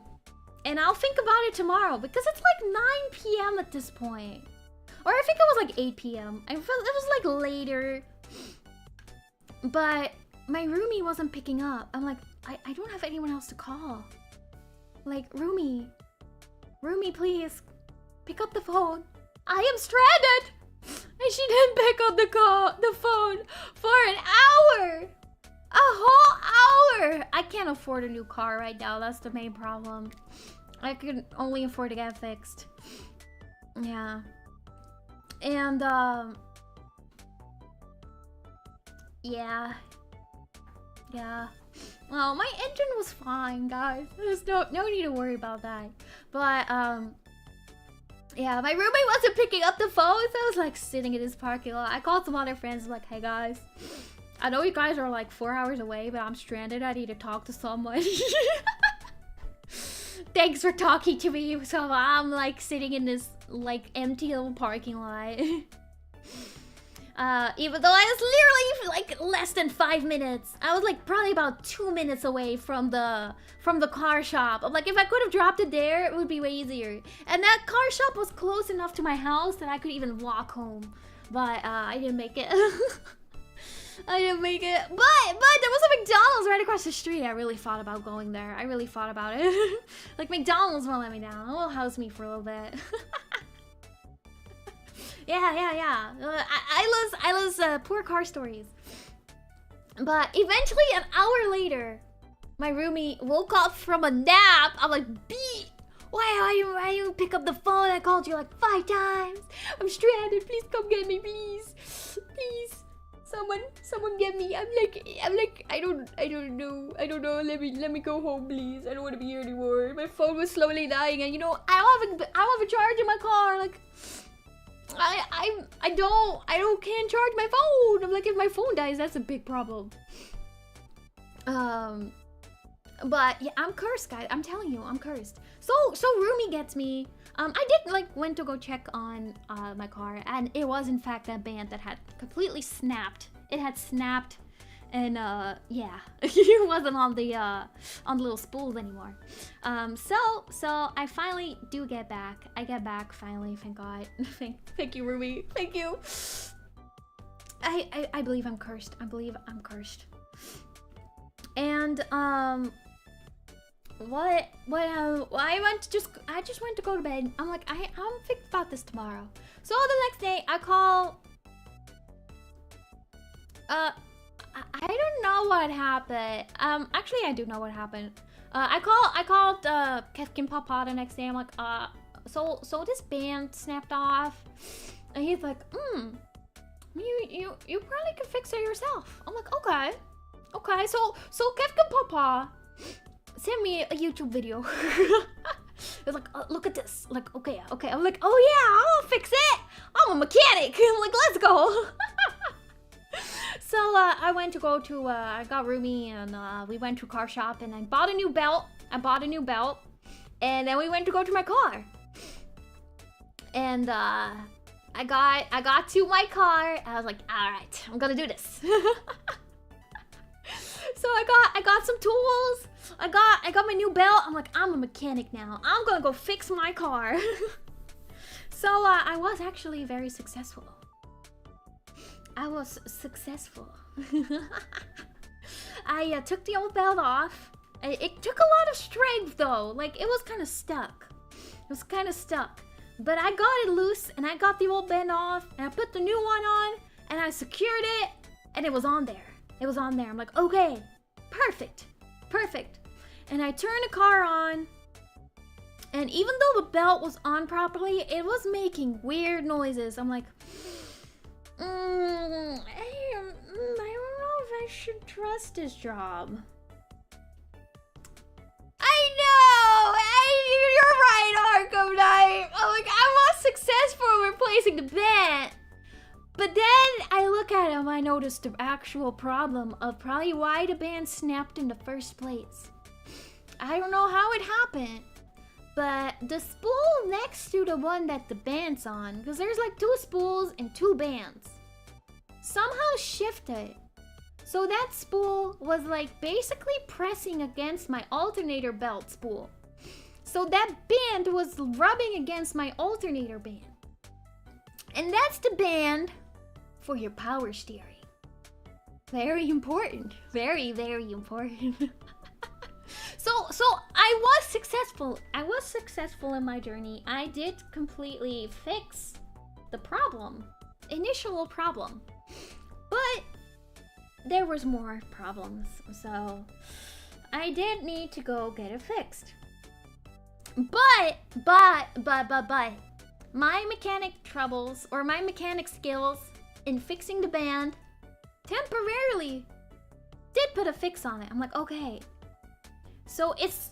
I'll think about it tomorrow because it's like 9 p.m. at this point. Or I think it was like 8 p.m. I felt it was like later. But my roomie wasn't picking up. I'm like, I don't have anyone else to call. Like, roomie, please, pick up the phone. I am stranded! And she didn't pick up the phone for an hour! A whole hour! I can't afford a new car right now, that's the main problem. I can only afford to get fixed. Yeah. And, yeah. Well, my engine was fine, guys. There's no need to worry about that. But, yeah, my roommate wasn't picking up the phone, so I was like sitting in this parking lot. I called some other friends, like, hey guys, I know you guys are like 4 hours away, but I'm stranded. I need to talk to someone. Thanks for talking to me. So I'm like sitting in this like empty little parking lot. Even though I was literally like less than 5 minutes. I was like probably about 2 minutes away from the car shop. I'm like, if I could have dropped it there, it would be way easier. And that car shop was close enough to my house that I could even walk home. But I didn't make it. But there was a McDonald's right across the street. I really thought about going there. I really thought about it. Like, McDonald's won't let me down. It will house me for a little bit. Yeah. I lose poor car stories. But eventually, an hour later, my roomie woke up from a nap. I'm like, B, why you pick up the phone? I called you like 5 times. I'm stranded. Please come get me, please. Please. Someone get me. I'm like, I don't know. Let me go home, please. I don't want to be here anymore. My phone was slowly dying, and you know, I don't have a charge in my car. Like, I can't charge my phone. I'm like, if my phone dies, that's a big problem. But yeah, I'm cursed, guys. I'm telling you, I'm cursed. So roomie gets me. I did like went to go check on my car, and it was in fact that band that had completely snapped. It had snapped, and yeah, it wasn't on the little spools anymore. So I finally do get back. I get back finally. Thank God. Thank you, roomie. Thank you. I believe I'm cursed. I believe I'm cursed. And I just went to go to bed. I'm like, I'll think about this tomorrow. So the next day I call. I don't know what happened. Actually I do know what happened. I called Kim Papa the next day. I'm like, so this band snapped off, and he's like, you probably can fix it yourself. I'm like, okay. So Kevka Papa sent me a YouTube video. It's like, look at this. Like, okay. I'm like, oh yeah, I'll fix it. I'm a mechanic. I'm like, let's go. So I went to go to, I got Rumi, and we went to a car shop, and I bought a new belt. And then we went to go to my car. And I got to my car. And I was like, all right, I'm gonna do this. So I got some tools. I got my new belt. I'm like, I'm a mechanic now. I'm gonna go fix my car. So I was actually very successful. I took the old belt off. It took a lot of strength though. Like, it was kind of stuck. But I got it loose, and I got the old belt off, and I put the new one on, and I secured it, and it was on there. I'm like, okay, perfect. And I turned the car on, and even though the belt was on properly, it was making weird noises. I'm like, I don't know if I should trust this job. I know! You're right, Arkham Knight! I'm like, I was successful in replacing the band. But then I look at him, I noticed the actual problem of probably why the band snapped in the first place. I don't know how it happened, but the spool next to the one that the band's on, because there's like 2 spools and 2 bands, somehow shifted. So that spool was like basically pressing against my alternator belt spool. So that band was rubbing against my alternator band. And that's the band for your power steering. Very important. Very, very important. So I was successful. I was successful in my journey. I did completely fix the problem. Initial problem. But there was more problems. So I did need to go get it fixed. But my mechanic troubles, or my mechanic skills in fixing the band temporarily did put a fix on it. I'm like, okay. So it's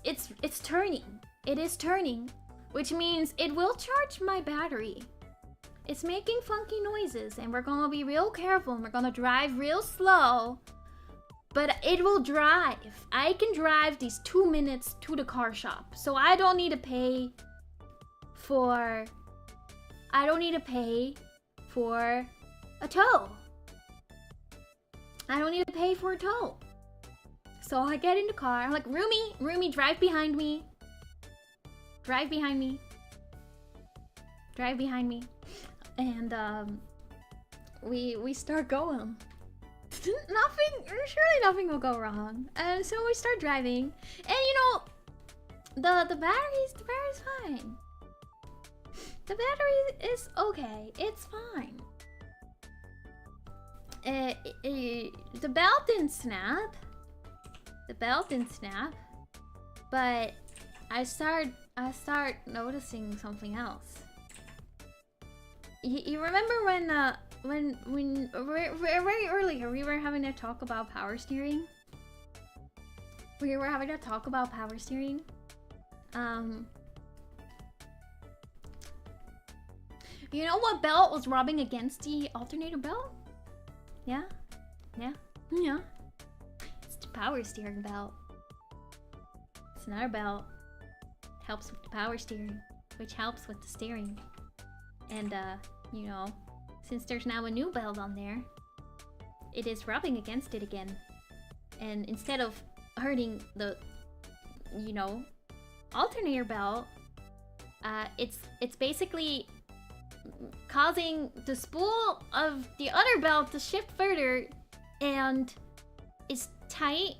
turning. It is turning, which means it will charge my battery. It's making funky noises, and we're gonna be real careful, and we're gonna drive real slow. But it will drive. I can drive these 2 minutes to the car shop. So I don't need to pay for a tow. I don't need to pay for a tow. So I get in the car. I'm like, Rumi, drive behind me. Drive behind me. And we start going. Surely nothing will go wrong. So we start driving, and you know, the battery's fine. The battery is okay. It's fine. The belt didn't snap. But I start noticing something else. You remember when very earlier we were having a talk about power steering? You know what belt was rubbing against the alternator belt? Yeah. It's the power steering belt. It's another belt. It helps with the power steering, which helps with the steering. And you know, since there's now a new belt on there, it is rubbing against it again. And instead of hurting the, you know, alternator belt, it's basically causing the spool of the other belt to shift further, and it's tight,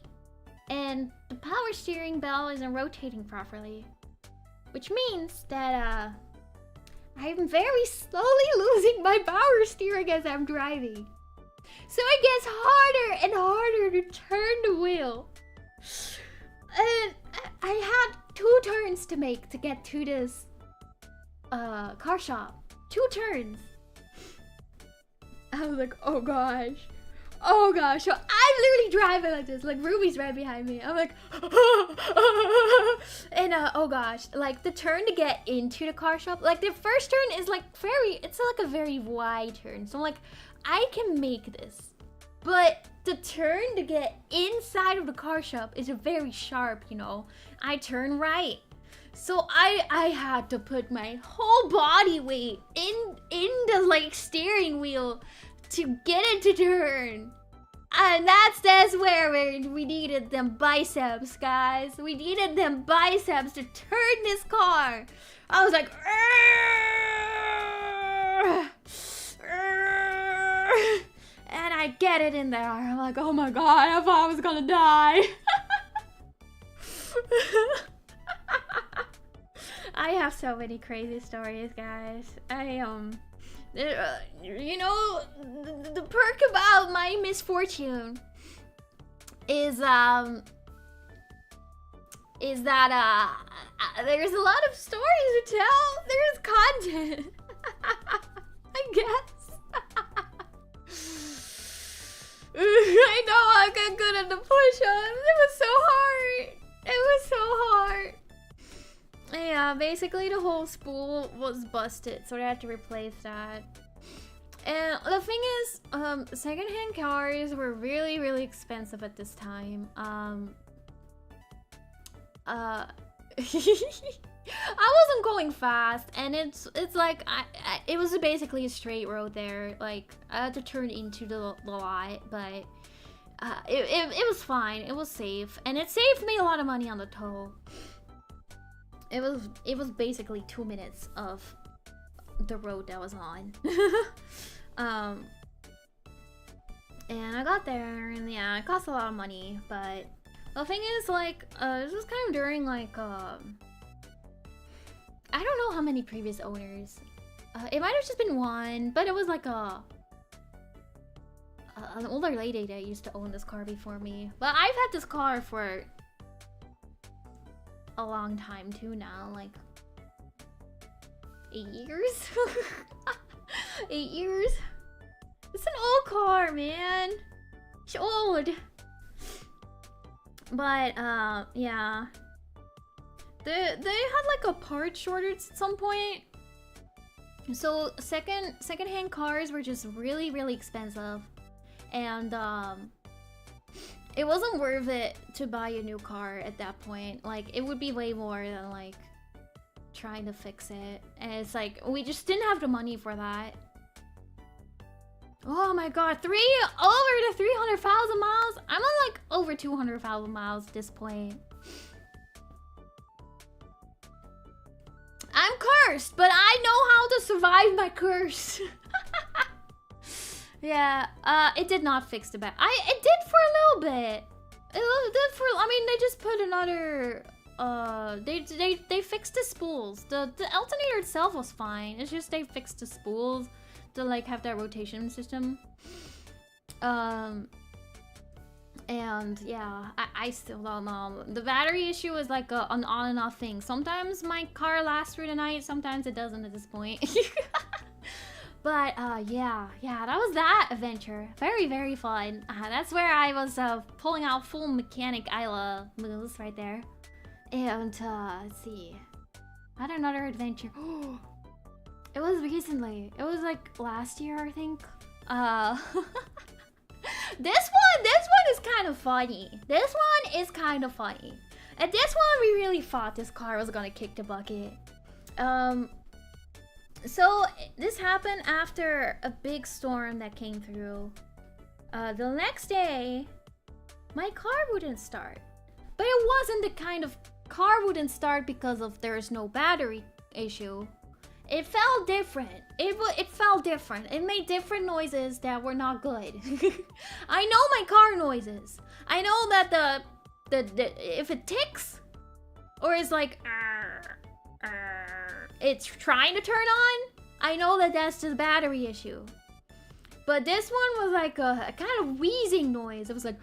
and the power steering belt isn't rotating properly, which means that I'm very slowly losing my power steering as I'm driving. So it gets harder and harder to turn the wheel. And I had 2 turns to make to get to this car shop. 2 turns. I was like, oh gosh. Oh gosh. So I'm literally driving like this. Like Ruby's right behind me. I'm like, and oh gosh. Like the turn to get into the car shop. Like the first turn is like it's like a very wide turn. So I'm like, I can make this. But the turn to get inside of the car shop is very sharp, you know. I turn right. So I had to put my whole body weight in the like steering wheel to get it to turn. And that's where we needed them biceps, guys. We needed them biceps to turn this car. I was like, and I get it in there. I'm like, oh my god, I thought I was gonna die. I have so many crazy stories, guys. You know, the perk about my misfortune is that there's a lot of stories to tell. There's content. I guess. I know I got good at the push-ups. It was so hard. It was so hard. Yeah, basically the whole spool was busted, so they had to replace that. And the thing is, secondhand cars were really, really expensive at this time. I wasn't going fast, and it's like it was basically a straight road there. Like I had to turn into the lot, but it was fine. It was safe, and it saved me a lot of money on the toll. It was basically 2 minutes of the road that was on. And I got there, and yeah, it cost a lot of money, but the thing is, like, this was kind of during, like, I don't know how many previous owners. It might have just been one, but it was like an older lady that used to own this car before me. But I've had this car for a long time too now, like 8 years. 8 years. It's an old car, man. It's old. But yeah, they had like a part shortage at some point. So secondhand cars were just really, really expensive, and it wasn't worth it to buy a new car at that point. Like, it would be way more than, like, trying to fix it. And it's like, we just didn't have the money for that. Oh my god, over to 300,000 miles? I'm on, like, over 200,000 miles at this point. I'm cursed, but I know how to survive my curse. Yeah, it did not fix the back. It did for a little bit. It did for. I mean, they just put another. They fixed the spools. The alternator itself was fine. It's just they fixed the spools to like have that rotation system. And yeah, I still don't know. The battery issue is like an on and off thing. Sometimes my car lasts through the night. Sometimes it doesn't at this point. But yeah, that was that adventure. Very, very fun. That's where I was pulling out full mechanic Ayla moves right there. And let's see, I had another adventure. It was recently. It was like last year, I think. This one is kind of funny. This one is kind of funny. At this one, we really thought this car was gonna kick the bucket. So this happened after a big storm that came through. The next day, my car wouldn't start. But it wasn't the kind of car wouldn't start because of there's no battery issue. It felt different. It felt different. It made different noises that were not good. I know my car noises. I know that the if it ticks or is like it's trying to turn on, I know that that's the battery issue. But this one was like a kind of wheezing noise. It was like,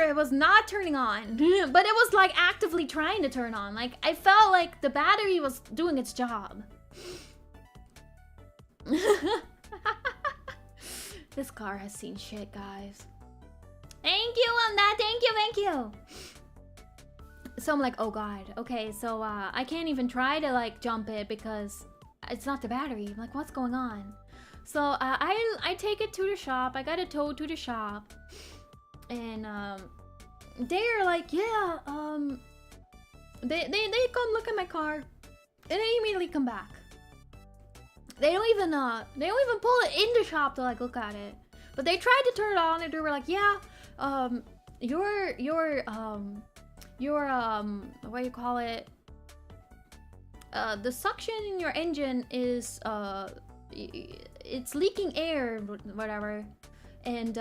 it was not turning on. But it was like actively trying to turn on. Like I felt like the battery was doing its job. This car has seen shit, guys. Thank you on that. Thank you. So I'm like, oh god. Okay, so I can't even try to like jump it because it's not the battery. I'm like, what's going on? So I take it to the shop. I got it towed to the shop. And they're like, yeah, they come look at my car and they immediately come back. They don't even pull it in the shop to like look at it. But they tried to turn it on and they were like, yeah, your what do you call it? The suction in your engine is it's leaking air, whatever. And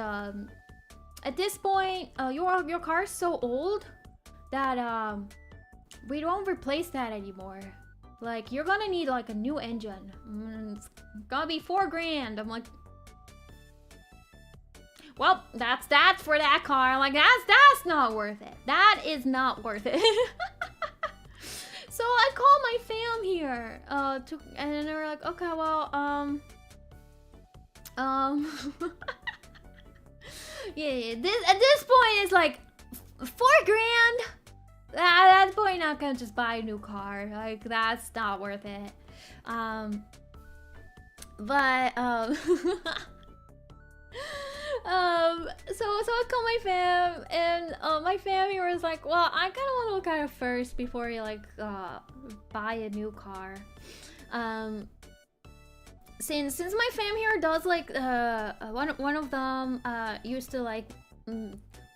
at this point, your car is so old that we don't replace that anymore. Like, you're gonna need like a new engine. It's gonna be $4,000. I'm like, well, that's that for that car. I'm like, that's not worth it. That is not worth it. So I called my fam here, and they were like, okay, well, yeah, at this point it's like $4,000. At that point, I'm gonna just buy a new car. Like, that's not worth it. So I called my fam, and my family was like, well, I kind of want to look at it first before you like buy a new car. Since my fam here does like one of them used to like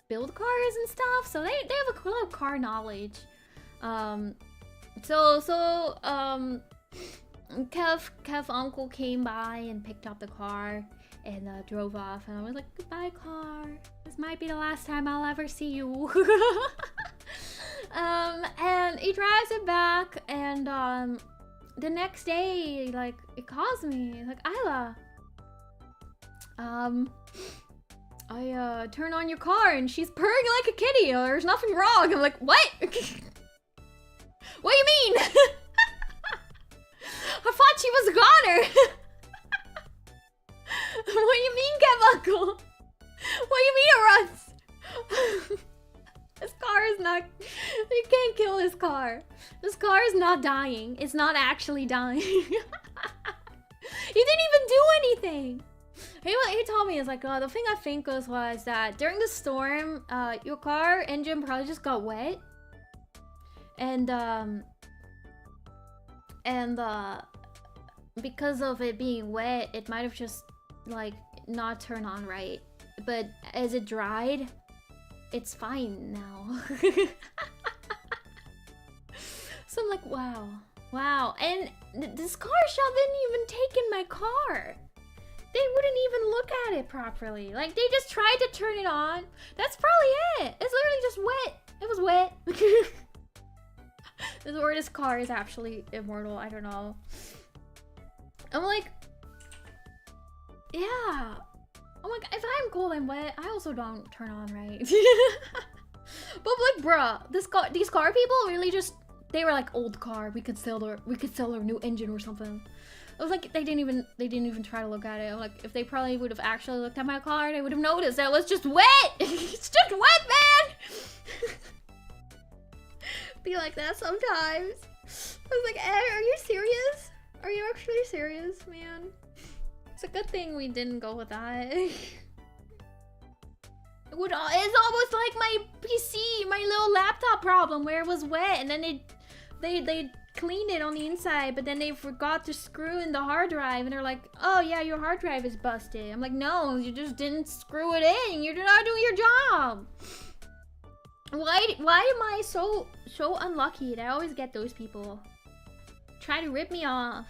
build cars and stuff, so they have a lot of car knowledge. Kev uncle came by and picked up the car and drove off, and I was like, goodbye car, this might be the last time I'll ever see you. And he drives it back, and the next day, like, it calls me like, Ayla, I turn on your car and she's purring like a kitty. There's nothing wrong. I'm like, what? What do you mean? I thought she was a goner. What do you mean, Kev Uncle? What do you mean it runs? This car is not... You can't kill this car. This car is not dying. It's not actually dying. You didn't even do anything. He told me, it's like, the thing I think was that during the storm, your car engine probably just got wet. And because of it being wet, it might have just, like, not turned on right. But as it dried, it's fine now. So I'm like, wow. And this car shop didn't even take in my car. They wouldn't even look at it properly. Like, they just tried to turn it on. That's probably it. It's literally just wet. It was wet. Or this car is actually immortal. I don't know. I'm like, yeah. I'm like, if I'm cold and wet, I also don't turn on right. But like, bruh, these car people really just, they were like, old car. We could sell their new engine or something. I was like, they didn't even try to look at it. I'm like, if they probably would have actually looked at my car, they would have noticed that it was just wet. It's just wet, man. Be like that sometimes. I was like, are you serious? Are you actually serious, man? It's a good thing we didn't go with that. It's almost like my PC, my little laptop problem, where it was wet, and then they cleaned it on the inside, but then they forgot to screw in the hard drive, and they're like, oh yeah, your hard drive is busted. I'm like, no, you just didn't screw it in. You're not doing your job. Why am I so unlucky that I always get those people? Try to rip me off.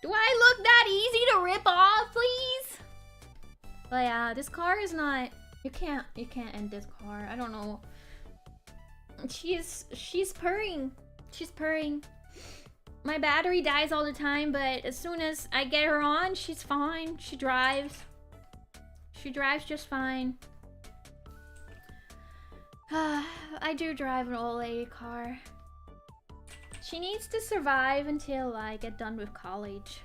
Do I look that easy to rip off, please? But yeah, this car is not... You can't end this car. I don't know. She's purring. She's purring. My battery dies all the time, but as soon as I get her on, she's fine. She drives. She drives just fine. I do drive an old lady car. She needs to survive until I get done with college.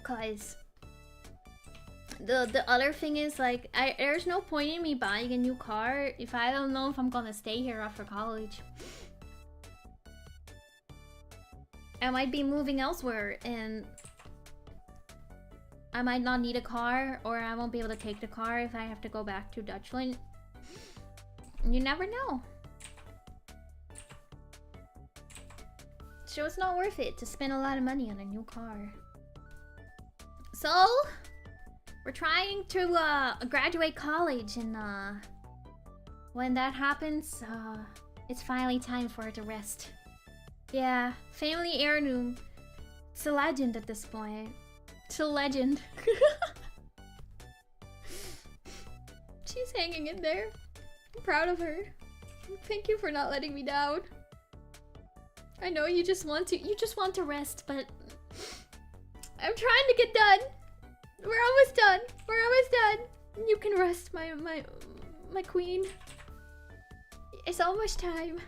Cause the other thing is, like, there's no point in me buying a new car if I don't know if I'm gonna stay here after college. I might be moving elsewhere and I might not need a car, or I won't be able to take the car if I have to go back to Dutchland. You never know. So it's not worth it to spend a lot of money on a new car. So we're trying to graduate college, and when that happens, it's finally time for her to rest. Yeah, family heirloom. It's a legend at this point. It's a legend. She's hanging in there. I'm proud of her. Thank you for not letting me down. I know you just want to rest, but I'm trying to get done. We're almost done. We're almost done. You can rest, my queen. It's almost time.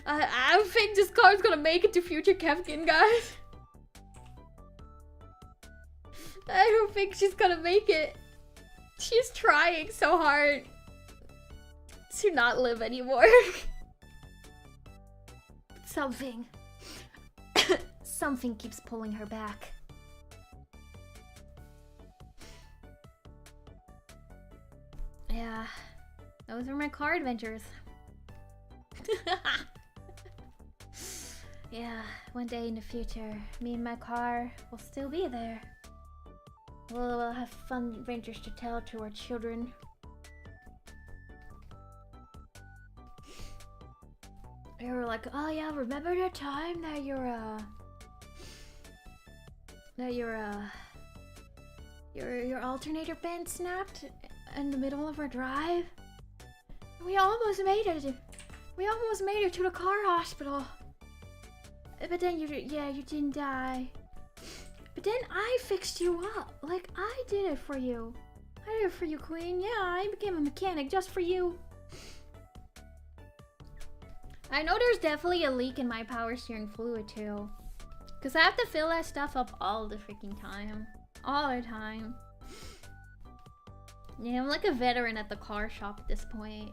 I don't think this car's gonna make it to future Kevkin, guys. I don't think she's gonna make it. She's trying so hard to not live anymore. Something keeps pulling her back. Yeah, those are my car adventures. Yeah, one day in the future, me and my car will still be there. We'll have fun adventures to tell to our children. They were like, oh yeah, remember the time that your alternator band snapped in the middle of our drive? We almost made it. We almost made it to the car hospital. But then you didn't die. But then I fixed you up. Like, I did it for you. I did it for you, queen. Yeah, I became a mechanic just for you. I know there's definitely a leak in my power steering fluid too. Because I have to fill that stuff up all the freaking time. All the time. Yeah, I'm like a veteran at the car shop at this point.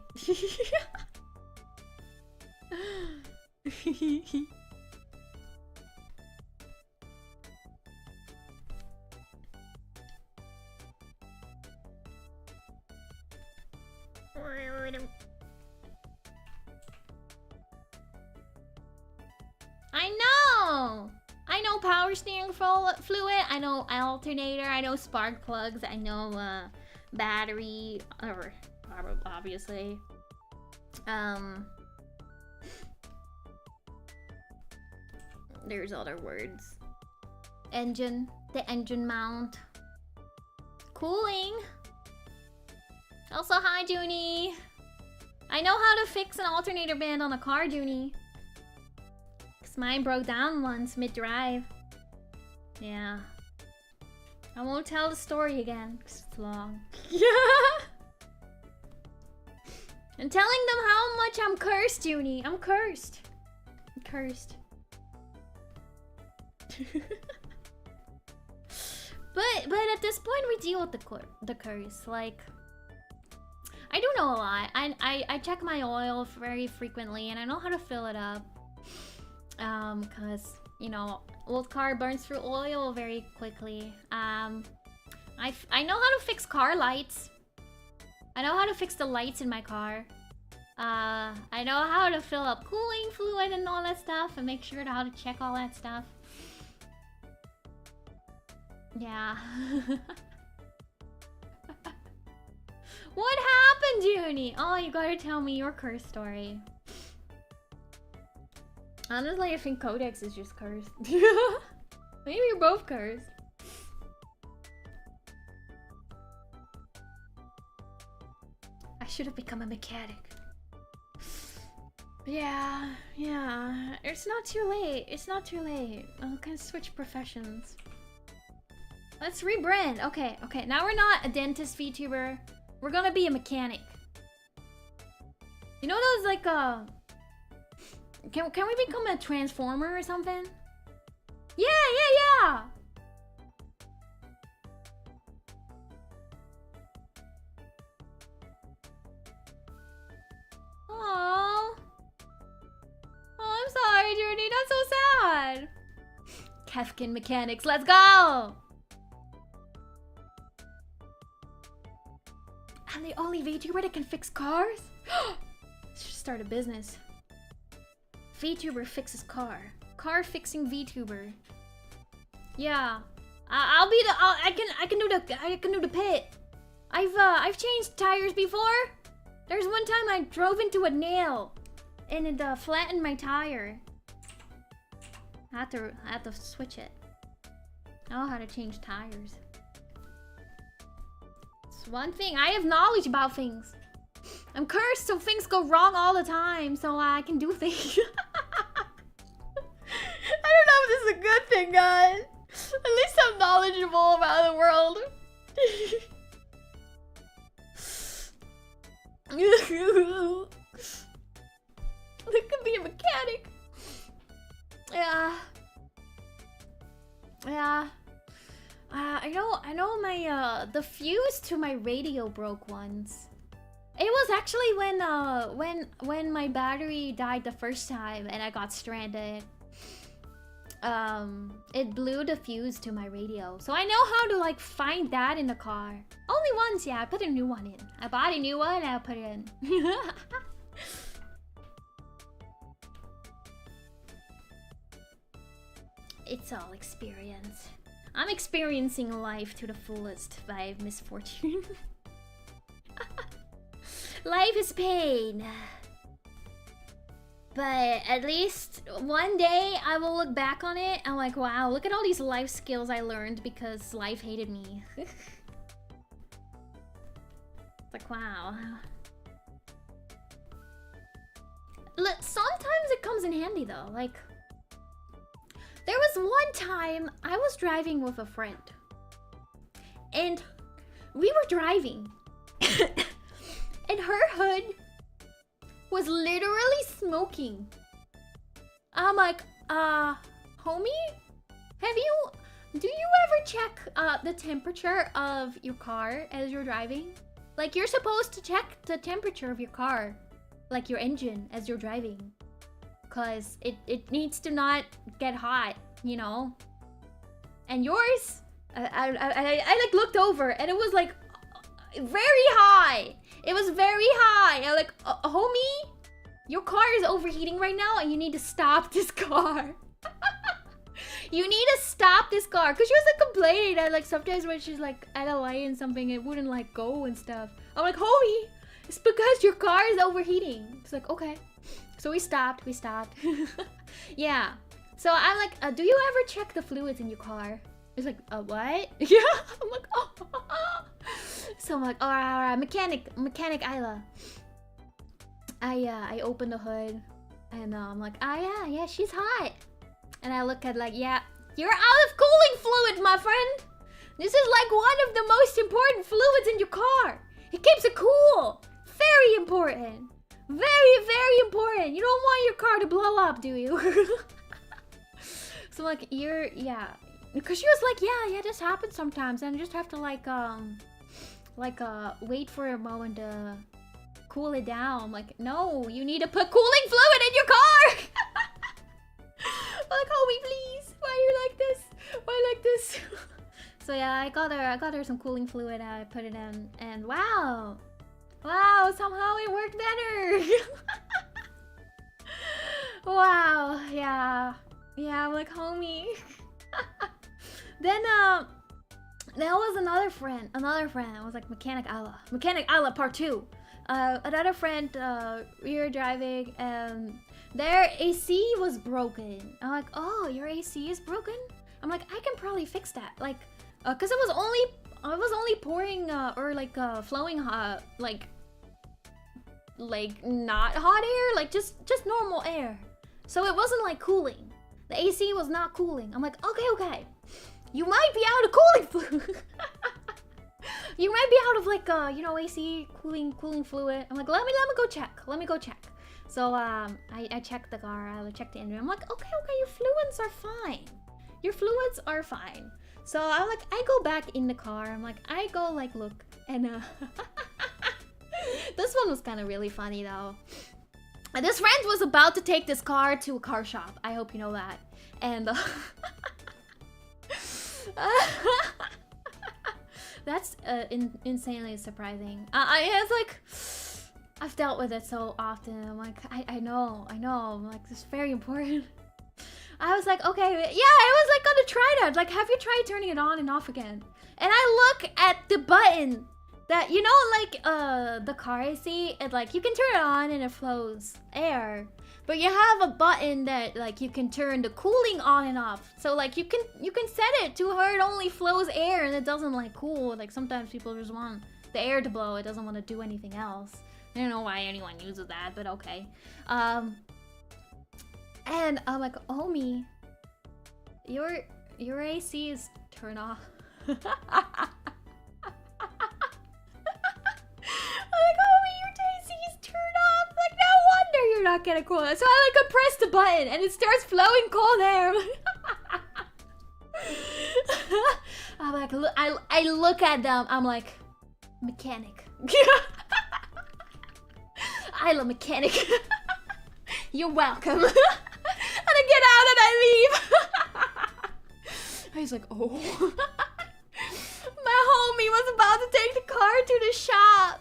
I know power steering fluid, I know alternator, I know spark plugs, I know battery, or obviously. There's other words. Engine, the engine mount. Cooling. Also, hi, Zhuni. I know how to fix an alternator band on a car, Zhuni. Cause mine broke down once mid-drive. Yeah. I won't tell the story again, cause it's long. Yeah. I'm telling them how much I'm cursed, Zhuni. I'm cursed. I'm cursed. But at this point we deal with the curse. Like, I do know a lot. I check my oil very frequently, and I know how to fill it up. Cause you know, old car burns through oil very quickly. I know how to fix car lights. I know how to fix the lights in my car. I know how to fill up cooling fluid and all that stuff, and make sure how to check all that stuff. Yeah. What happened, Zhuni? Oh, you gotta tell me your curse story. Honestly, I think CodeX is just cursed. Maybe you're both cursed. I should have become a mechanic. Yeah. It's not too late. It's not too late. I can switch professions. Let's rebrand. Okay, okay. Now we're not a dentist VTuber. We're gonna be a mechanic. You know those like Can we become a transformer or something? Yeah. Aww. Oh, I'm sorry, Zhuni. That's so sad. Kefkin mechanics, let's go! I'm the only VTuber that can fix cars? Should start a business. VTuber fixes car. Car fixing VTuber. Yeah. I'll be the I can do the pit. I've changed tires before. There's one time I drove into a nail and it flattened my tire. I had to switch it. I know how to change tires. It's one thing. I have knowledge about things. I'm cursed, so things go wrong all the time, so I can do things. I don't know if this is a good thing, guys. At least I'm knowledgeable about the world. Look could be a mechanic. Yeah. I know my the fuse to my radio broke once. It was actually when my battery died the first time and I got stranded. It blew the fuse to my radio. So I know how to like find that in the car. Only once, yeah, I put a new one in. I bought a new one and I put it in. It's all experience. I'm experiencing life to the fullest by misfortune. Life is pain. But at least one day I will look back on it and like, wow, look at all these life skills I learned because life hated me. It's like, wow. Look, sometimes it comes in handy though. Like, there was one time I was driving with a friend. And we were driving. And her hood was literally smoking. I'm like, homie? Do you ever check the temperature of your car as you're driving? Like, you're supposed to check the temperature of your car, like your engine, as you're driving. Cause it needs to not get hot, you know? And yours, I like looked over and it was like very high. It was very high. I'm like, homie, your car is overheating right now and you need to stop this car. You need to stop this car. Cause she was like complaining that like sometimes when she's like at a light and something, it wouldn't like go and stuff. I'm like, homie, it's because your car is overheating. It's like, okay. So we stopped. Yeah. So I'm like, do you ever check the fluids in your car? It's like, what? Yeah. I'm like, oh. So I'm like, all right. Mechanic Ayla. I open the hood and I'm like, yeah, she's hot. And I look at like, yeah, you're out of cooling fluid, my friend. This is like one of the most important fluids in your car. It keeps it cool. Very important. Very, very important. You don't want your car to blow up, do you? So like, yeah. Because she was like, yeah, this happens sometimes. And I just have to like wait for a moment to cool it down. Like, no, you need to put cooling fluid in your car. Like, homie, please. Why are you like this? Why like this? So yeah, I got her some cooling fluid. I put it in, and wow, somehow it worked better. Wow, yeah. I'm like, homie. Then there was another friend. I was like, Mechanic Ayla part 2. Another friend, we were driving and their AC was broken. I'm like, oh, your AC is broken? I'm like, I can probably fix that. Like, cause I was only pouring or like flowing hot, like not hot air, like just normal air. So it wasn't like cooling. The AC was not cooling. I'm like, okay. You might be out of cooling fluid. You might be out of like you know, AC cooling fluid. I'm like, let me go check. Let me go check. So I checked the car. I checked the engine. I'm like, okay, your fluids are fine. Your fluids are fine. So I'm like, I go back in the car. I'm like, I go like look, and this one was kind of really funny though. This friend was about to take this car to a car shop. I hope you know that. And that's insanely surprising. I was like, I've dealt with it so often. I'm like, I know. I'm like, this is very important. I was like, okay, yeah, I was like gonna try that. Like, have you tried turning it on and off again? And I look at the button that, you know, like the car AC, and like you can turn it on and it flows air. But you have a button that like you can turn the cooling on and off. So like you can set it to where it only flows air and it doesn't like cool. Like sometimes people just want the air to blow. It doesn't want to do anything else. I don't know why anyone uses that, but okay. And I'm like, homie, your AC is turned off. I'm like, homie, your AC is turned off. Like, no wonder you're not getting cold. So I like press the button and it starts flowing cold air. I'm like, I look at them. I'm like, mechanic. Ayla mechanic. You're welcome. And I get out and I leave. He's like, oh. My homie was about to take the car to the shop.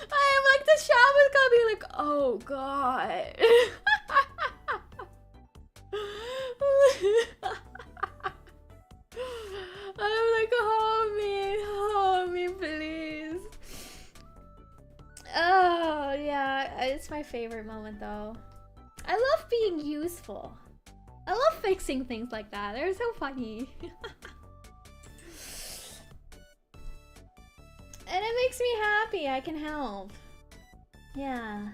I'm like, the shop is gonna be like, oh god. I'm like, homie, please. Oh, yeah, it's my favorite moment though. I love being useful. I love fixing things like that. They're so funny. And it makes me happy. I can help. Yeah.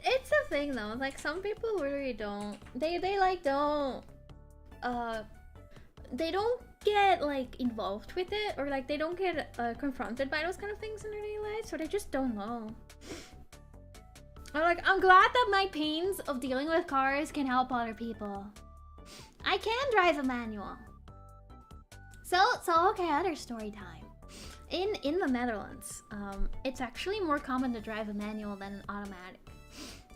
It's a thing though. Like some people really don't. They don't get like involved with it, or like they don't get confronted by those kind of things in their daily lives, or they just don't know. Or like, I'm glad that my pains of dealing with cars can help other people. I can drive a manual. So okay, other story time. In the Netherlands, it's actually more common to drive a manual than an automatic,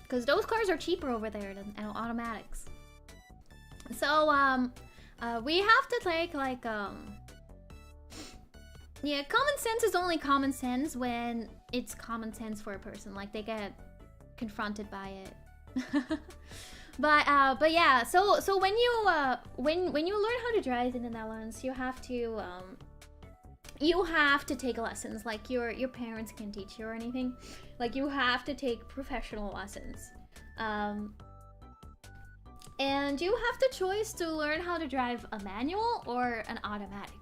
because those cars are cheaper over there than automatics. So we have to take like yeah, common sense is only common sense when it's common sense for a person, like they get confronted by it. But yeah, so when you learn how to drive in the Netherlands, you have to take lessons. Like your parents can teach you or anything. Like you have to take professional lessons. And you have the choice to learn how to drive a manual or an automatic.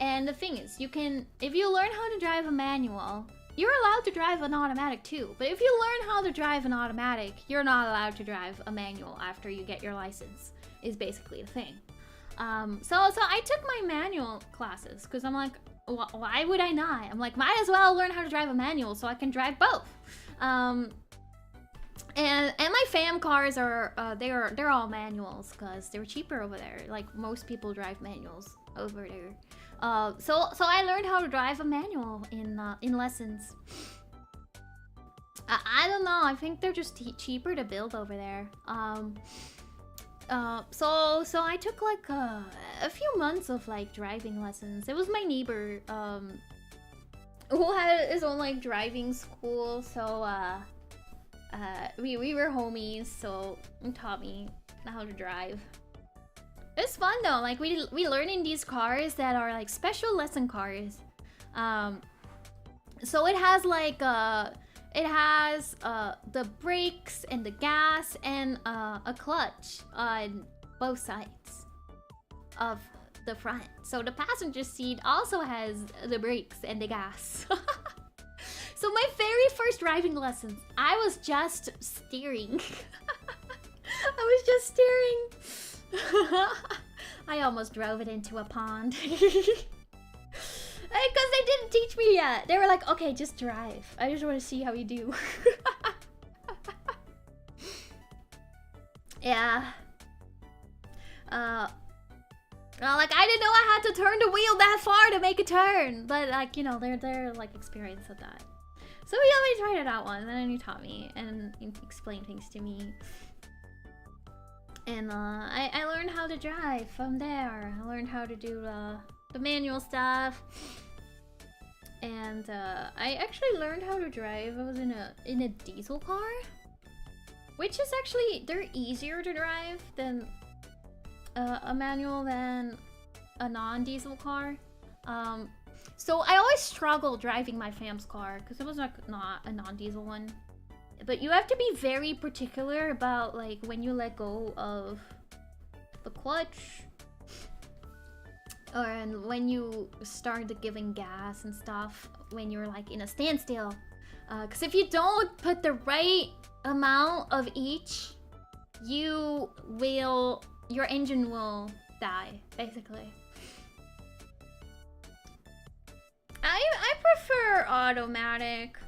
And the thing is, you can, if you learn how to drive a manual, you're allowed to drive an automatic too. But if you learn how to drive an automatic, you're not allowed to drive a manual after you get your license, is basically the thing. So I took my manual classes because I'm like, why would I not? I'm like, might as well learn how to drive a manual so I can drive both. And my fam cars are they're all manuals because they're cheaper over there. Like most people drive manuals over there. So I learned how to drive a manual in lessons. I don't know. I think they're just cheaper to build over there. So I took like a few months of like driving lessons. It was my neighbor who had his own like driving school. So we were homies, so he taught me how to drive. It's fun though. Like we learn in these cars that are like special lesson cars. So it has like the brakes and the gas and a clutch on both sides of the front. So the passenger seat also has the brakes and the gas. So my very first driving lessons, I was just steering. I was just steering. I almost drove it into a pond. Because they didn't teach me yet. They were like, okay, just drive. I just want to see how you do. Yeah. Well, like, I didn't know I had to turn the wheel that far to make a turn. But, like, you know, they're like, experienced at that. So, yeah, we tried it out once. And then he taught me and explained things to me. And, I learned how to drive from there. I learned how to do, the manual stuff. And I actually learned how to drive. I was in a diesel car, which is actually, they're easier to drive than a manual than a non-diesel car. So I always struggled driving my fam's car because it was like not a non-diesel one. But you have to be very particular about like when you let go of the clutch. Or when you start giving gas and stuff when you're like in a standstill. Because if you don't put the right amount of each, your engine will die, basically. I prefer automatic.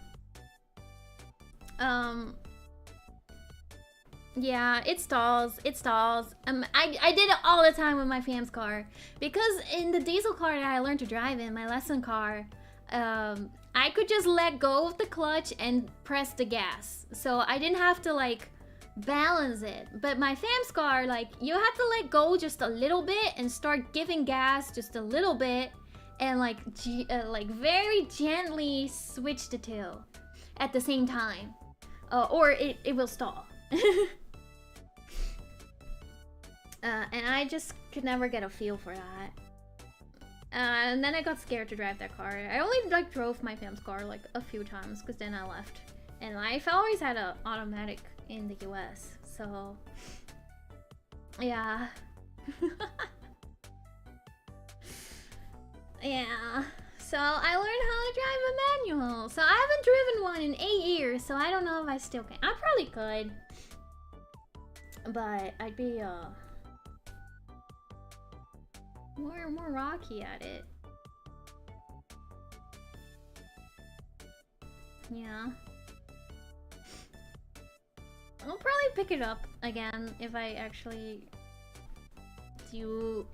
Yeah, it stalls. I did it all the time with my fam's car. Because in the diesel car that I learned to drive in, my lesson car, I could just let go of the clutch and press the gas. So I didn't have to, like, balance it. But my fam's car, like, you have to let go just a little bit and start giving gas just a little bit. And, like, very gently switch the two at the same time. Or it will stall. And I just could never get a feel for that. And then I got scared to drive that car. I only like drove my fam's car like a few times because then I left. And I've always had an automatic in the US, so yeah. Yeah. So I learned how to drive a manual. So I haven't driven one in 8 years, so I don't know if I still can. I probably could. But I'd be more rocky at it. Yeah. I'll probably pick it up again if I actually do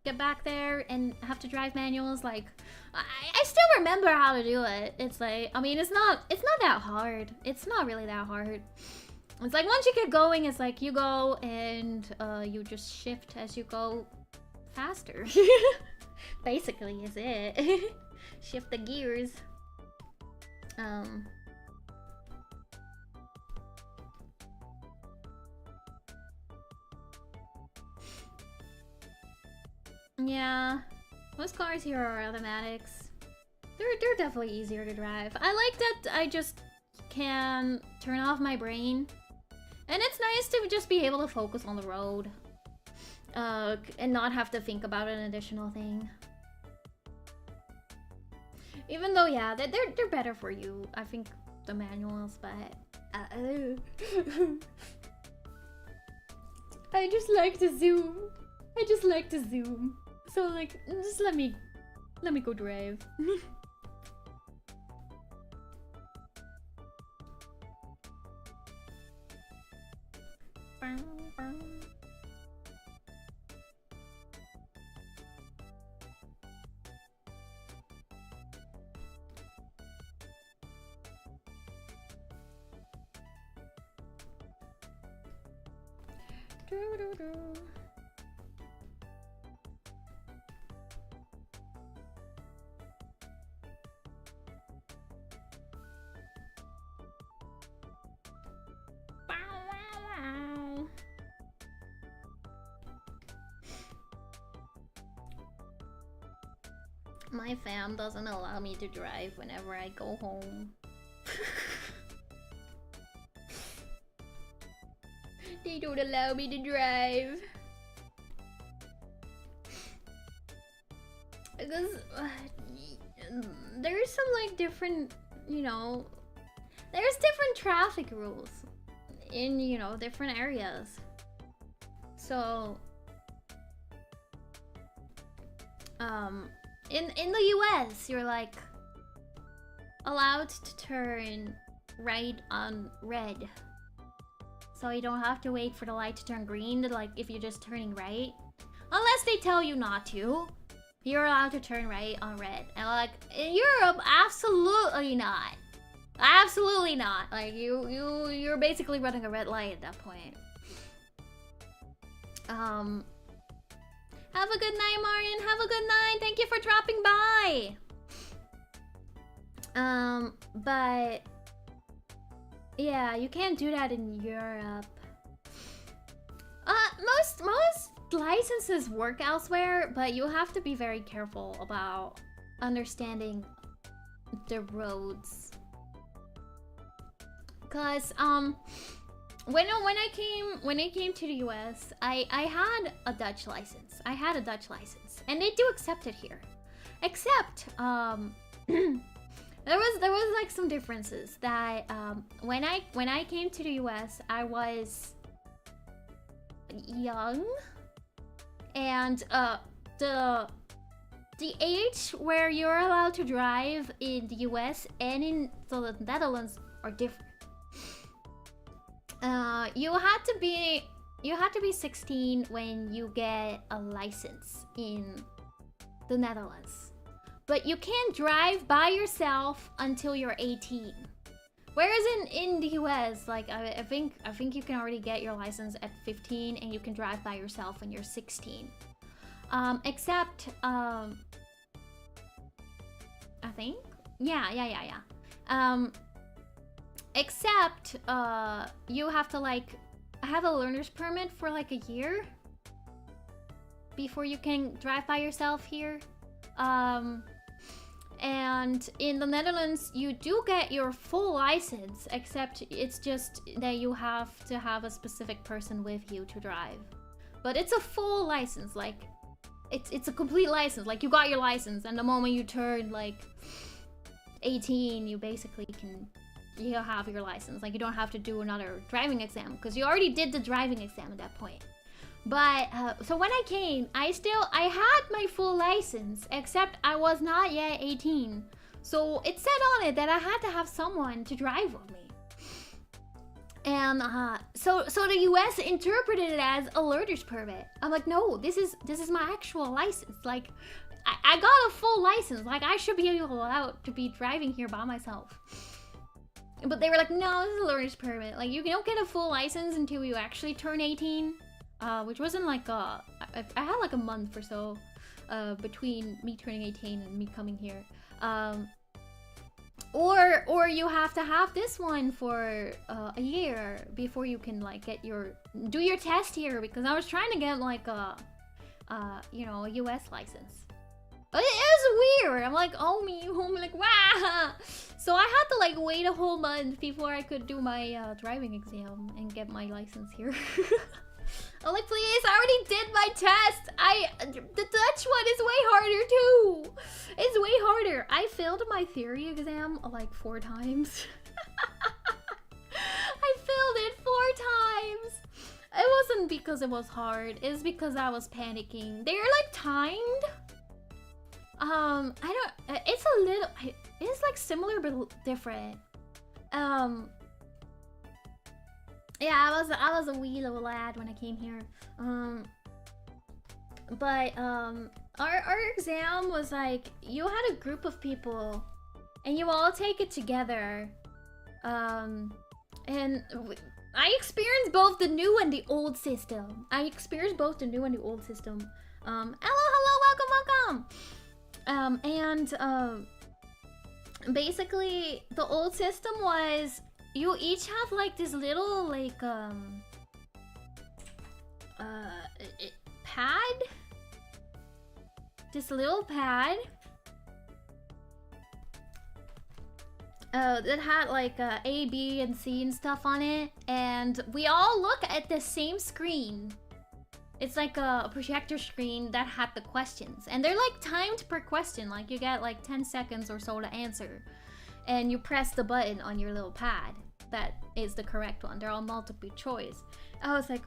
get back there and have to drive manuals. Like, I still remember how to do it. It's like, I mean, it's not that hard. It's not really that hard. It's like once you get going, it's like you go and you just shift as you go faster. Basically is it. Shift the gears. Yeah, most cars here are automatics. They're definitely easier to drive. I like that I just can turn off my brain. And it's nice to just be able to focus on the road. And not have to think about an additional thing. Even though, yeah, they're better for you. I think the manuals, but I just like to zoom. I just like to zoom. So like, just let me go drive. My fam doesn't allow me to drive whenever I go home. They don't allow me to drive. Because there's some like different, you know, there's different traffic rules in, you know, different areas. So in the US, you're like allowed to turn right on red. So you don't have to wait for the light to turn green, like if you're just turning right. Unless they tell you not to. You're allowed to turn right on red. And like in Europe, absolutely not. Absolutely not. Like you're basically running a red light at that point. Have a good night, Marian. Have a good night. Thank you for dropping by. But yeah, you can't do that in Europe. Most licenses work elsewhere, but you have to be very careful about understanding the roads. Cause when I came to the US, I had a Dutch license. And they do accept it here. Except there was like some differences that when I came to the US, I was young, and the age where you're allowed to drive in the US and in the Netherlands are different. You had to be 16 when you get a license in the Netherlands, but you can't drive by yourself until you're 18. Whereas in the US, like I think you can already get your license at 15 and you can drive by yourself when you're 16. Except I think, yeah. Except you have to like have a learner's permit for like a year before you can drive by yourself here. And in the Netherlands, you do get your full license, except it's just that you have to have a specific person with you to drive. But it's a full license, like it's a complete license. Like you got your license, and the moment you turn like 18, you basically you have your license. Like you don't have to do another driving exam because you already did the driving exam at that point. But so when I came, I had my full license, except I was not yet 18. So it said on it that I had to have someone to drive with me. And so the US interpreted it as a learner's permit. I'm like, no, this is my actual license. Like I got a full license. Like I should be allowed to be driving here by myself. But they were like, no, this is a learner's permit. Like you don't get a full license until you actually turn 18. Which wasn't like I had like a month or so between me turning 18 and me coming here. Or you have to have this one for a year before you can like do your test here, because I was trying to get like a US license. But it is weird. I'm like, I'm like, wow. So I had to like wait a whole month before I could do my driving exam and get my license here. I'm like, please, I already did my test. The Dutch one is way harder too. It's way harder. I failed my theory exam like 4 times. I failed it 4 times. It wasn't because it was hard. It's because I was panicking. They're like timed. It's like similar but different. Yeah, I was a wee little lad when I came here. But our exam was like, you had a group of people and you all take it together. And I experienced both the new and the old system. Hello, welcome. Basically the old system was, you each have like this little like pad. This little pad that had like A, B, and C and stuff on it, and we all look at the same screen. It's like a projector screen that had the questions. And they're like timed per question. Like you get like 10 seconds or so to answer. And you press the button on your little pad. That is the correct one. They're all multiple choice. I was like,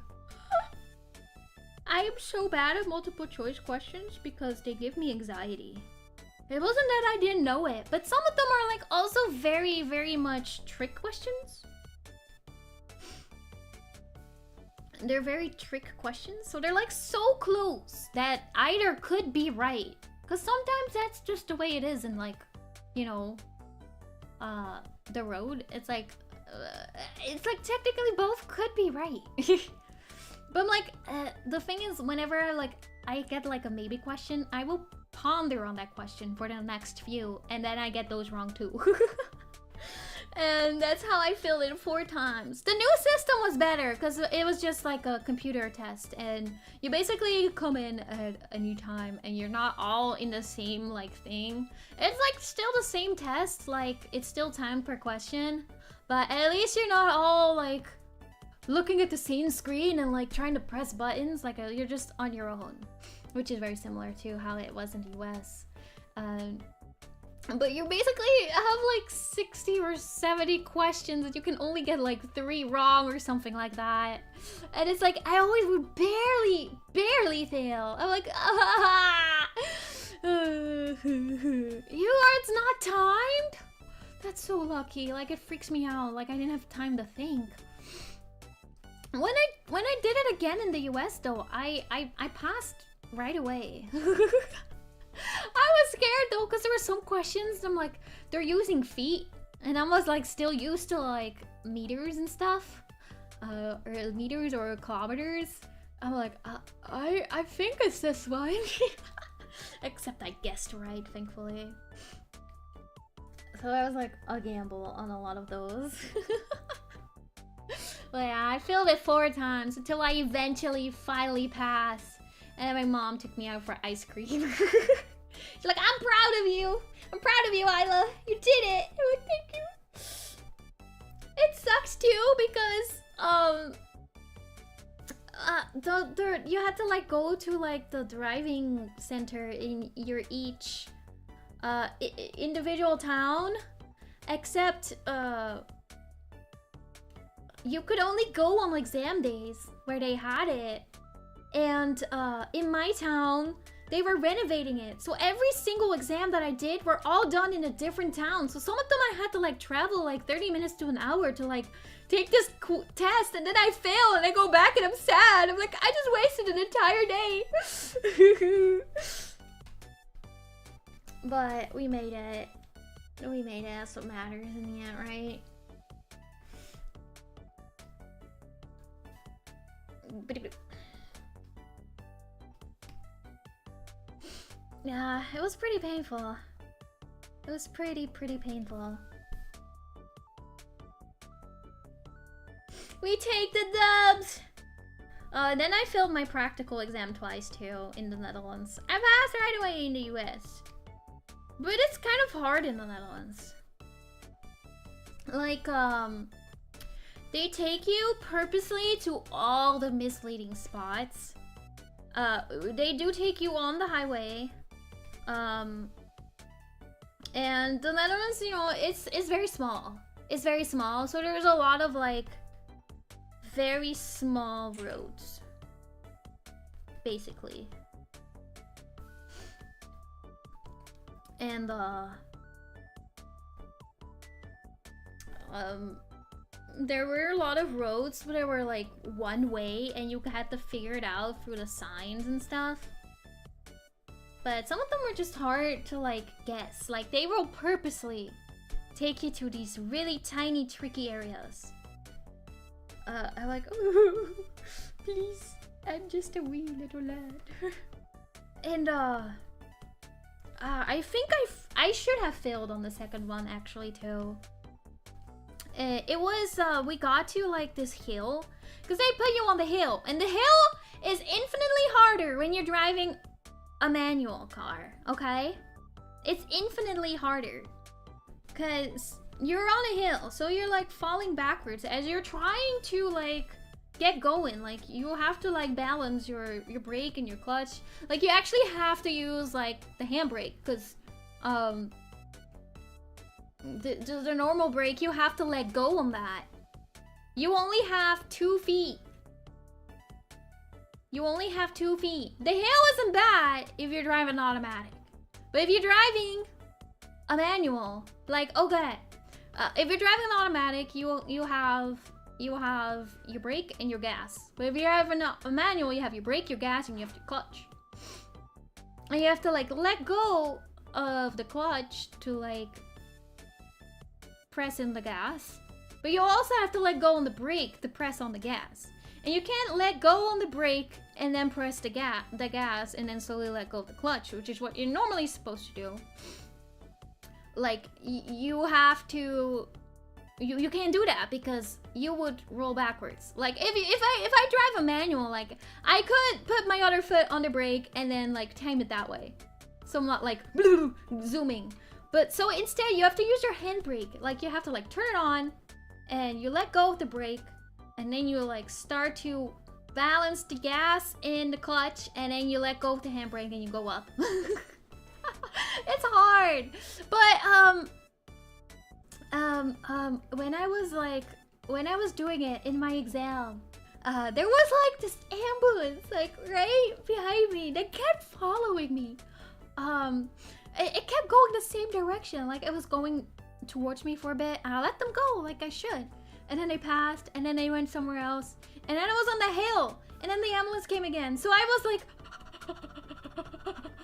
I am so bad at multiple choice questions because they give me anxiety. It wasn't that I didn't know it, but some of them are like also very, very much trick questions. They're very trick questions, so they're like so close that either could be right. Because sometimes that's just the way it is in like, you know, the road. It's like technically both could be right. But I'm like, the thing is, whenever I get like a maybe question, I will ponder on that question for the next few, and then I get those wrong too. And that's how I filled it 4 times. The new system was better because it was just like a computer test, and you basically come in at any time, and you're not all in the same like thing. It's like still the same test, like it's still time per question, but at least you're not all like looking at the same screen and like trying to press buttons. Like you're just on your own, which is very similar to how it was in the US. But you basically have like 60 or 70 questions that you can only get like 3 wrong or something like that. And it's like, I always would barely fail. I'm like, it's not timed? That's so lucky. Like, it freaks me out. Like, I didn't have time to think. When I did it again in the US though, I passed right away. I was scared though, because there were some questions I'm like, they're using feet, and I was like still used to like meters and stuff, or meters or kilometers. I'm like, I think it's this one. Except I guessed right, thankfully. So I was like a gamble on a lot of those. But yeah, I failed it 4 times until I eventually finally passed. And then my mom took me out for ice cream. She's like, I'm proud of you. I'm proud of you, Ayla. You did it. I'm like, thank you. It sucks too because you had to like go to like the driving center in your each individual town, except you could only go on exam days where they had it. And in my town, they were renovating it. So every single exam that I did were all done in a different town. So some of them I had to like travel like 30 minutes to an hour to like take this test, and then I fail and I go back and I'm sad. I'm like, I just wasted an entire day. But we made it. We made it. That's what matters in the end, right? Yeah, it was pretty painful. It was pretty painful. We take the dubs! Then I failed my practical exam twice too in the Netherlands. I passed right away in the US. But it's kind of hard in the Netherlands. Like, they take you purposely to all the misleading spots. They do take you on the highway. And the Netherlands, you know, it's very small. It's very small, so there's a lot of like very small roads, basically. And there were a lot of roads that were like one way, and you had to figure it out through the signs and stuff. But some of them were just hard to like guess. Like they will purposely take you to these really tiny tricky areas. I'm like, oh, please, I'm just a wee little lad. And I think I should have failed on the second one actually too. It was we got to like this hill, because they put you on the hill, and the hill is infinitely harder when you're driving a manual car, okay? It's infinitely harder because you're on a hill, so you're like falling backwards as you're trying to like get going. Like, you have to like balance your brake and your clutch. Like, you actually have to use like the handbrake, because the normal brake, you have to let go on that. You only have 2 feet. You only have 2 feet. The hill isn't bad if you're driving automatic. But if you're driving a manual, like, okay, if you're driving an automatic, you have your brake and your gas. But if you're having a manual, you have your brake, your gas, and you have your clutch. And you have to like let go of the clutch to like press in the gas. But you also have to let go on the brake to press on the gas. And you can't let go on the brake and then press the gas and then slowly let go of the clutch, which is what you're normally supposed to do. Like, you have to... You can't do that because you would roll backwards. Like, if I drive a manual, like, I could put my other foot on the brake and then, like, time it that way. So I'm not, like, zooming. But, so instead, you have to use your handbrake. Like, you have to, like, turn it on, and you let go of the brake, and then you, like, start to balance the gas in the clutch, and then you let go of the handbrake, and you go up. It's hard. But, when I was doing it in my exam, there was like this ambulance like right behind me that kept following me. It kept going the same direction, like it was going towards me for a bit, and I let them go like I should. And then they passed, and then they went somewhere else, and then I was on the hill, and then the ambulance came again. So I was like,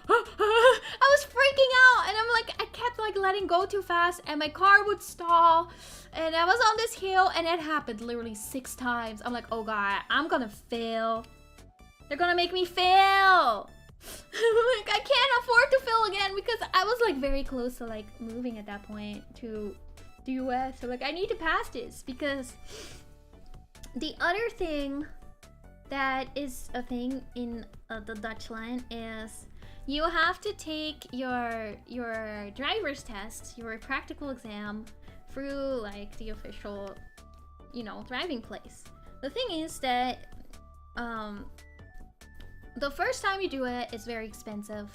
I was freaking out, and I'm like, I kept like letting go too fast, and my car would stall, and I was on this hill, and it happened literally 6 times. I'm like, oh god, I'm gonna fail. They're gonna make me fail. Like, I can't afford to fail again, because I was like very close to like moving at that point to the US. So like, I need to pass this, because the other thing that is a thing in the Dutch line is you have to take your driver's test, your practical exam, through like the official, you know, driving place. The thing is that the first time you do it, it's very expensive.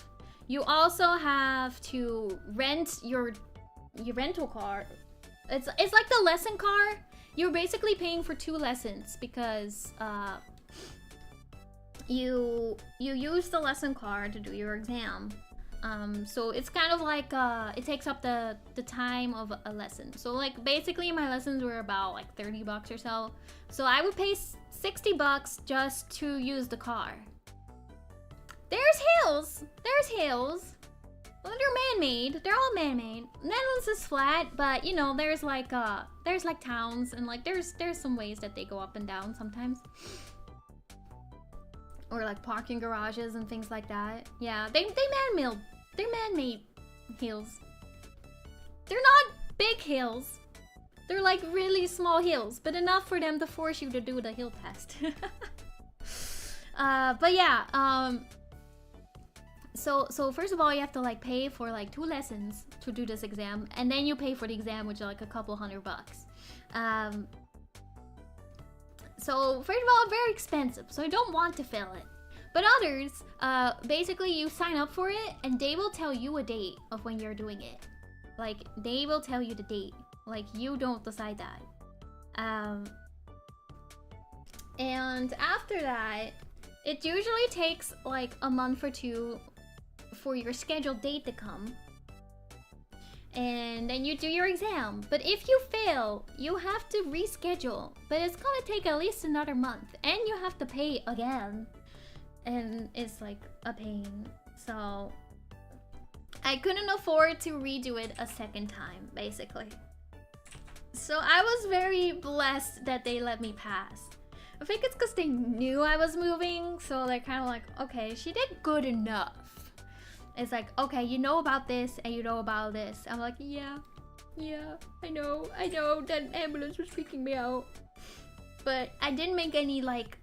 You also have to rent your rental car. It's like the lesson car. You're basically paying for 2 lessons, because you use the lesson car to do your exam. So it's kind of like it takes up the time of a lesson. So like basically my lessons were about like 30 bucks or so. So I would pay 60 bucks just to use the car. There's hills. Well, they're man-made. They're all man-made. Netherlands is flat, but you know, there's like towns, and like there's some ways that they go up and down sometimes. Or like parking garages and things like that. Yeah, they're man-made hills. They're not big hills. They're like really small hills, but enough for them to force you to do the hill test. But yeah, so first of all, you have to like pay for like 2 lessons to do this exam, and then you pay for the exam, which is like a couple $100 bucks. So first of all, very expensive, so I don't want to fail it. But others, basically you sign up for it, and they will tell you a date of when you're doing it. Like, they will tell you the date. Like, you don't decide that. And after that, it usually takes like a month or 2 for your scheduled date to come. And then you do your exam. But if you fail, you have to reschedule. But it's gonna take at least another month, and you have to pay again. And it's like a pain. So I couldn't afford to redo it a second time, basically. So I was very blessed that they let me pass. I think it's because they knew I was moving, so they're kind of like, okay, she did good enough. It's like, okay, you know about this and you know about this. I'm like, yeah, I know that ambulance was freaking me out. But I didn't make any like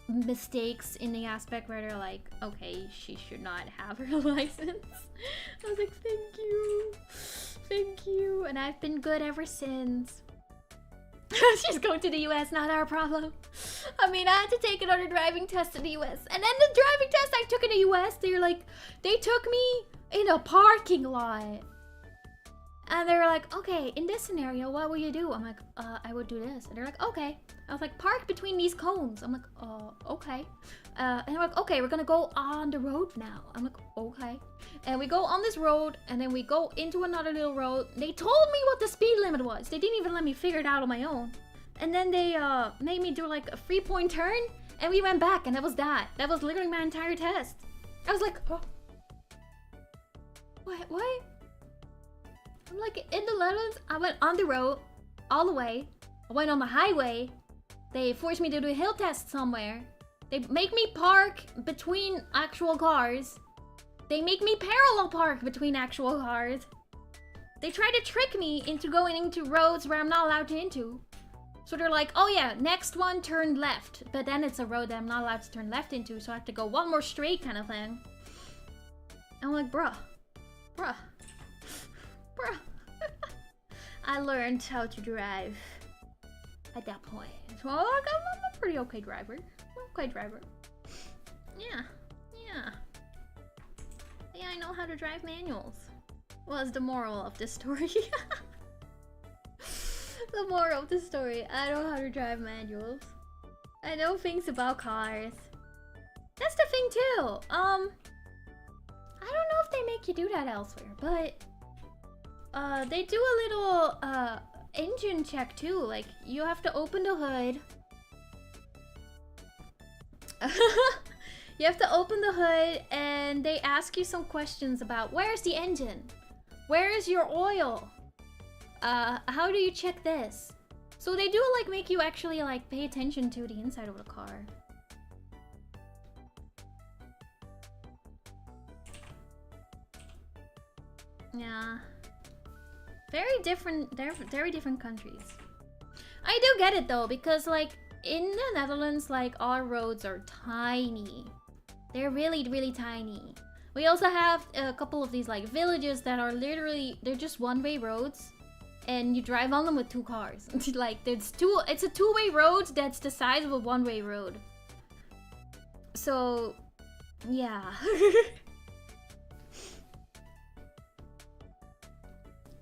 mistakes in the aspect where they're like, okay, she should not have her license. I was like, thank you, and I've been good ever since. She's going to the US, not our problem. I mean, I had to take another driving test in the US. And then the driving test I took in the US, they took me in a parking lot. And they were like, okay, in this scenario, what will you do? I'm like, I would do this. And they're like, okay. I was like, park between these cones. I'm like, okay. And they're like, okay, we're gonna go on the road now. I'm like, okay. And we go on this road, and then we go into another little road. They told me what the speed limit was. They didn't even let me figure it out on my own. And then they made me do like a 3-point turn, and we went back, and that was that. That was literally my entire test. I was like, oh. What? I'm like, in the Netherlands, I went on the road all the way. I went on the highway. They forced me to do a hill test somewhere. They make me park between actual cars. They make me parallel park between actual cars. They try to trick me into going into roads where I'm not allowed to into. So they're like, oh yeah, next one, turn left. But then it's a road that I'm not allowed to turn left into, so I have to go one more straight kind of thing. And I'm like, bruh. I learned how to drive at that point. So I'm a pretty okay driver. Yeah, I know how to drive manuals. Was the moral of this story. The moral of the story, I know how to drive manuals. I know things about cars. That's the thing too. I don't know if they make you do that elsewhere, but they do a little engine check too. Like, you have to open the hood. You have to open the hood, and they ask you some questions about where's the engine? Where is your oil? How do you check this? So they do like make you actually like pay attention to the inside of the car. Yeah. They're very different countries. I do get it though, because like in the Netherlands, like our roads are tiny. They're really, really tiny. We also have a couple of these like villages that are literally, they're just one-way roads. And you drive on them with 2 cars. Like it's a two-way road that's the size of a one-way road. So, yeah.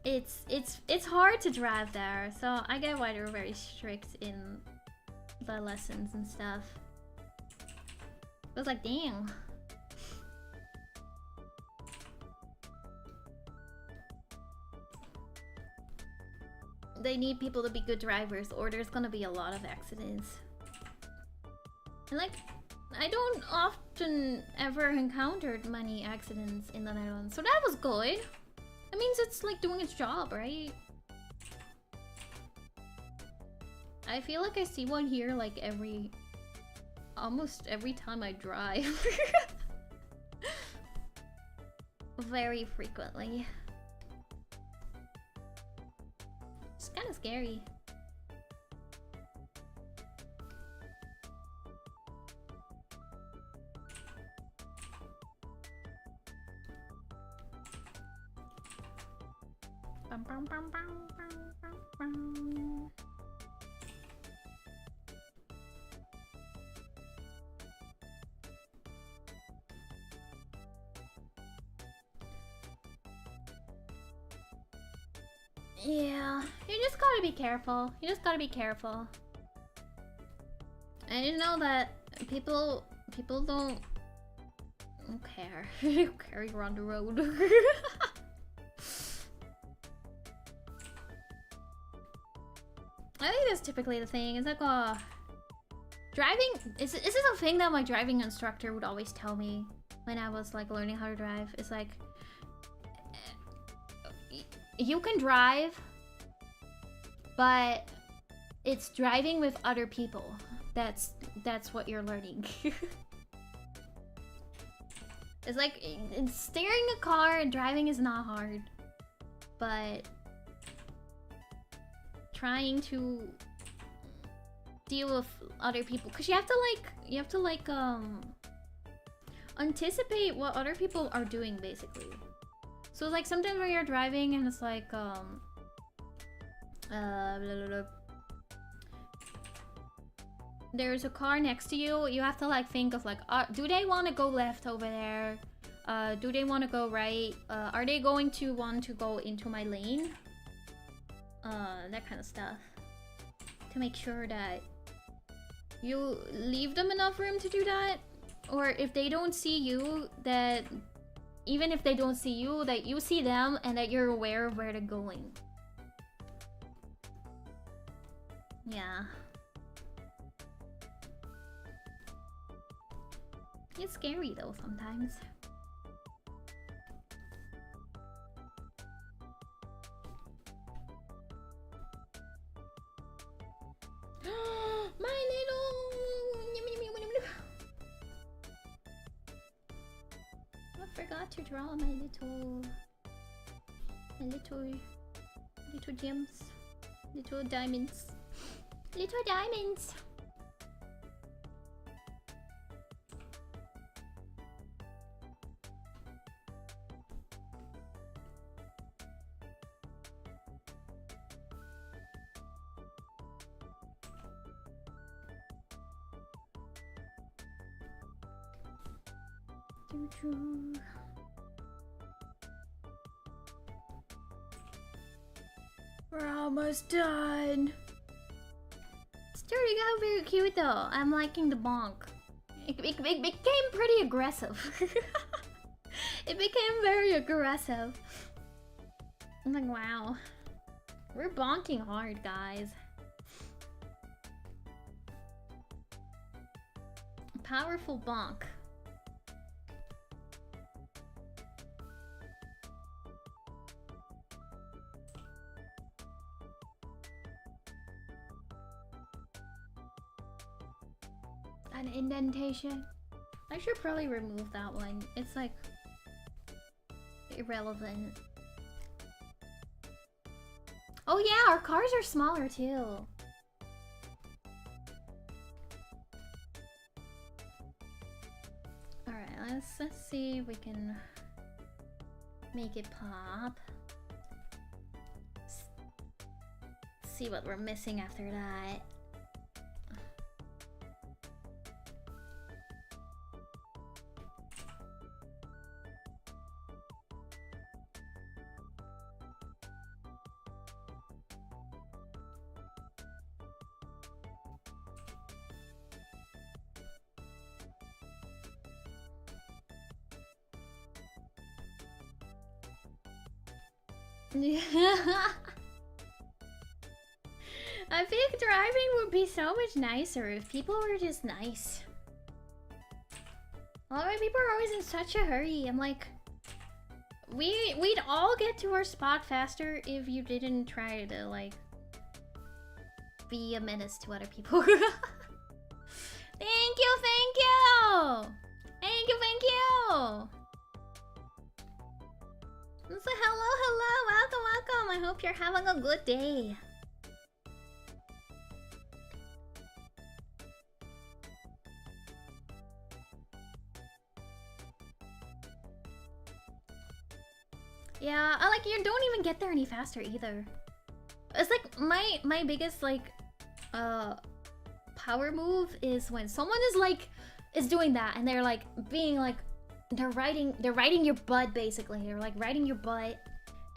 It's hard to drive there, so I get why they're very strict in the lessons and stuff. I was like, dang. They need people to be good drivers, or there's gonna be a lot of accidents. And like, I don't often ever encountered many accidents in the Netherlands, so that was good. That means it's like doing its job, right? I feel like I see one here like almost every time I drive. Very frequently. It's kind of scary. Bum, bum, bum, bum, bum, bum, bum. Yeah, you just gotta be careful. You just gotta be careful. And you know that people don't care. They don't care you're on the road. I think that's typically the thing. It's like, driving is this a thing that my driving instructor would always tell me when I was like learning how to drive. It's like, you can drive, but it's driving with other people. That's what you're learning. It's like, steering a car and driving is not hard, but trying to deal with other people, because you have to like anticipate what other people are doing, basically. So like sometimes when you're driving and it's like blah, blah, blah. there's a car next to you, you have to like think of like, do they want to go left over there? Do they want to go right? Are they going to want to go into my lane? That kind of stuff. To make sure that you leave them enough room to do that. Or if they don't see you, that even if they don't see you, that you see them and that you're aware of where they're going. Yeah. It's scary though sometimes. My little... I forgot to draw my little gems. Little diamonds. Little diamonds. We're almost done. Sturdy got very cute though. I'm liking the bonk. It became pretty aggressive. It became very aggressive. I'm like, wow. We're bonking hard, guys. Powerful bonk. An indentation. I should probably remove that one. It's like irrelevant. Oh yeah, our cars are smaller too. Alright, let's see if we can make it pop. See what we're missing after that. I think driving would be so much nicer if people were just nice. A lot of people are always in such a hurry. I'm like, we'd all get to our spot faster if you didn't try to like be a menace to other people. Thank you, thank you, thank you, thank you. So hello, welcome. I hope you're having a good day. Yeah, I like you don't even get there any faster either. It's like my biggest like power move is when someone is doing that and they're like being like they're riding your butt basically. They're like riding your butt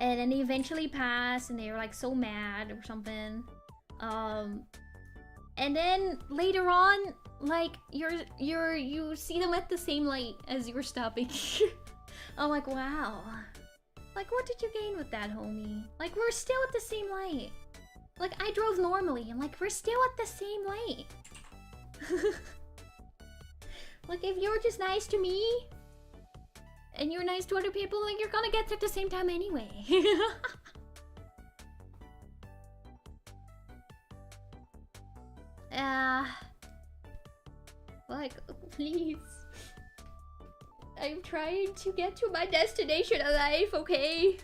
and then they eventually pass and they're like so mad or something. And then later on like you see them at the same light as you were stopping. I'm like, wow. Like, what did you gain with that, homie? Like, we're still at the same light. Like, I drove normally. I'm like, we're still at the same light. Like, if you're just nice to me, and you're nice to other people, like, you're gonna get there at the same time anyway. Like, please. I'm trying to get to my destination alive, okay?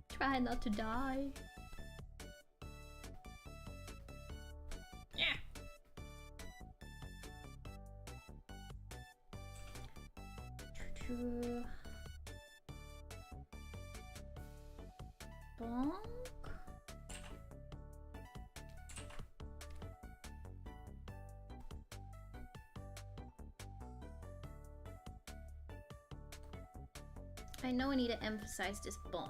Try not to die. Yeah. I know I need to emphasize this bonk.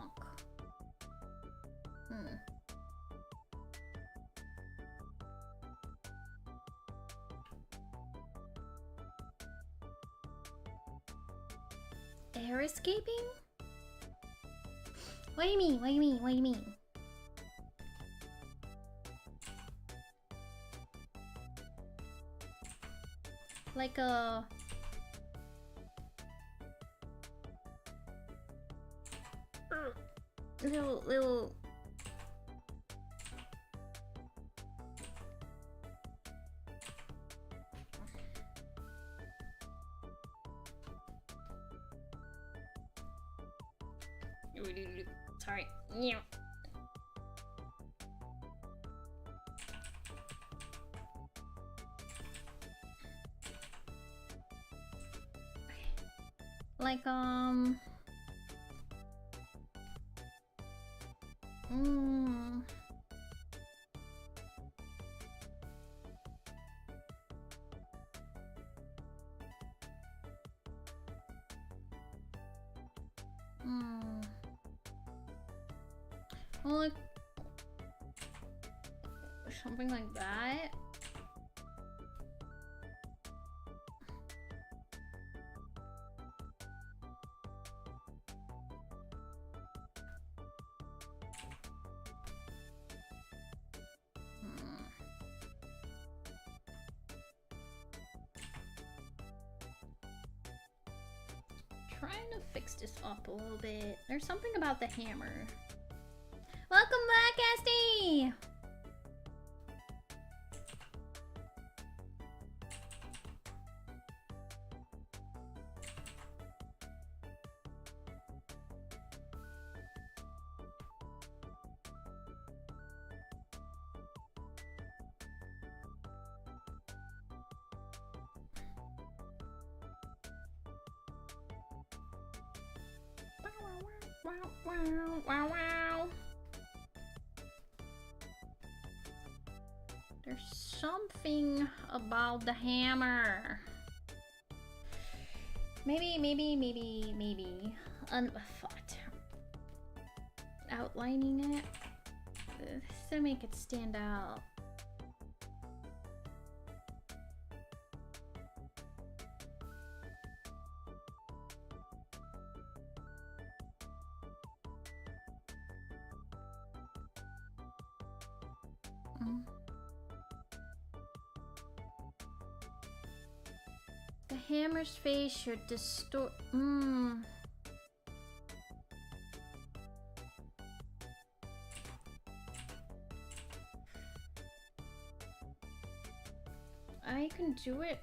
Air escaping? What do you mean? What do you mean? What do you mean? Like a... little... Sorry. Yeah. Like well, like something like that. Trying to fix this up a little bit. There's something about the hammer. Welcome back, Asti! Wow. There's something about the hammer. Maybe. What? Outlining it to make it stand out. The hammer's face should distort. I can do it.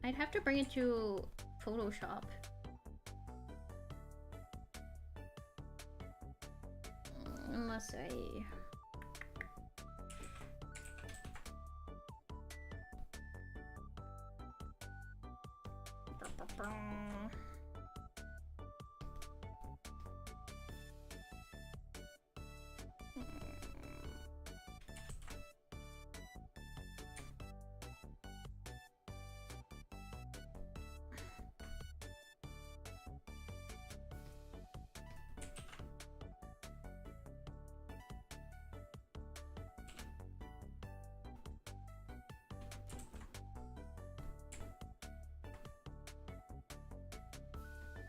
I'd have to bring it to Photoshop. Unless I...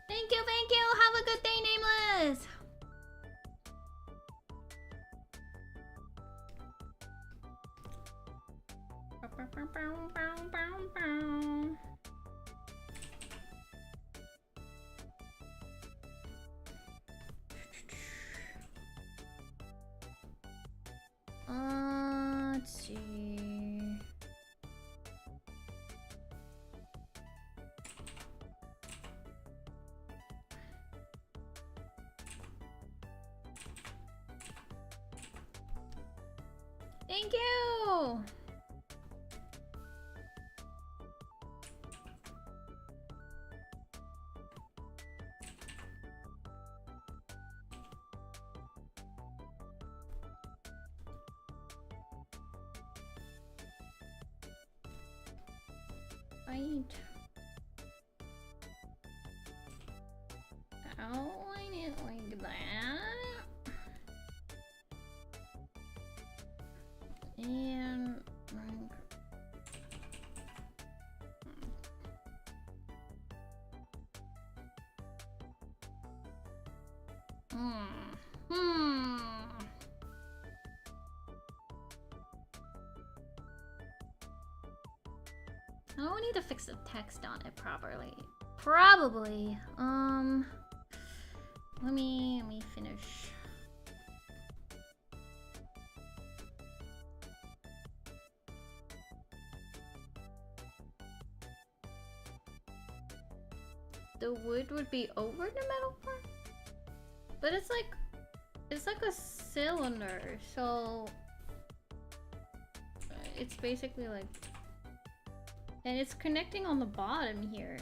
Thank you! Have a good day, Nameless! Let's see... Thank you! Right. And rank. I don't need to fix the text on it properly. Probably. Let me finish. The wood would be over the metal part? But it's like a cylinder, so it's basically like, and it's connecting on the bottom here.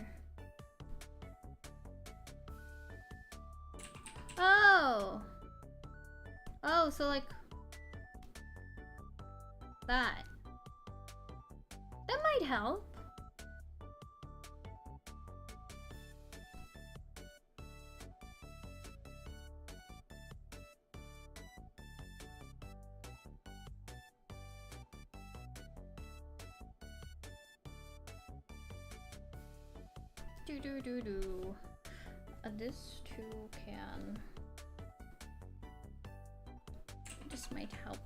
Oh, so like that. That might help. This too can. This might help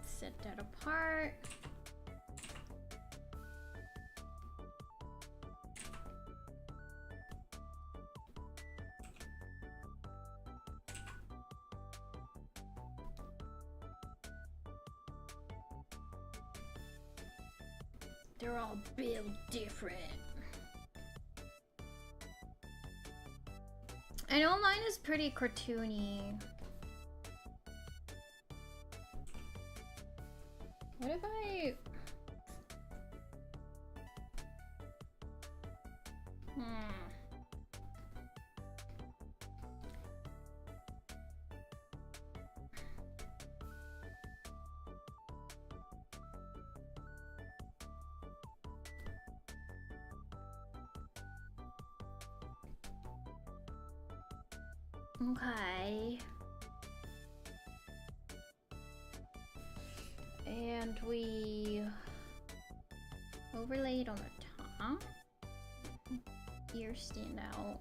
set that apart. They're all built different. I know mine is pretty cartoony. What if I... Okay. And we overlay it on the top. Ears stand out.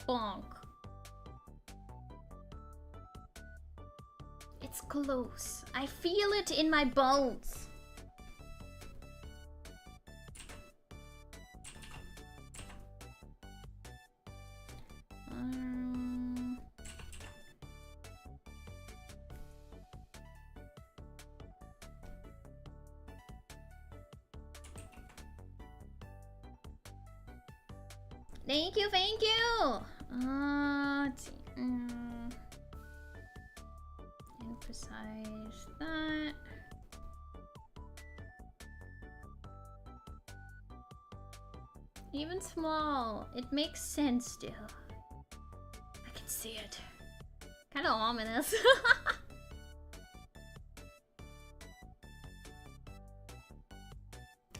Bonk. It's close. I feel it in my bones. Thank you, thank you. Let's see. Emphasize that. Even small, it makes sense still. I can see it. Kind of ominous.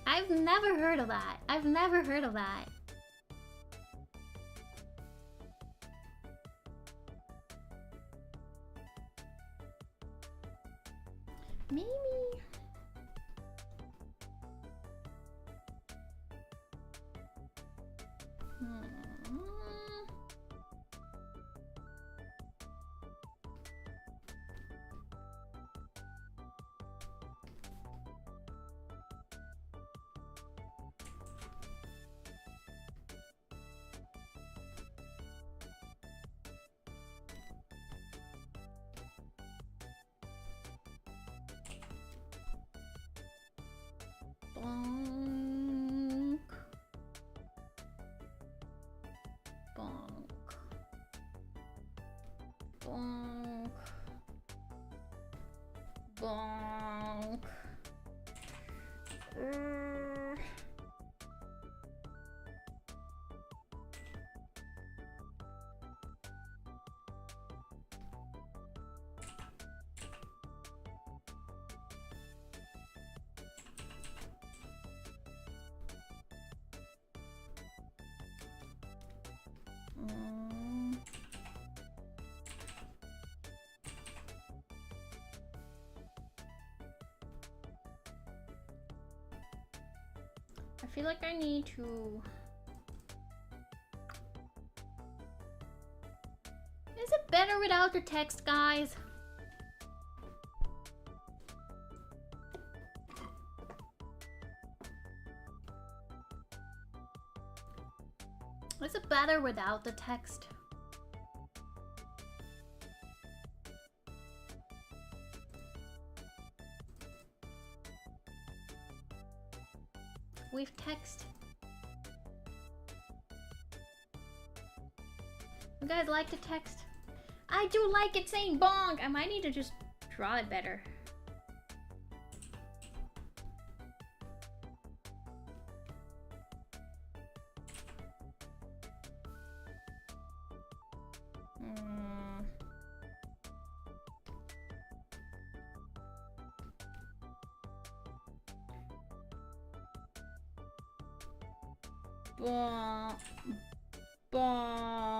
I've never heard of that. I've never heard of that. Maybe. Bonk. Bonk. Bonk. Bonk. I feel like I need to... Is it better without the text, guys? Is it better without the text? With text. You guys like the text? I do like it saying bonk. I might need to just draw it better. Bonk. Bonk.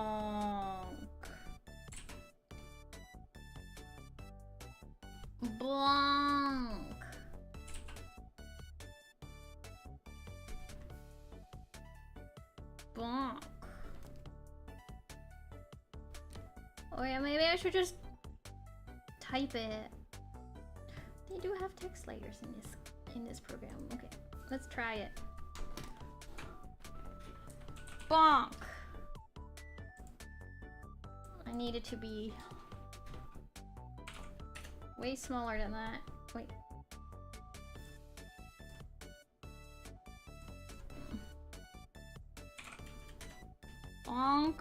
Bonk. Bonk. Oh yeah, maybe I should just type it. They do have text layers in this program. Okay, let's try it. Bonk. I need it to be way smaller than that. Wait. Bonk.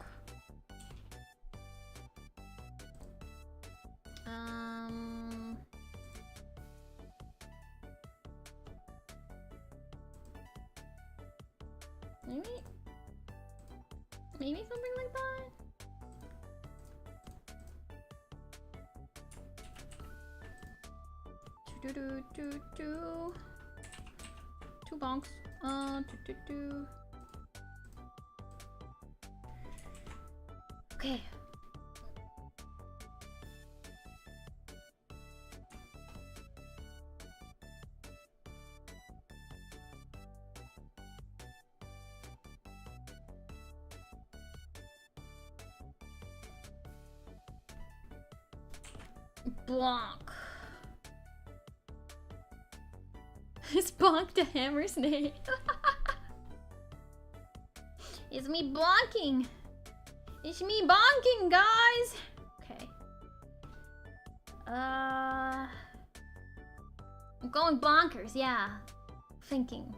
Maybe something like that. Two bonks. Okay. Bonk. Is Bonk the hammer's name? It's me bonking. It's me bonking, guys. Okay. I'm going bonkers, yeah. I'm thinking.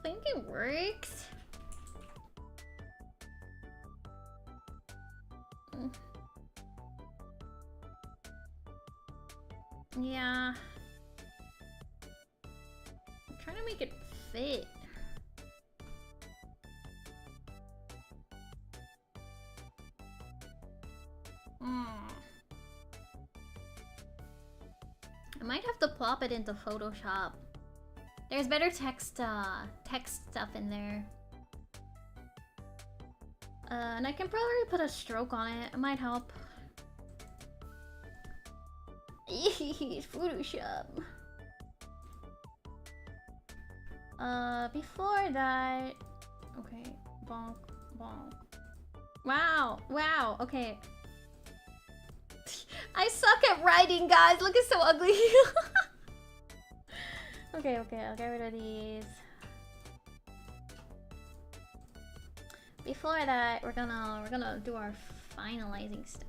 I think it works. Yeah. I'm trying to make it fit. I might have to plop it into Photoshop. There's better text stuff in there. And I can probably put a stroke on it. It might help. Photoshop. Before that... Okay, bonk, bonk. Wow, okay. I suck at writing, guys. Look, it's so ugly. Okay, I'll get rid of these. Before that, we're gonna do our finalizing stuff.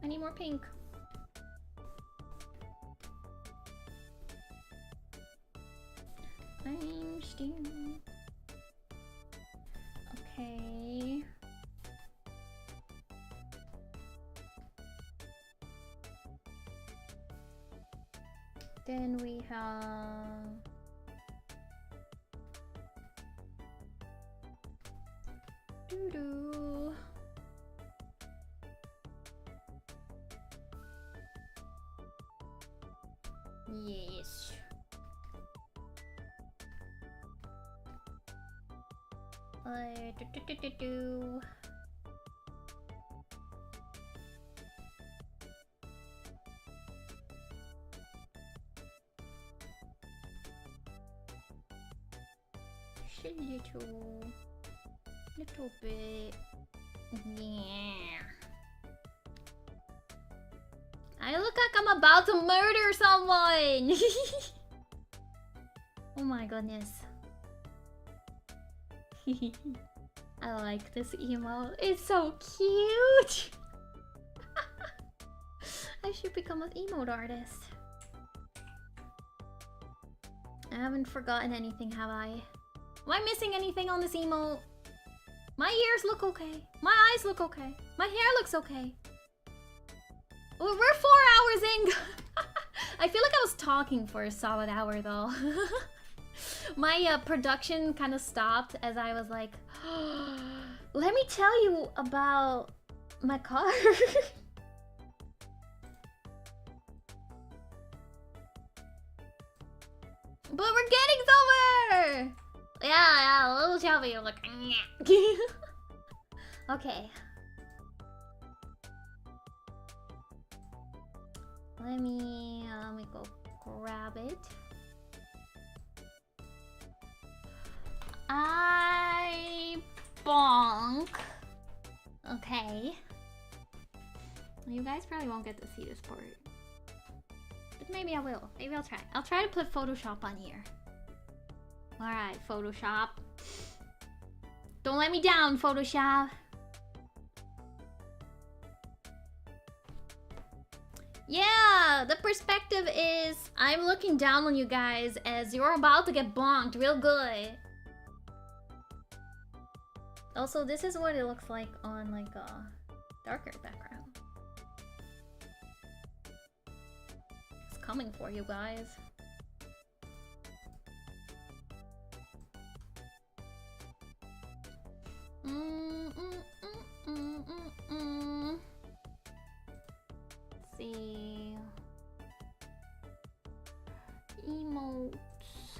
I need more pink. I'm still okay. Then we have doo-doo. Yes. Do. Little bit. Yeah. I look like I'm about to murder someone. Oh my goodness. I like this emo. It's so cute. I should become an emote artist. I haven't forgotten anything, have I? Am I missing anything on this emote? My ears look okay. My eyes look okay. My hair looks okay. Well, we're 4 hours in. I feel like I was talking for a solid hour though. My production kind of stopped as I was like, let me tell you about my car. But we're getting somewhere! Yeah, a little chubby. Like, okay. Let me go grab it. Bonk. Okay. You guys probably won't get to see this part. But maybe I will. Maybe I'll try. I'll try to put Photoshop on here. Alright, Photoshop. Don't let me down, Photoshop. Yeah, the perspective is I'm looking down on you guys as you're about to get bonked real good. Also, this is what it looks like on like a darker background. It's coming for you guys. Let's see. Emotes.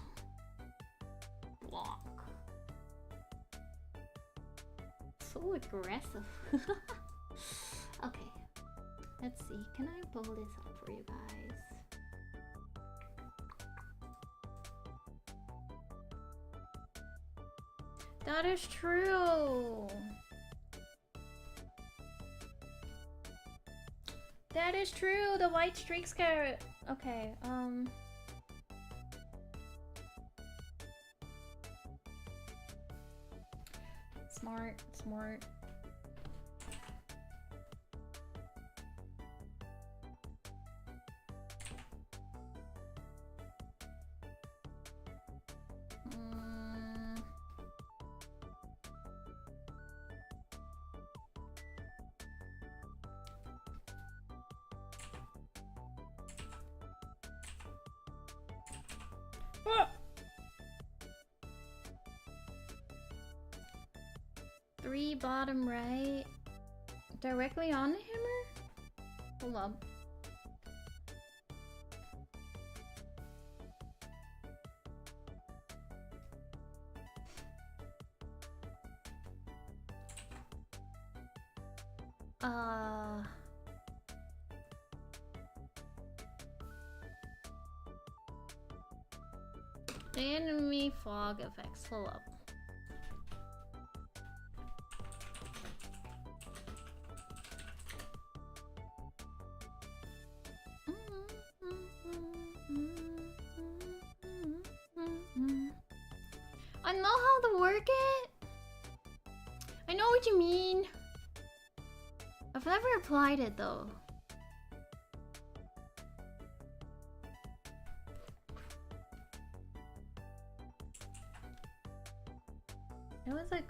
Block. So aggressive. Okay. Let's see. Can I pull this up for you guys? That is true. That is true. The white streaks go. Okay. Smart. Three bottom right. Directly on the hammer? Hold up. Enemy fog effects. Hold up. I know how to work it. I know what you mean. I've never applied it though. It was like...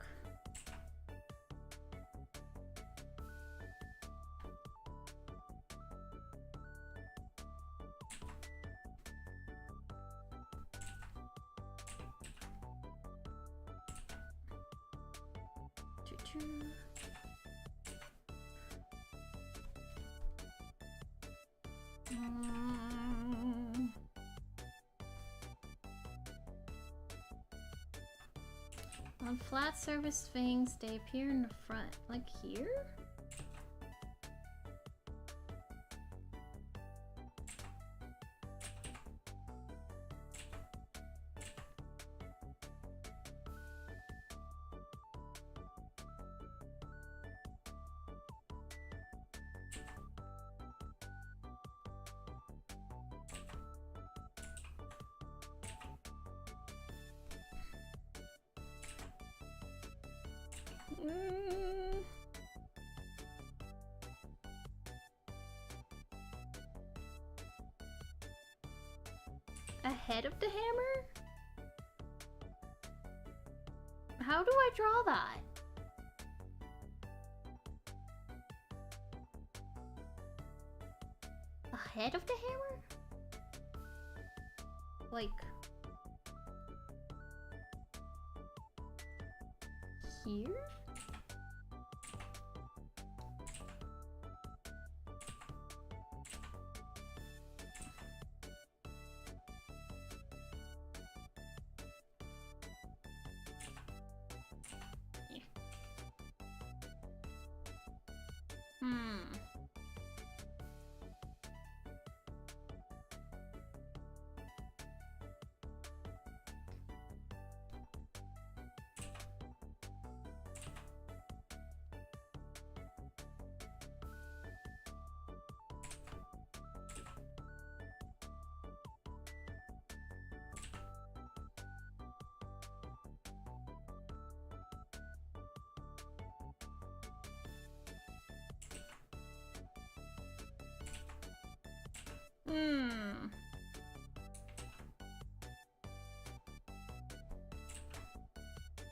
On flat surface things, they appear in the front. Like here? Ahead of the hammer? How do I draw that? Ahead of the hammer? Like... here?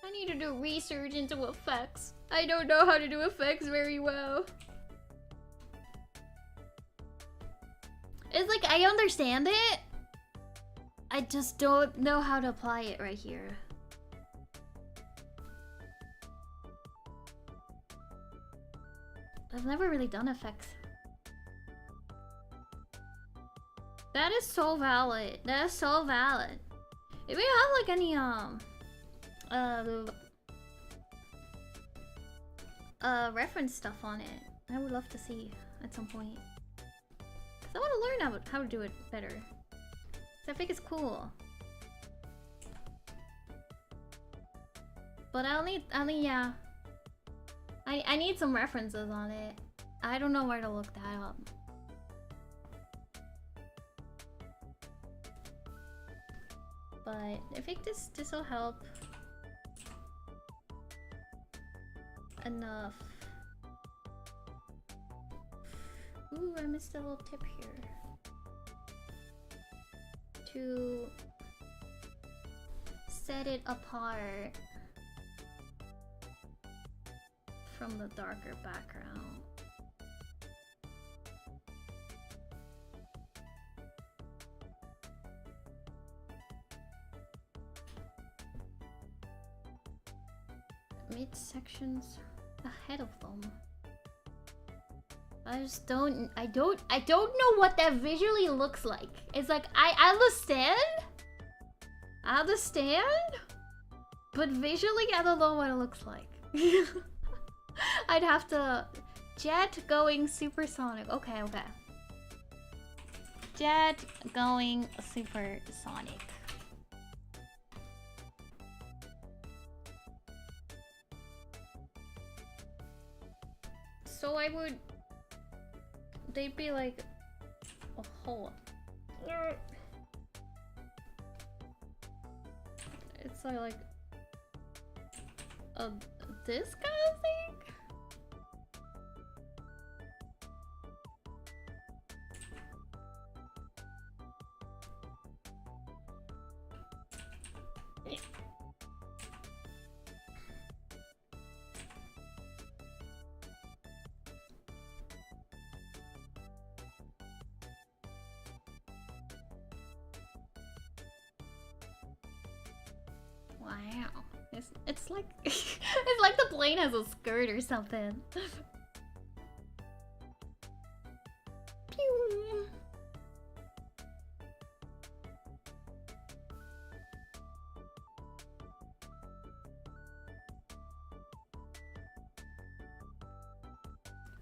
I need to do research into effects. I don't know how to do effects very well. It's like, I understand it. I just don't know how to apply it right here. I've never really done effects. That is so valid. That is so valid. If you have like any reference stuff on it, I would love to see at some point. 'Cause I want to learn how to do it better. 'Cause I think it's cool. But yeah. I need some references on it. I don't know where to look that up. But I think this will help enough. Ooh, I missed a little tip here. To set it apart from the darker background. Mid-sections ahead of them. I don't know what that visually looks like. It's like, I understand, but visually I don't know what it looks like. I'd have to... Jet going supersonic. Okay. Jet going supersonic. So they'd be like a hole. It's like a This kind of thing? Wow. It's like it's like the plane has a skirt or something. Pew.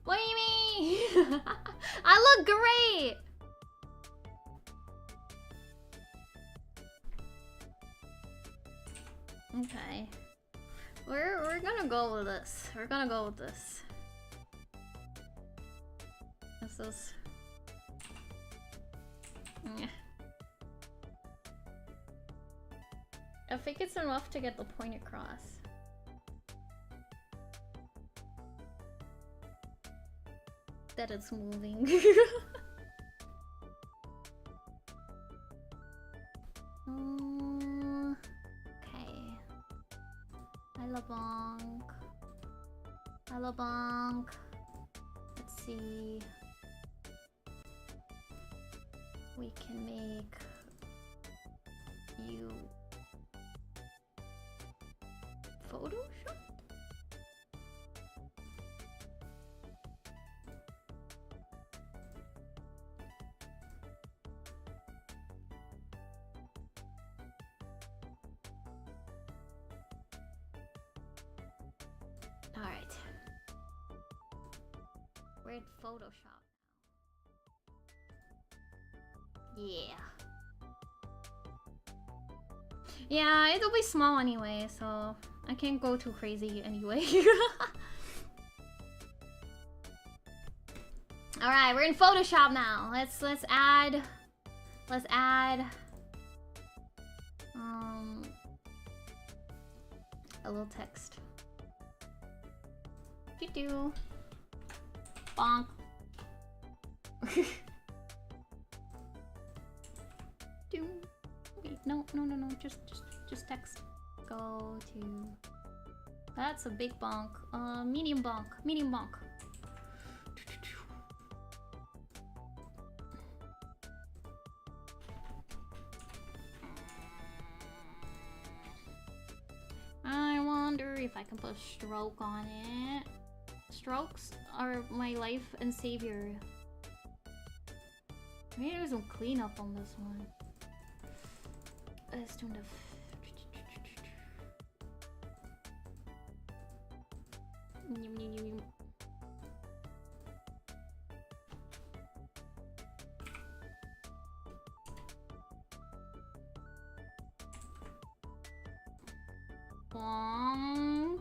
What do you mean? I look great. Okay. We're gonna go with this. We're gonna go with this. This is... Yeah. I think it's enough to get the point across. That it's moving. Ayla Bonk. Ayla Bonk. Let's see. We can make you Photoshop? Alright. We're in Photoshop now. Yeah. Yeah, it'll be small anyway, so I can't go too crazy anyway. Alright, we're in Photoshop now. Let's add a little text. Do bonk. Do wait, no, just text. Go to. That's a big bonk. Medium bonk. Medium bonk. I wonder if I can put a stroke on it. Strokes are my life and savior. Maybe there's some cleanup on this one. Let's do the. Bonk.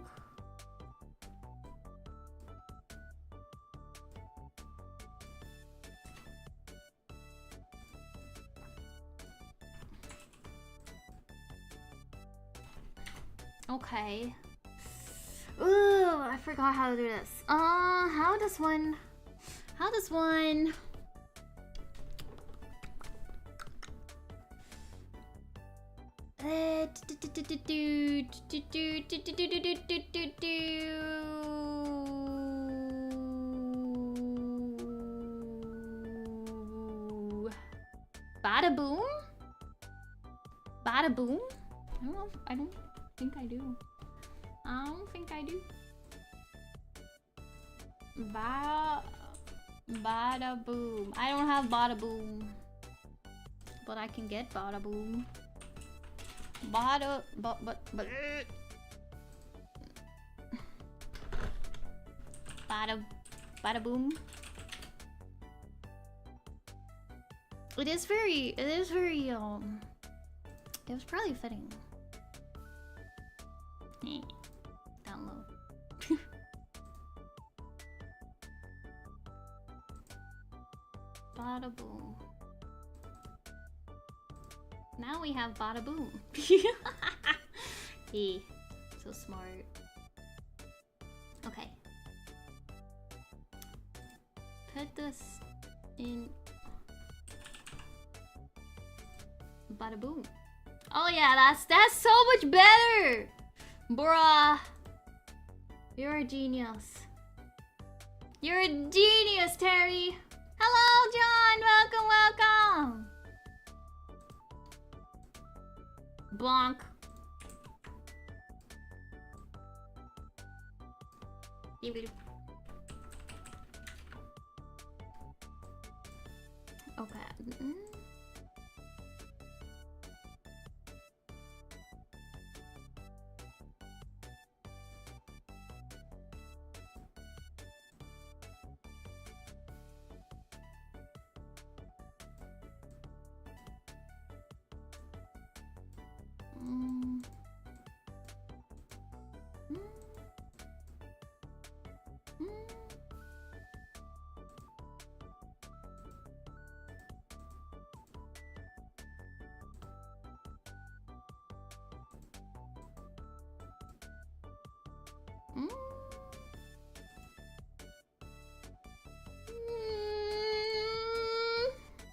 Okay. Ooh, I forgot how to do this. How does one? Bada boom? Bada boom? I don't know. I don't think I do. I don't think I do. Bada boom. I don't have bada boom, but I can get bada boom. Bada boom. It is very it was probably fitting. Down low. Bada boom. Now we have bada boom. Hey, so smart. this in... Bada boom. Oh yeah, that's so much better! Bruh. You're a genius. You're a genius, Terry! Hello, John! Welcome, welcome! Bonk. Okay.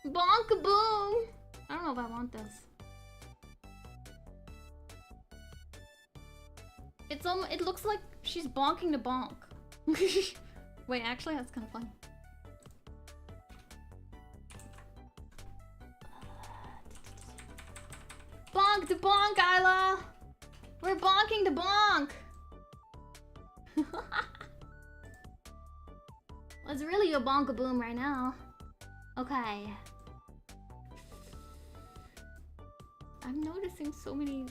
Bonk boom! I don't know if I want this. It looks like she's bonking the bonk. Wait, actually that's kind of fun. Bonk the bonk, Ayla! We're bonking the bonk! It's really a bonk-a-boom right now. Okay. I'm noticing so many...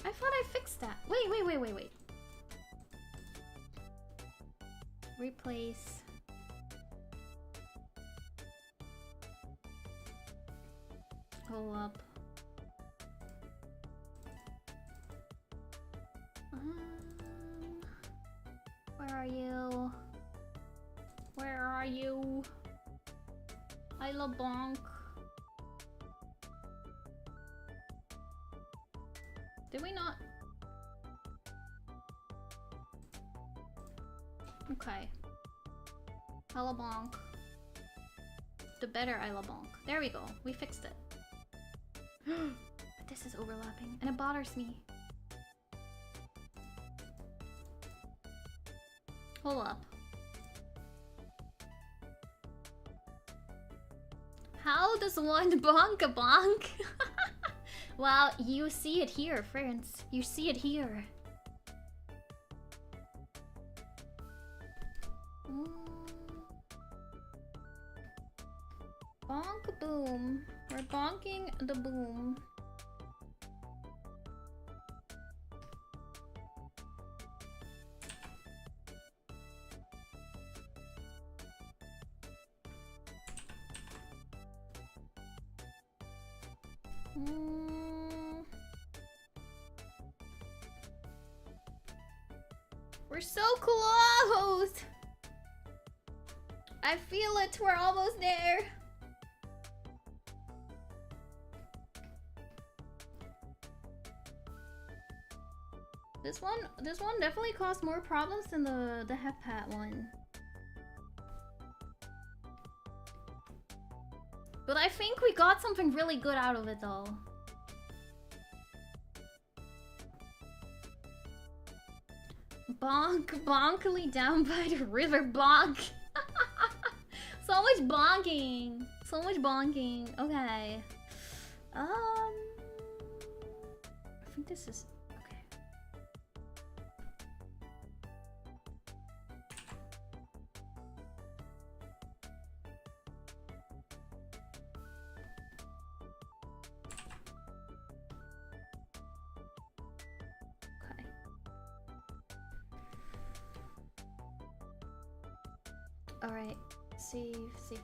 I thought I fixed that. Wait. Replace. Pull up. Where are you? Where are you? I love Bonk. Did we not? Okay. Ayla Bonk. The better Ayla Bonk. There we go. We fixed it. But this is overlapping and it bothers me. Hold up. How does one bonk a bonk? Well, you see it here, friends. You see it here. Bonk boom. We're bonking the boom. We're so close! I feel it, we're almost there. This one definitely caused more problems than the HepPat one. But I think we got something really good out of it though. Bonk, bonkily down by the river, bonk. So much bonking. So much bonking. Okay. I think this is okay. Okay. Alright, save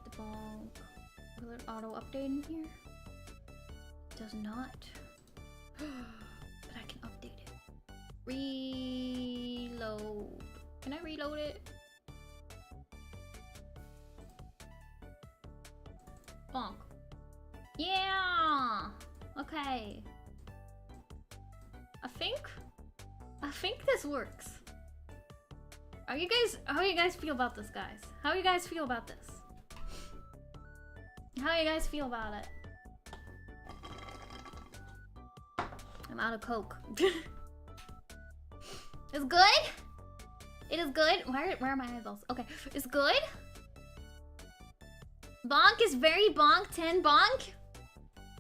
the bonk. Will it auto update in here? It does not. But I can update it. Reload. Can I reload it? Bonk. Yeah! Okay. I think this works. How you guys feel about this, guys? How you guys feel about this? How you guys feel about it? I'm out of Coke. It's good? It is good? Where are my eyeballs? Okay, it's good? Bonk is very bonk. 10 bonk?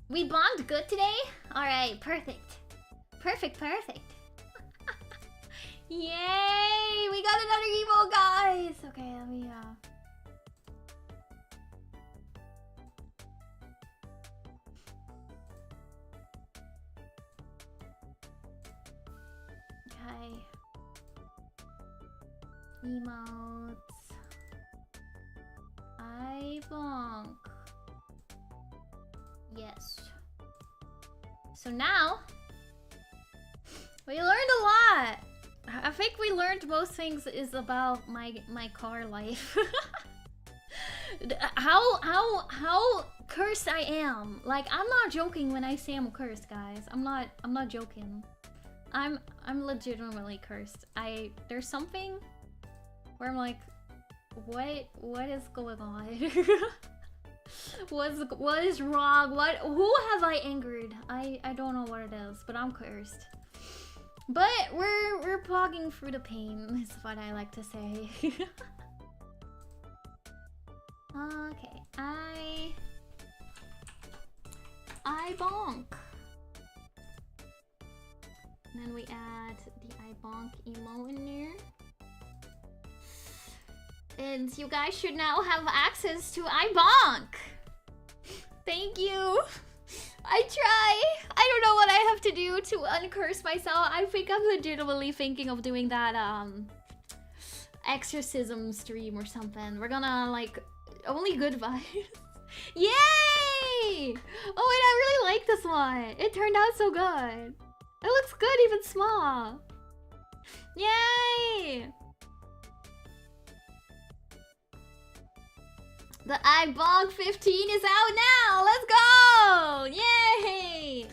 We bonked good today? Alright, perfect. Perfect. Yay! We got another emo, guys! Okay, let me, Okay. Emotes. I bonk. Yes. So now, we learned a lot. I think we learned most things is about my car life. how cursed I am. Like, I'm not joking when I say I'm cursed, guys. I'm not joking. I'm legitimately cursed. There's something where I'm like, what is going on? What is wrong? Who have I angered? I don't know what it is, but I'm cursed. But we're plugging through the pain, is what I like to say. Okay, I bonk. And then we add the I bonk emo in there. And you guys should now have access to I bonk. Thank you. I try. I don't know what I have to do to uncurse myself. I think I'm legitimately thinking of doing that exorcism stream or something. We're gonna like only good vibes. Yay! Oh wait, I really like this one. It turned out so good. It looks good even small. Yay! The iBonk 15 is out now! Let's go! Yay!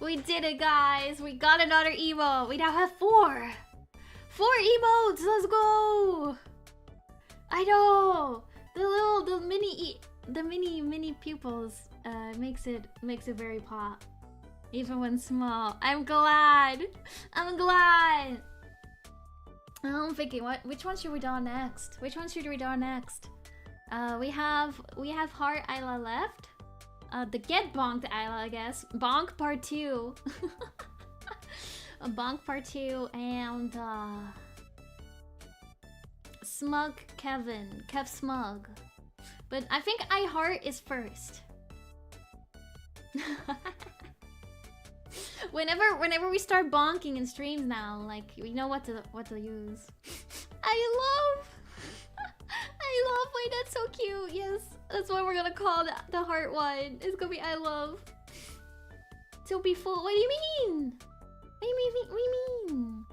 We did it, guys. We got another emote. We now have 4. 4 emotes! Let's go! I know! The mini pupils makes it very pop. Even when small. I'm glad! I'm thinking, which one should we do next? We have Heart Ayla left. The Get Bonked Ayla, I guess. Bonk Part 2. Bonk Part 2 and Smug Kevin. Kev Smug. But I think I Heart is first. Whenever we start bonking in streams now, like we know what to use. I love. Wait, that's so cute. Yes, that's what we're gonna call the heart one. It's gonna be I love. So be full. What do you mean? What do you mean?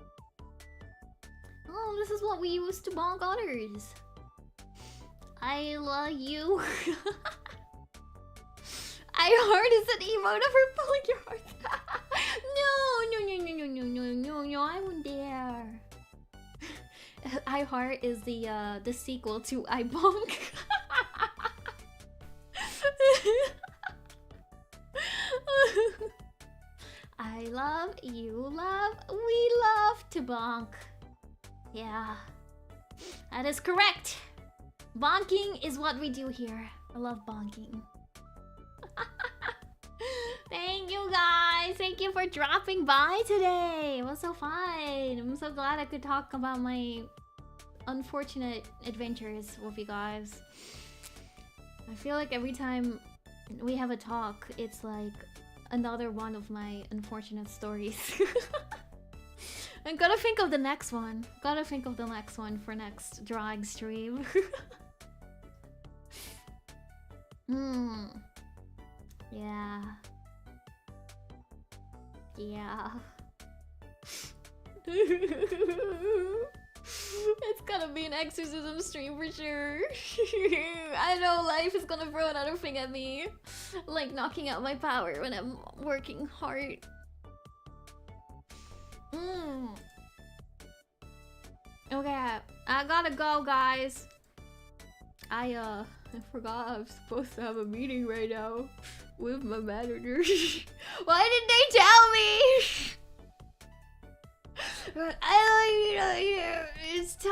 Oh, this is what we use to bonk others. Ayla Yew. I heart is an emote of her pulling your heart. No, I won't dare. I Heart is the sequel to I Bonk. I love, you love, we love to bonk. Yeah, that is correct. Bonking is what we do here. I love bonking. Thank you guys. Thank you for dropping by today. It was so fun. I'm so glad I could talk about my unfortunate adventures with you guys. I feel like every time we have a talk, it's like another one of my unfortunate stories. I'm gonna think of the next one. For next drawing stream. Yeah. It's gonna be an exorcism stream for sure. I know life is gonna throw another thing at me. Like knocking out my power when I'm working hard. Okay, I gotta go, guys. I forgot I'm supposed to have a meeting right now with my manager. Why didn't they tell me? It's time.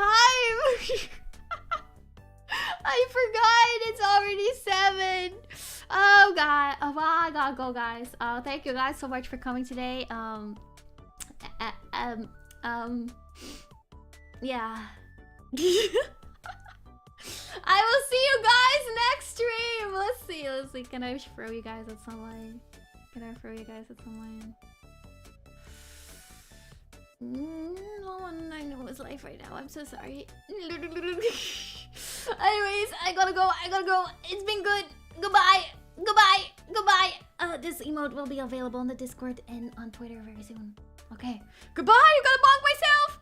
I forgot it's already 7. Oh god. Oh, well, I gotta go, guys. Thank you guys so much for coming today. Yeah. I will see you guys next stream. Let's see. Can I throw you guys at some line? No one I know is live right now. I'm so sorry. Anyways, I gotta go. It's been good. Goodbye. This emote will be available on the Discord and on Twitter very soon. Okay. Goodbye. I'm gonna bonk myself.